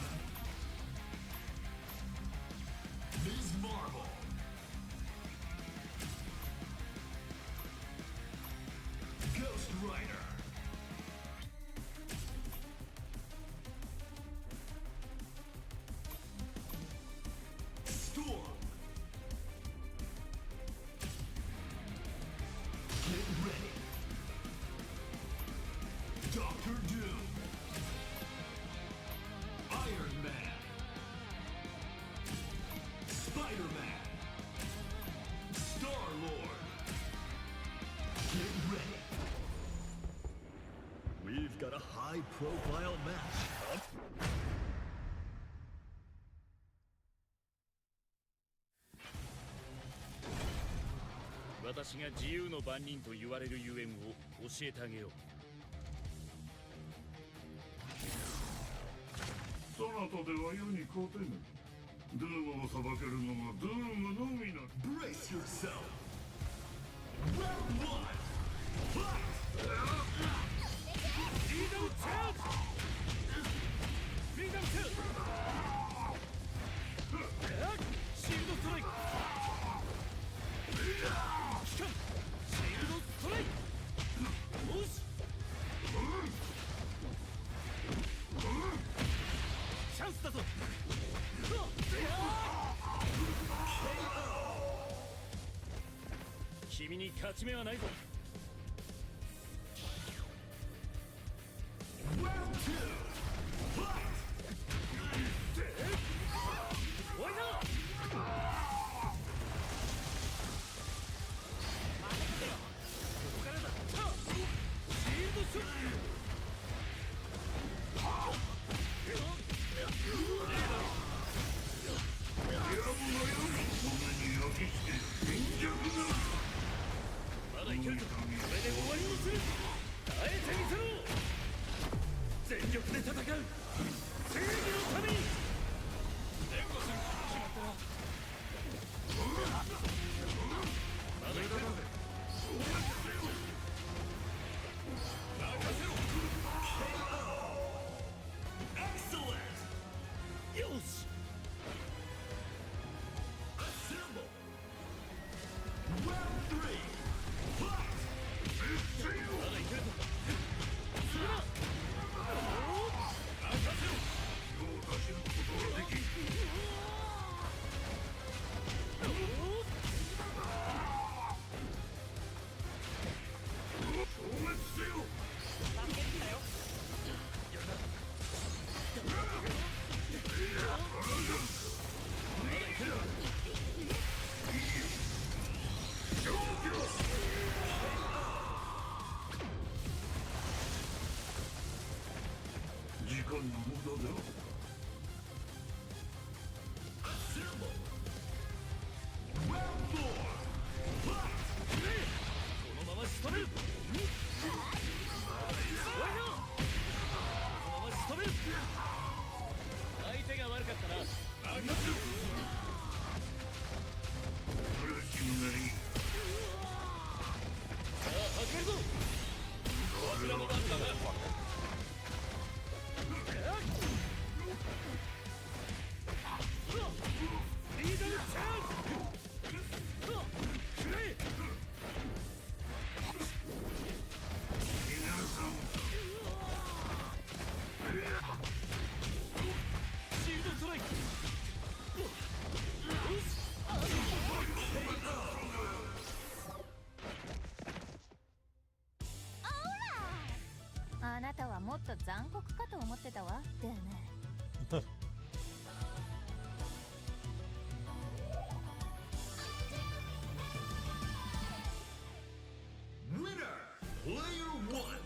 What a high-profile match. 私が自由の番人と言われるゆえんを教えてあげよう。そなたでは世に勝てぬ。ドゥームを裁けるのはドゥームのみな。 Brace yourself. Round one. Fight. フリーダムチャージ。フリーダムチャージ。シールドストライク。期間シールドストライク。よし。チャンスだぞ。君に勝ち目はないぞ。Round two. Fight. 終わりだ。ここからだ。シールドショック。まだいける。これで終わりにする。耐えてみせろ。全力で戦う。正義のために。援護する。決まったな。まだいける。任せろ。Excellent. よし。Assemble. Round three. Fight. まだいけるぞ。するな。任せろ。手を出し抜くことができん。消滅せよ。時間の無駄だ。Assemble. Round four. Fight. このまま仕留める。終わりだ。このまま仕留める。相手が悪かったな。任せろ。苦しむなり。さあ始めるぞ。油の番だな。リーダーチャージ。くれ。皆さん。シールドストライク。よし。あなたはもっと残酷かと思ってたわ。だよね。Winner. Player one.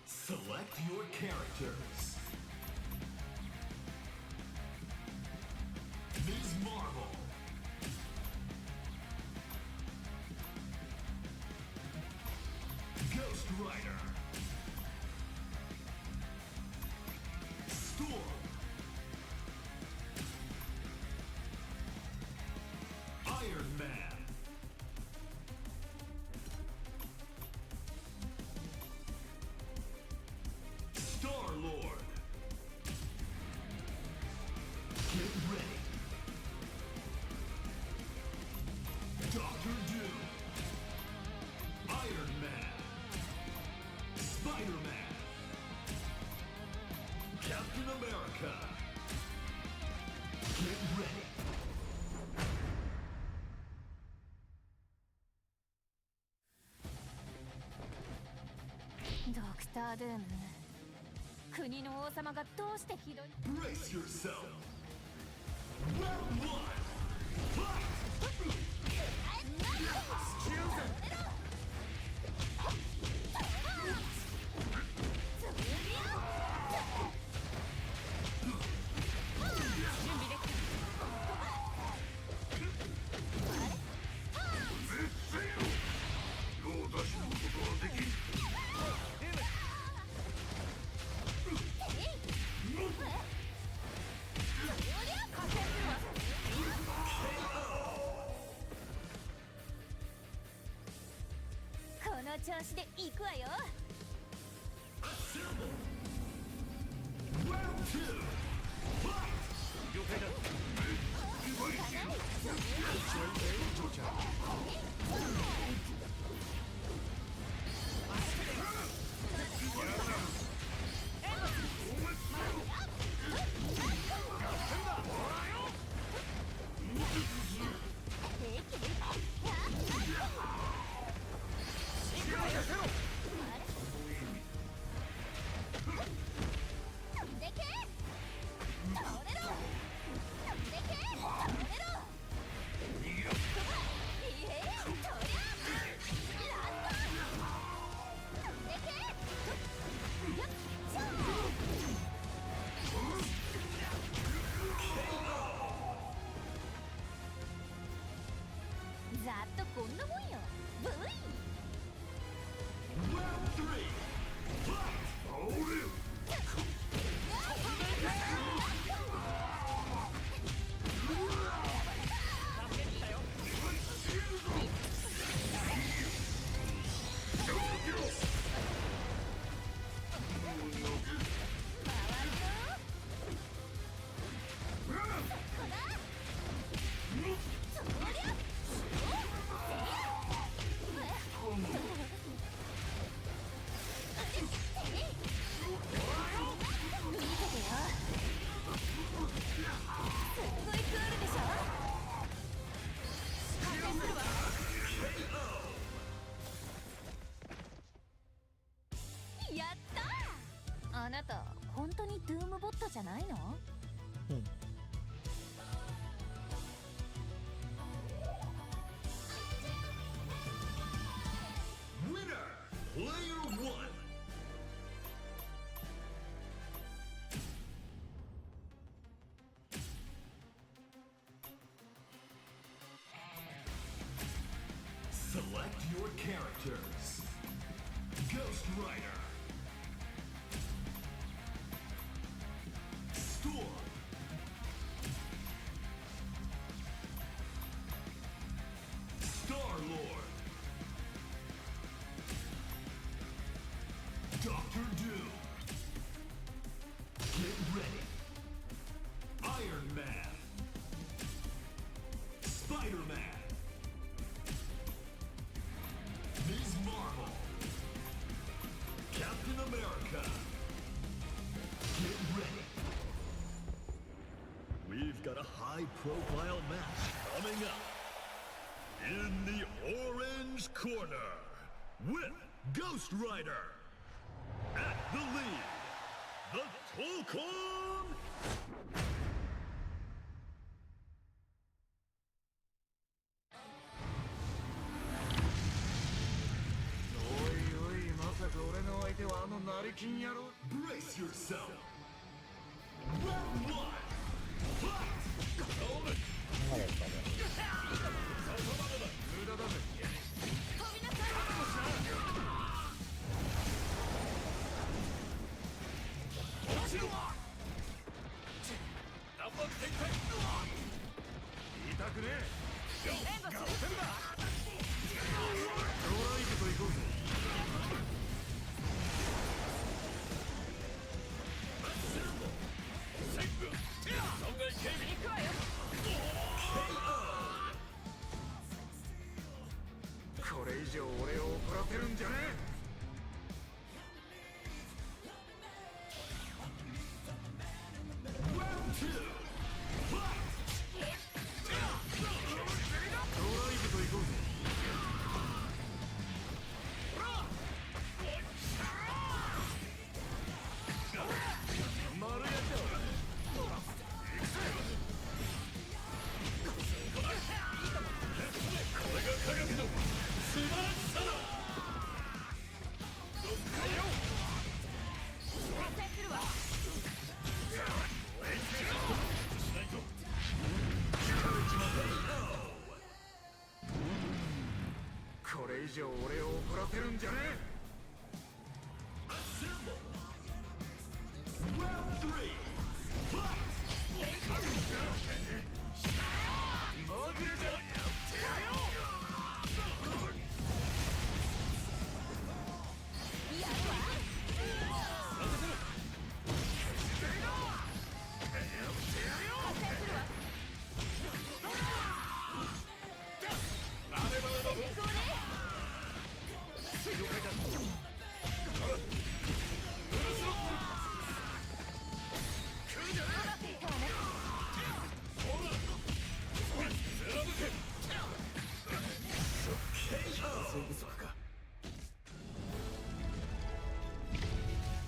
Select your characters. Ms. Marvel. Ghost Rider. Storm. Iron Man. Star-Lord. Get ready. Doctor Doom. Iron Man. Spider-Man. Captain America. Get ready. ドクター・ドゥーム。国の王様がどうしてひどい。 Brace yourself. Round one. 調子で行くわよ。了解だ。ざっとこんなもんよ。ブイ。やったー。あなた本当にドゥームボットじゃないの？うん。Select your characters. Ghost Rider, Storm, Star-Lord, Doctor Doom. Get ready. Iron Man, Spider-Man, Ms. Marvel, Captain America. Get ready. We've got a high-profile match coming up. In the orange corner, with Ghost Rider. At the lead, the Tokon. 俺の相手はあの成金野郎。 Brace yourself. Round one. Fight. 無駄だぜ。飛びなさい。落ちろ。弾幕展開。痛くねえ。援護する。ドライブと行こうぜ。行くわよ。これ以上俺を怒らせるんじゃねえ。Round two. Fight. ドライブと行こうぜ。てるんじゃね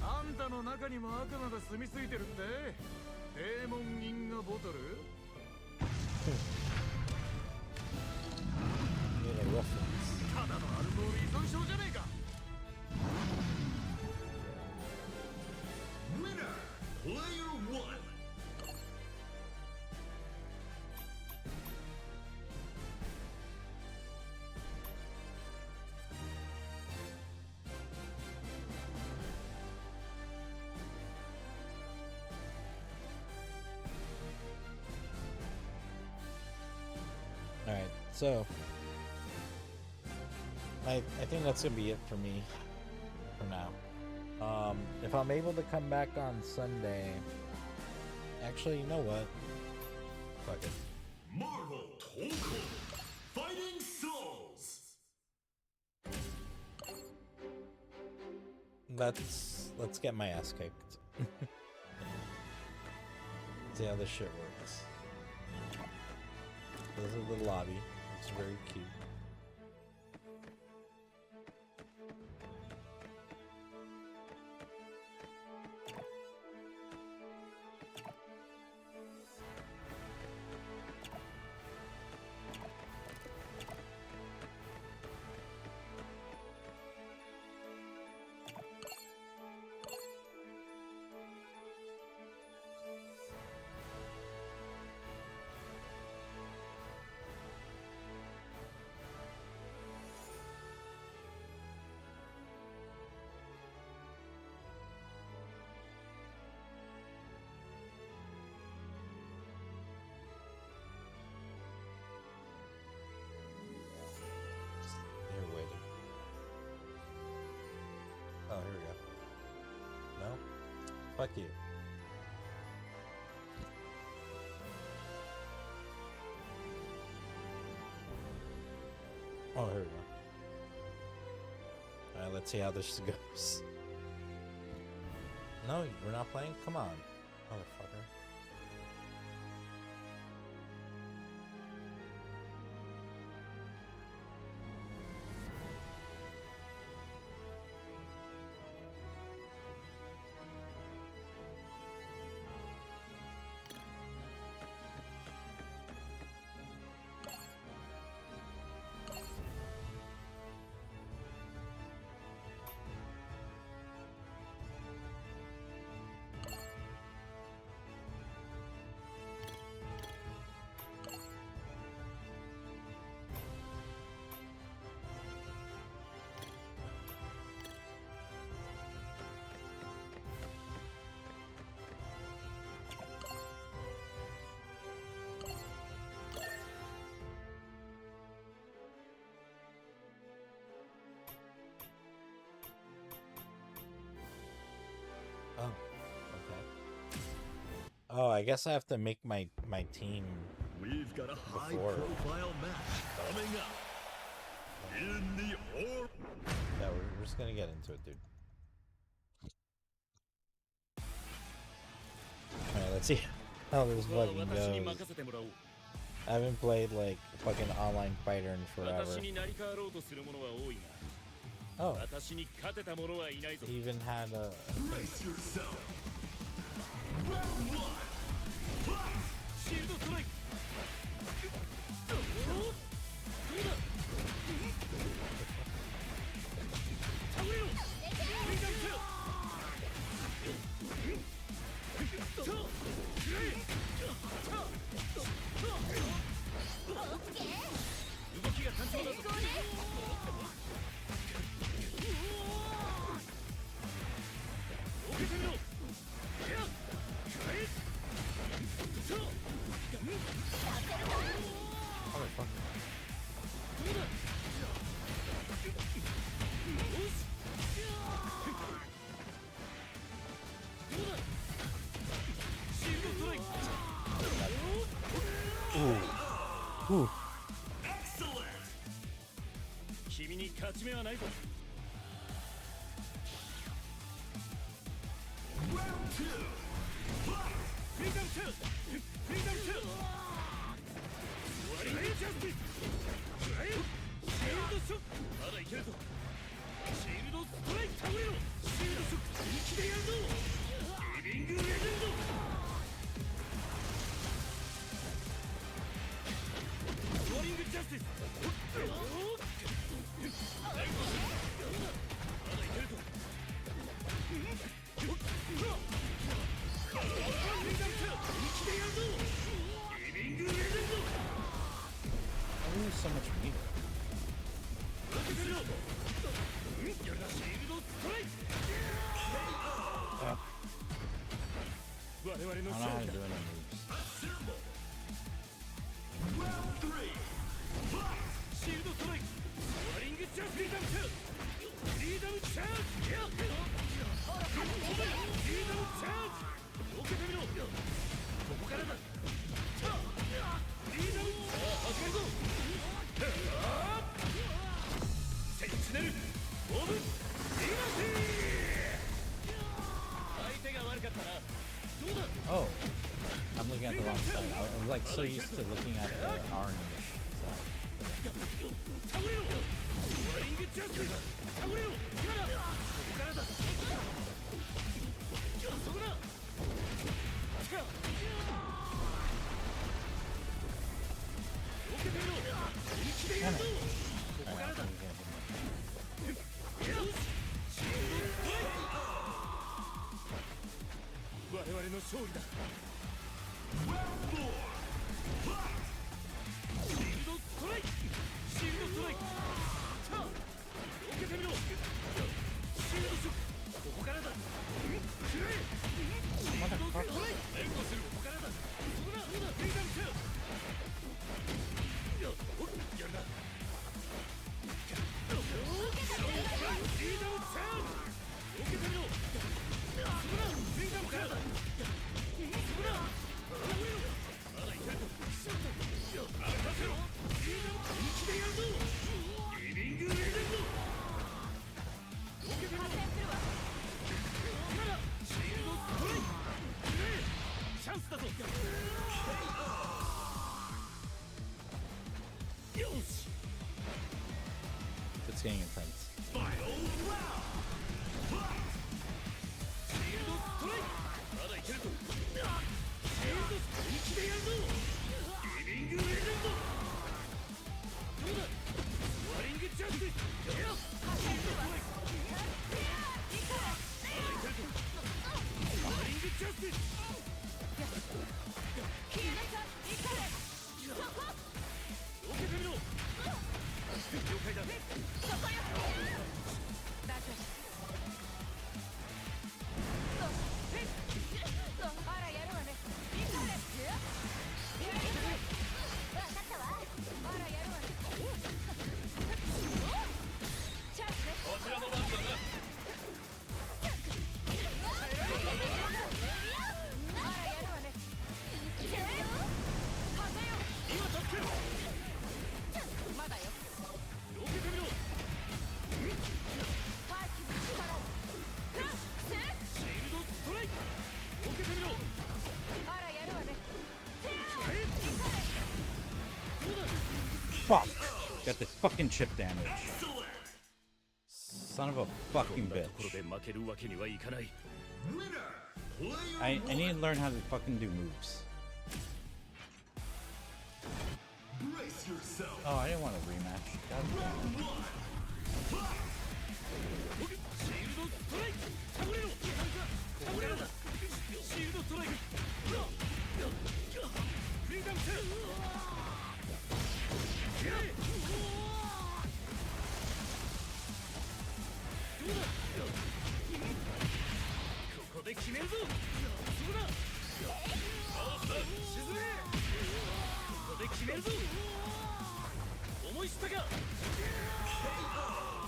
あんたの中にも悪魔が住み着いてるってデーモン銀河ボトル Made a reference. ただのアルコール依存症じゃねえか Winner! Player 1! Alright, so I think that's gonna be it for me for now. If I'm able to come back on Sunday, actually, you know what? Fuck it. Marvel Tokon Fighting Souls! Let's get my ass kicked. See how this shit works. This is the lobby. It's very cute. You're waiting. Oh, here we go. No? Fuck you. Oh, here we go. Alright, let's see how this goes. No, we're not playing? Come on, motherfucker. Oh, okay. Oh, I guess I have to make my team. We've got a high Before. profile match coming up in the or Yeah, we're just gonna get into it, dude. Alright, let's see how this fucking goes. I haven't played like fucking online fighter in forever. Oh, he even had a. Brace yourself! Round 1! Fight! Ooh. 君に勝ち目はないぞ。フリーダムチャンス。フリーダムチャンス。終わりジャスティス。シールドショック。まだいけるぞ。シールドストライク倒れろ。シールドショック本気でやるぞ。リビングレジェンド。スコアリングジャスティス。まだいけるぞ。Oh, so much meat. I don't know how to do any moves. Oh, I'm looking at the wrong side. I was like so used to looking at the orange side. Damn it. Alright, I think we can hit him. 我々の勝利だ。シールドストライク。シールドストライク。受けてみろ。シールドショック。ここからだ。くらえ。シールドストライク。連呼する。ここからだ。そこだ。フリーダムチャンス。やるな。フリーダムチャンス。受けてみろ。そこだ。フリーダムチャンス。It's getting intense. Fuck! Got this fucking chip damage. Son of a fucking bitch. I need to learn how to fucking do moves. Oh, I didn't want a rematch. God damn it.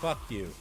Fuck you.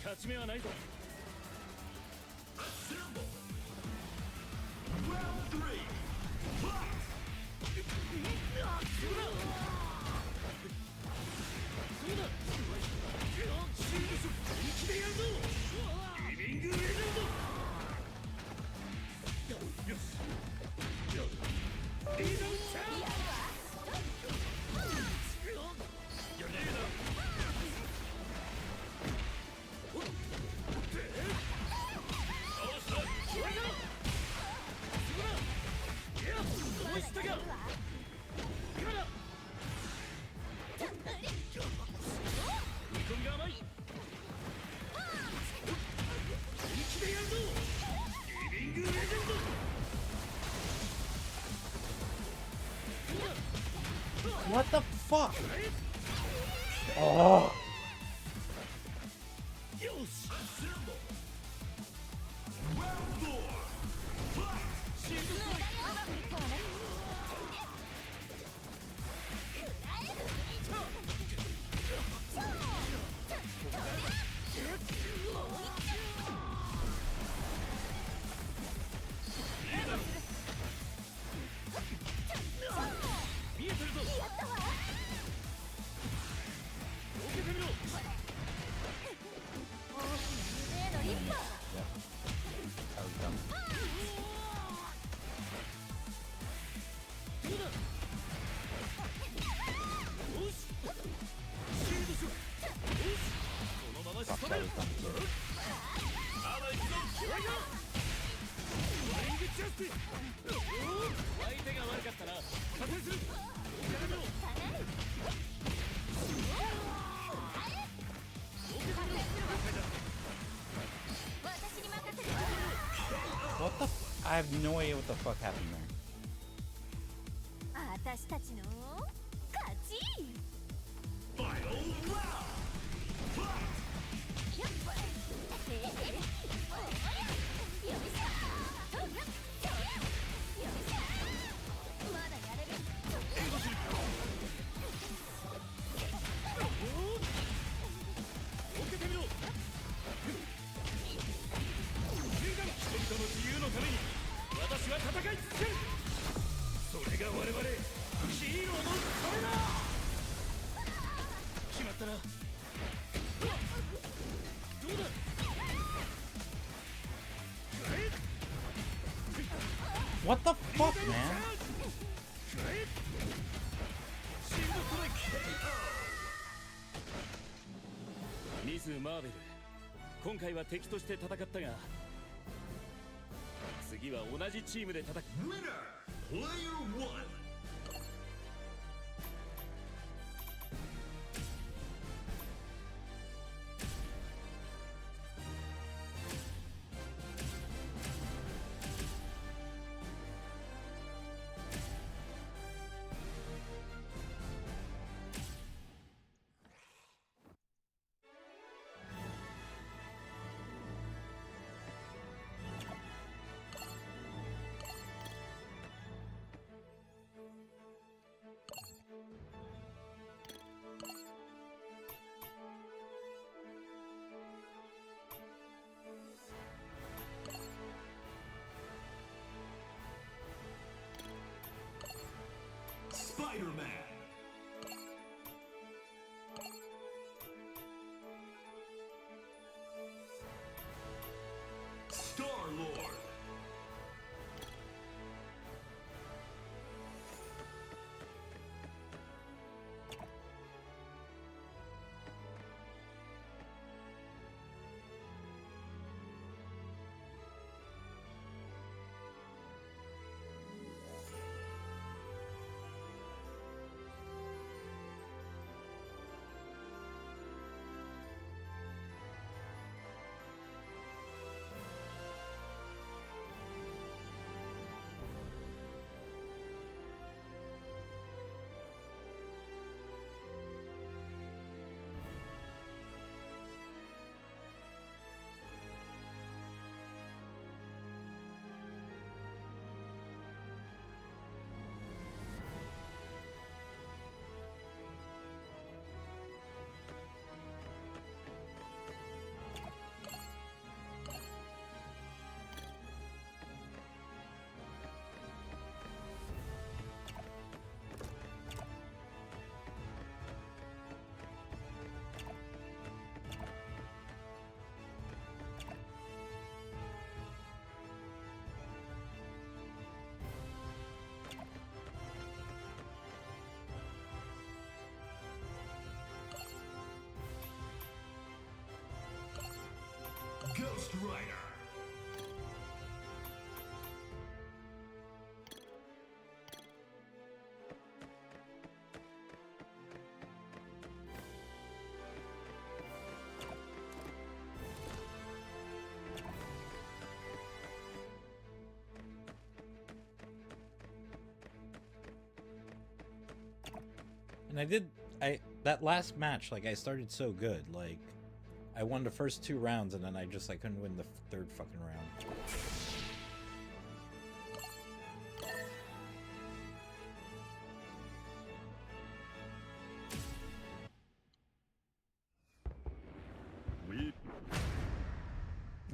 勝ち目はないぞ。 Round 3. Fight! What the fuck? Oh. What the I have no idea what the fuck happened there. 私たちの勝ち。 Final round. Fight! まだやれる。 人の自由のために私は戦い続ける。それが我々ヒーローの壁だ。決まったな。どうだ。 What the fuck, man? ミス・マーベル、今回は敵として戦ったが、次は同じチームで戦う。 Winner! Player 1. Spider-Man. Star-Lord. And that last match, like I started so good, like I won the first 2 rounds and then I couldn't win the third fucking round.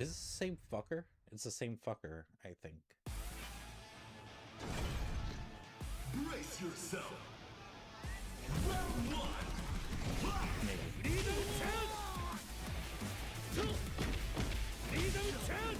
Is this the same fucker? It's the same fucker, I think. Brace yourself. Round 1. Maybe. Freedom charge! Freedom charge!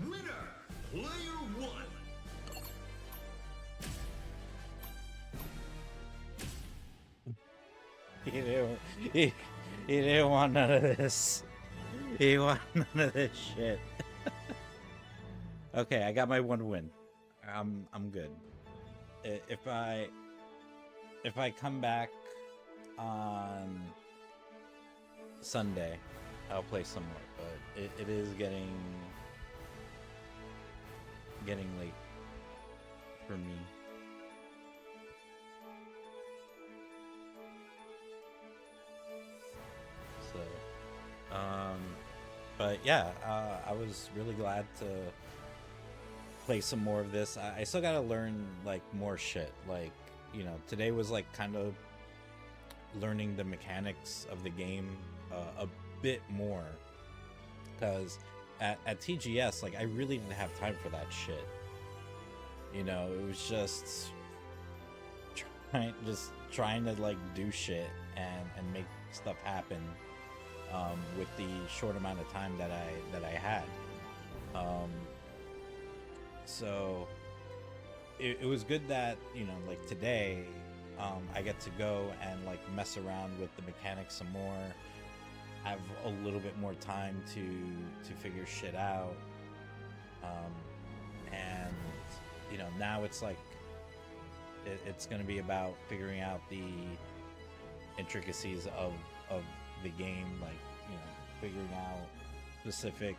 Winner, player 1. He didn't want none of this. He wanted none of this shit. Okay, I got my 1 win. I'm good. If I come back on Sunday, I'll play some more. But it is getting late for me. So, but yeah, I was really glad to play some more of this. I still gotta learn like more shit. Like, you know, today was like kind of learning the mechanics of the game a bit more, because at TGS, like, I really didn't have time for that shit. You know, it was just trying to like do shit and make stuff happen with the short amount of time that I had. So it was good that, you know, like today I get to go and like mess around with the mechanics some more, have a little bit more time to figure shit out, and you know, now it's like it's going to be about figuring out the intricacies of the game, like, you know, figuring out specific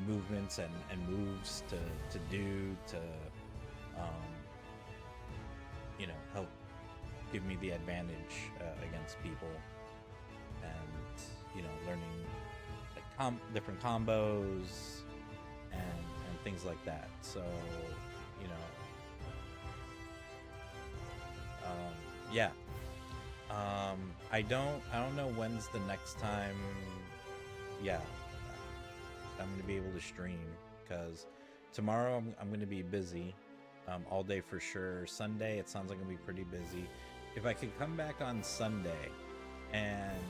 movements and moves to do to you know, help give me the advantage against people, and, you know, learning like different combos and things like that. So, you know, yeah, I don't know when's the next time. Yeah, I'm gonna be able to stream because tomorrow I'm gonna be busy, all day for sure. Sunday it sounds like I'm gonna be pretty busy. If I could come back on Sunday and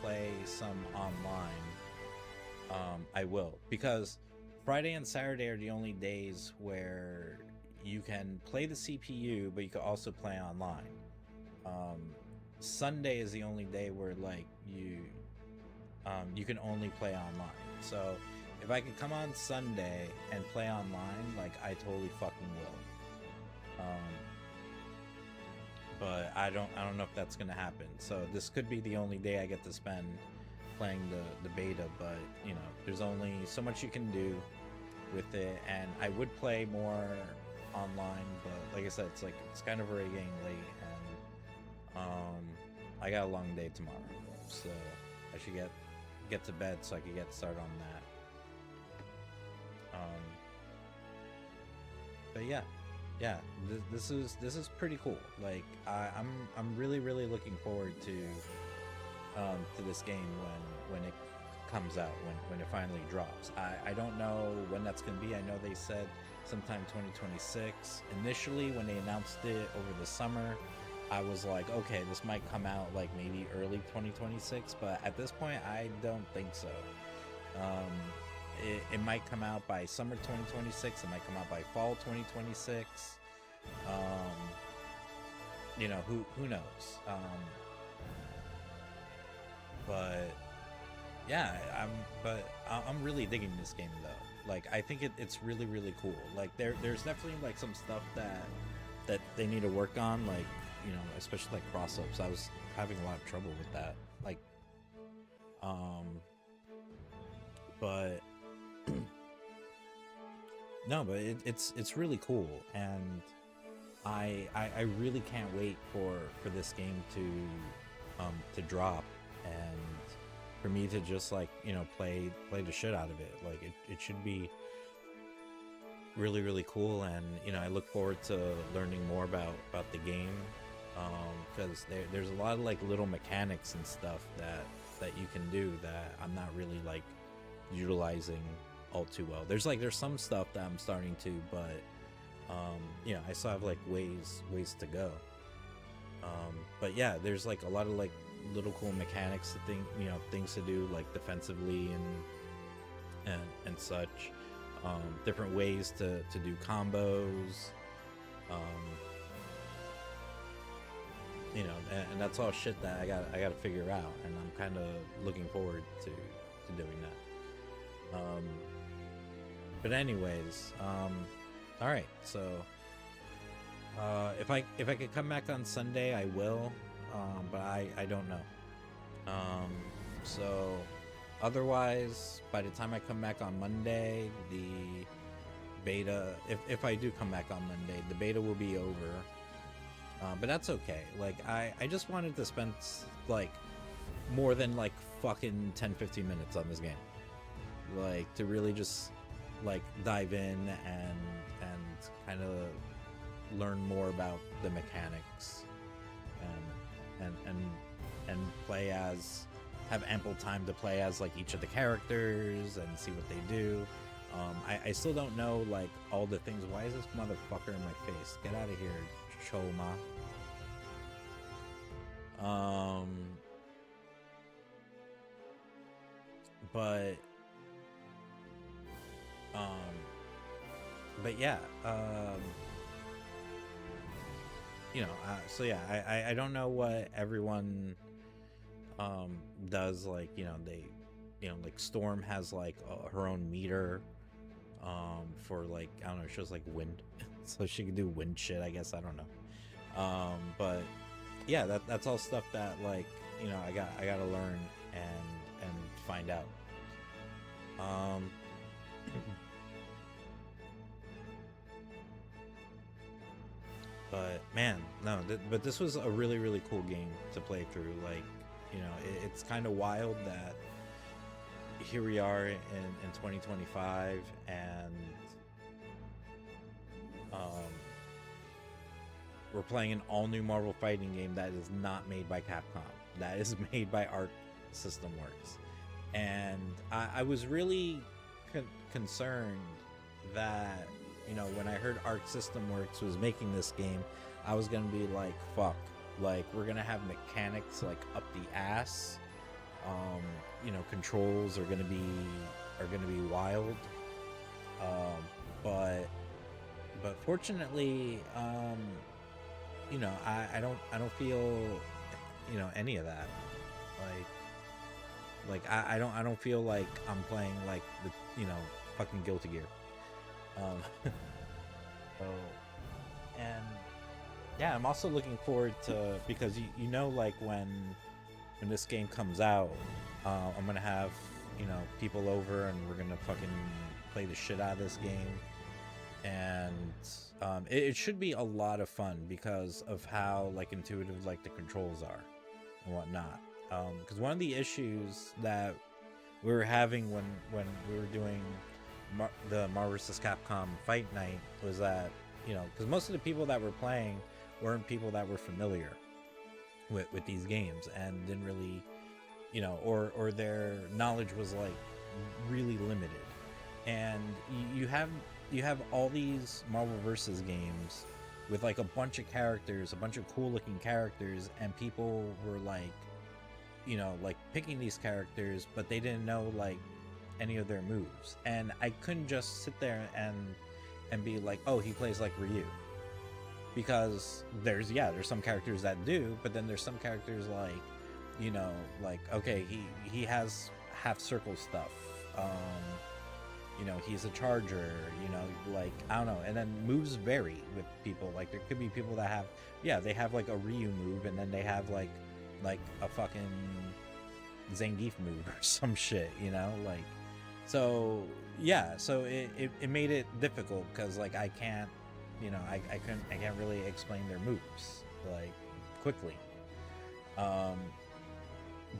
play some online, I will, because Friday and Saturday are the only days where you can play the CPU, but you can also play online. Sunday is the only day where like you can only play online. So if I could come on Sunday and play online, like I totally fucking will. But I don't know if that's gonna happen. So this could be the only day I get to spend playing the beta, but you know, there's only so much you can do with it, and I would play more online, but like I said, it's kind of already getting late, and I got a long day tomorrow, so I should get to bed so I can get started on that. But yeah, this is pretty cool. Like I'm really looking forward to this game when it comes out, when it finally drops. I don't know when that's gonna be. I know they said sometime 2026 initially when they announced it over the summer. I was like, okay, this might come out like maybe early 2026, but at this point I don't think so. It might come out by summer 2026, it might come out by fall 2026. You know, who knows. But yeah, I'm really digging this game though. Like I think it's really cool. Like there's definitely like some stuff that they need to work on, like, you know, especially like cross-ups. I was having a lot of trouble with that. Like but no, but it's really cool, and I really can't wait for this game to drop, and for me to just like, you know, play the shit out of it. Like it should be really cool, and you know, I look forward to learning more about the game, because there's a lot of like little mechanics and stuff that you can do that I'm not really like utilizing all too well. There's some stuff that I'm starting to, but you know, I still have like ways to go. But yeah, there's like a lot of like little cool mechanics to think, you know, things to do like defensively and such. Different ways to do combos. You know, and that's all shit that I gotta figure out, and I'm kind of looking forward to doing that. But anyways, all right. So if I could come back on Sunday, I will. But I don't know. So otherwise, by the time I come back on Monday, the beta, if I do come back on Monday, the beta will be over. But that's okay. Like I just wanted to spend like more than like fucking 10-15 minutes on this game, like to really just like dive in and kind of learn more about the mechanics and play as, have ample time to play as like each of the characters and see what they do. I still don't know like all the things. Why is this motherfucker in my face? Get out of here, Choma. But yeah, you know, so yeah, I don't know what everyone does. Like, you know, they, you know, like Storm has like her own meter for like, I don't know, she has like wind so she can do wind shit, I guess. I don't know. But yeah, that's all stuff that like, you know, I gotta learn and find out. But man, no, but this was a really cool game to play through. Like, you know, it's kind of wild that here we are in 2025, and we're playing an all-new Marvel fighting game that is not made by Capcom. That is made by Arc System Works. And I was really concerned that, you know, when I heard Arc System Works was making this game, I was gonna be like, fuck, like we're gonna have mechanics like up the ass. You know, controls are gonna be wild. But fortunately, you know, I don't feel, you know, any of that. I don't feel like I'm playing like the, you know, fucking Guilty Gear. So, and yeah, I'm also looking forward to, because you know, like when this game comes out, I'm gonna have, you know, people over and we're gonna fucking play the shit out of this game. And it should be a lot of fun because of how like intuitive like the controls are and whatnot. Because one of the issues that we were having when we were doing the Marvel vs. Capcom Fight Night was that, you know, because most of the people that were playing weren't people that were familiar with these games and didn't really, you know, or their knowledge was like really limited. And you have all these Marvel vs. games with like a bunch of characters, a bunch of cool looking characters, and people were like, you know, like picking these characters, but they didn't know like any of their moves. And I couldn't just sit there and be like, oh, he plays like Ryu. Because there's some characters that do, but then there's some characters like, you know, like, okay, he has half circle stuff. You know, he's a charger, you know, like, I don't know. And then moves vary with people. Like, there could be people that have, they have like a Ryu move, and then they have like a fucking Zangief move or some shit, you know? Like, so, yeah, so it made it difficult because, like, I can't, you know, I can't really explain their moves, like, quickly.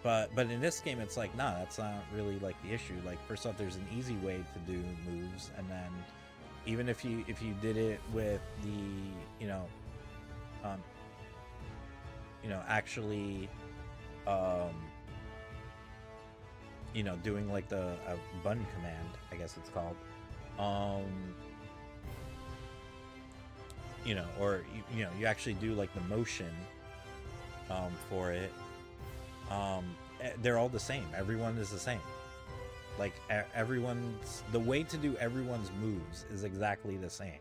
But in this game, it's like, nah, that's not really like the issue. Like, first off, there's an easy way to do moves, and then even if you did it with the, you know, actually, you know, doing like the button command, I guess it's called, you know, or you know, you actually do like the motion for it. They're all the same. Everyone is the same. Like, everyone's, the way to do everyone's moves is exactly the same.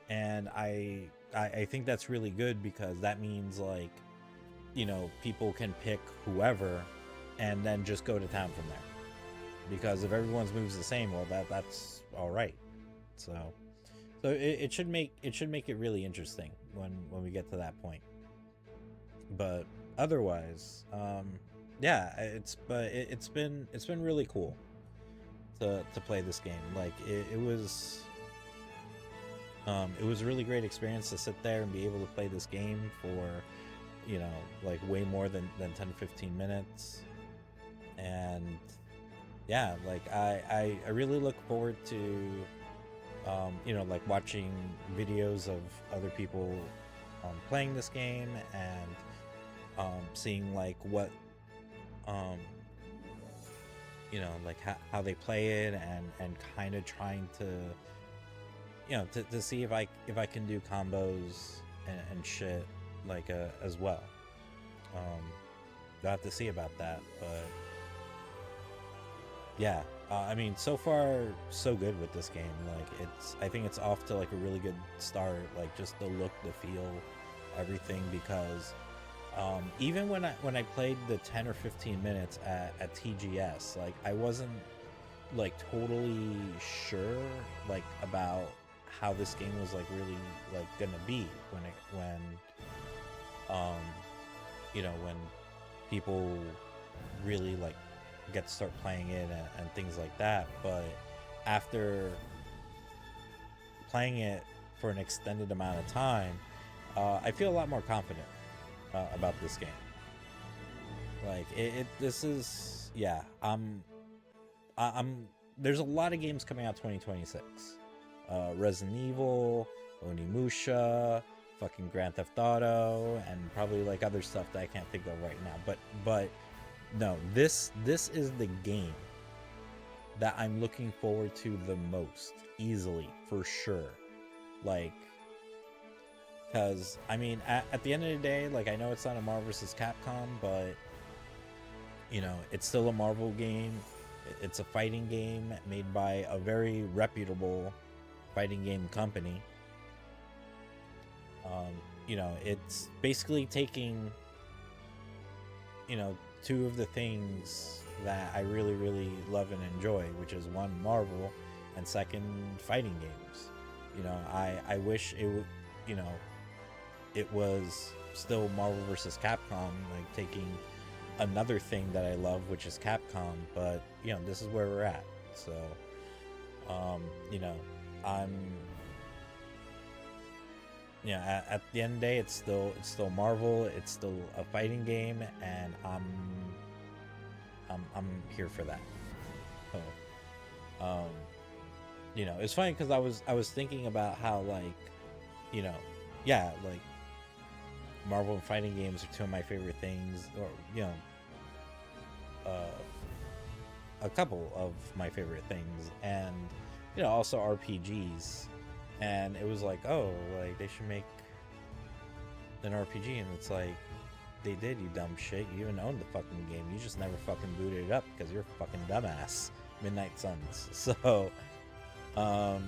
And I think that's really good, because that means, like, you know, people can pick whoever and then just go to town from there. Because if everyone's moves the same, well, that's all right. So it should make it really interesting when we get to that point. But otherwise, yeah, it's been really cool to play this game. Like, it was a really great experience to sit there and be able to play this game for, you know, like way more than 10-15 minutes. And yeah, like I really look forward to you know, like watching videos of other people playing this game, and seeing like what you know, like how they play it, and kind of trying to, you know, to see if I can do combos and shit, like as well. I'll have to see about that, but yeah, I mean, so far so good with this game. Like, I think it's off to like a really good start, like just the look, the feel, everything, because even when I played the 10 or 15 minutes at TGS, like, I wasn't like totally sure like about how this game was like really like gonna be when you know, when people really like get to start playing it and things like that. But after playing it for an extended amount of time, I feel a lot more confident about this game. Like, this is, yeah, I'm there's a lot of games coming out 2026. Resident Evil, Onimusha, fucking Grand Theft Auto, and probably like other stuff that I can't think of right now. But no, this is the game that I'm looking forward to the most, easily, for sure. Like, because I mean, at the end of the day, like, I know it's not a Marvel vs. Capcom, but you know, it's still a Marvel game. It's a fighting game made by a very reputable fighting game company. You know, it's basically taking, you know, two of the things that I really, really love and enjoy, which is one, Marvel, and second, fighting games. You know, I wish it would, you know, it was still Marvel vs. Capcom, like taking another thing that I love, which is Capcom, but you know, this is where we're at. So you know, at the end of the day, it's still Marvel, it's still a fighting game, and I'm here for that. So you know, it's funny because I was thinking about how, like, you know, yeah, like Marvel and fighting games are two of my favorite things, or you know, a couple of my favorite things, and you know, also RPGs. And it was like, oh, like they should make an RPG, and it's like, they did, you dumb shit. You even owned the fucking game, you just never fucking booted it up because you're a fucking dumbass. Midnight Suns. So but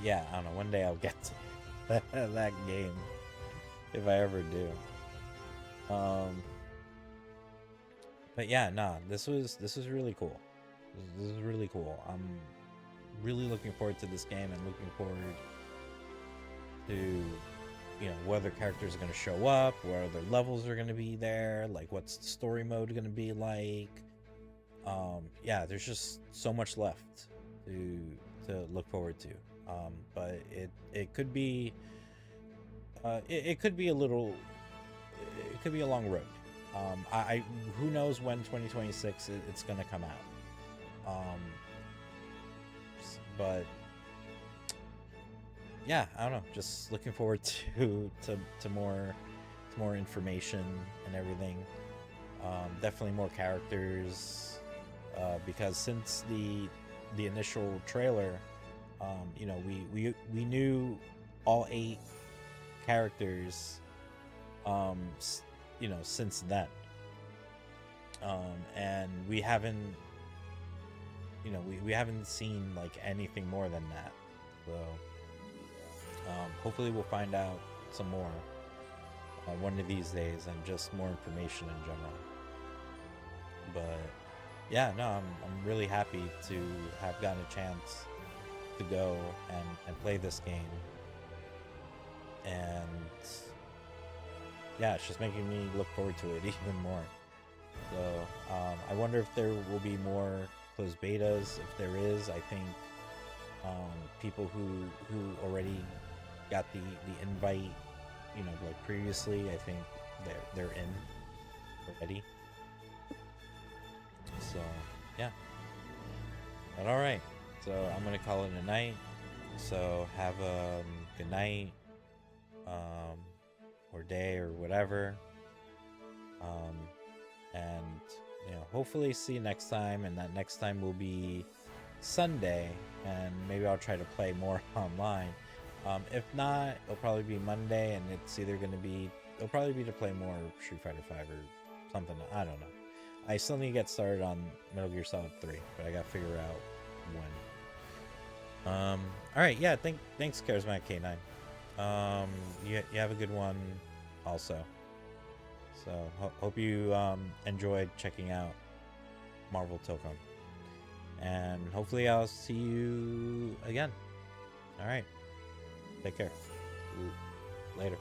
yeah, I don't know, one day I'll get to that game, if I ever do. But yeah, nah, this was really cool. This is really cool. I'm really looking forward to this game, and looking forward to, you know, what other characters are going to show up, what other levels are going to be there, like what's the story mode going to be like. Yeah, there's just so much left to look forward to. But it could be it could be a little, it could be a long road. I who knows when 2026 it's going to come out. But yeah, I don't know, just looking forward to more information and everything. Definitely more characters, because since the initial trailer, you know, we knew all 8 characters, you know, since then, and we haven't, you know, we haven't seen like anything more than that. So hopefully we'll find out some more one of these days, and just more information in general. But yeah, no, I'm really happy to have gotten a chance to go and play this game, and yeah, it's just making me look forward to it even more. So I wonder if there will be more closed betas. If there is, I think people who already got the invite, you know, like previously, I think they're in already. So yeah, but all right, so I'm gonna call it a night. So have a good night, or day, or whatever, and you know, hopefully see you next time, and that next time will be Sunday, and maybe I'll try to play more online. If not, it'll probably be Monday, and it's either going to be, it'll probably be to play more Street Fighter 5 or something. I don't know. I still need to get started on Metal Gear Solid 3, but I gotta figure out when. All right, yeah. Thanks, Charismatic K9. You have a good one, also. So hope you enjoyed checking out Marvel Tokon, and hopefully I'll see you again. All right, take care. Later.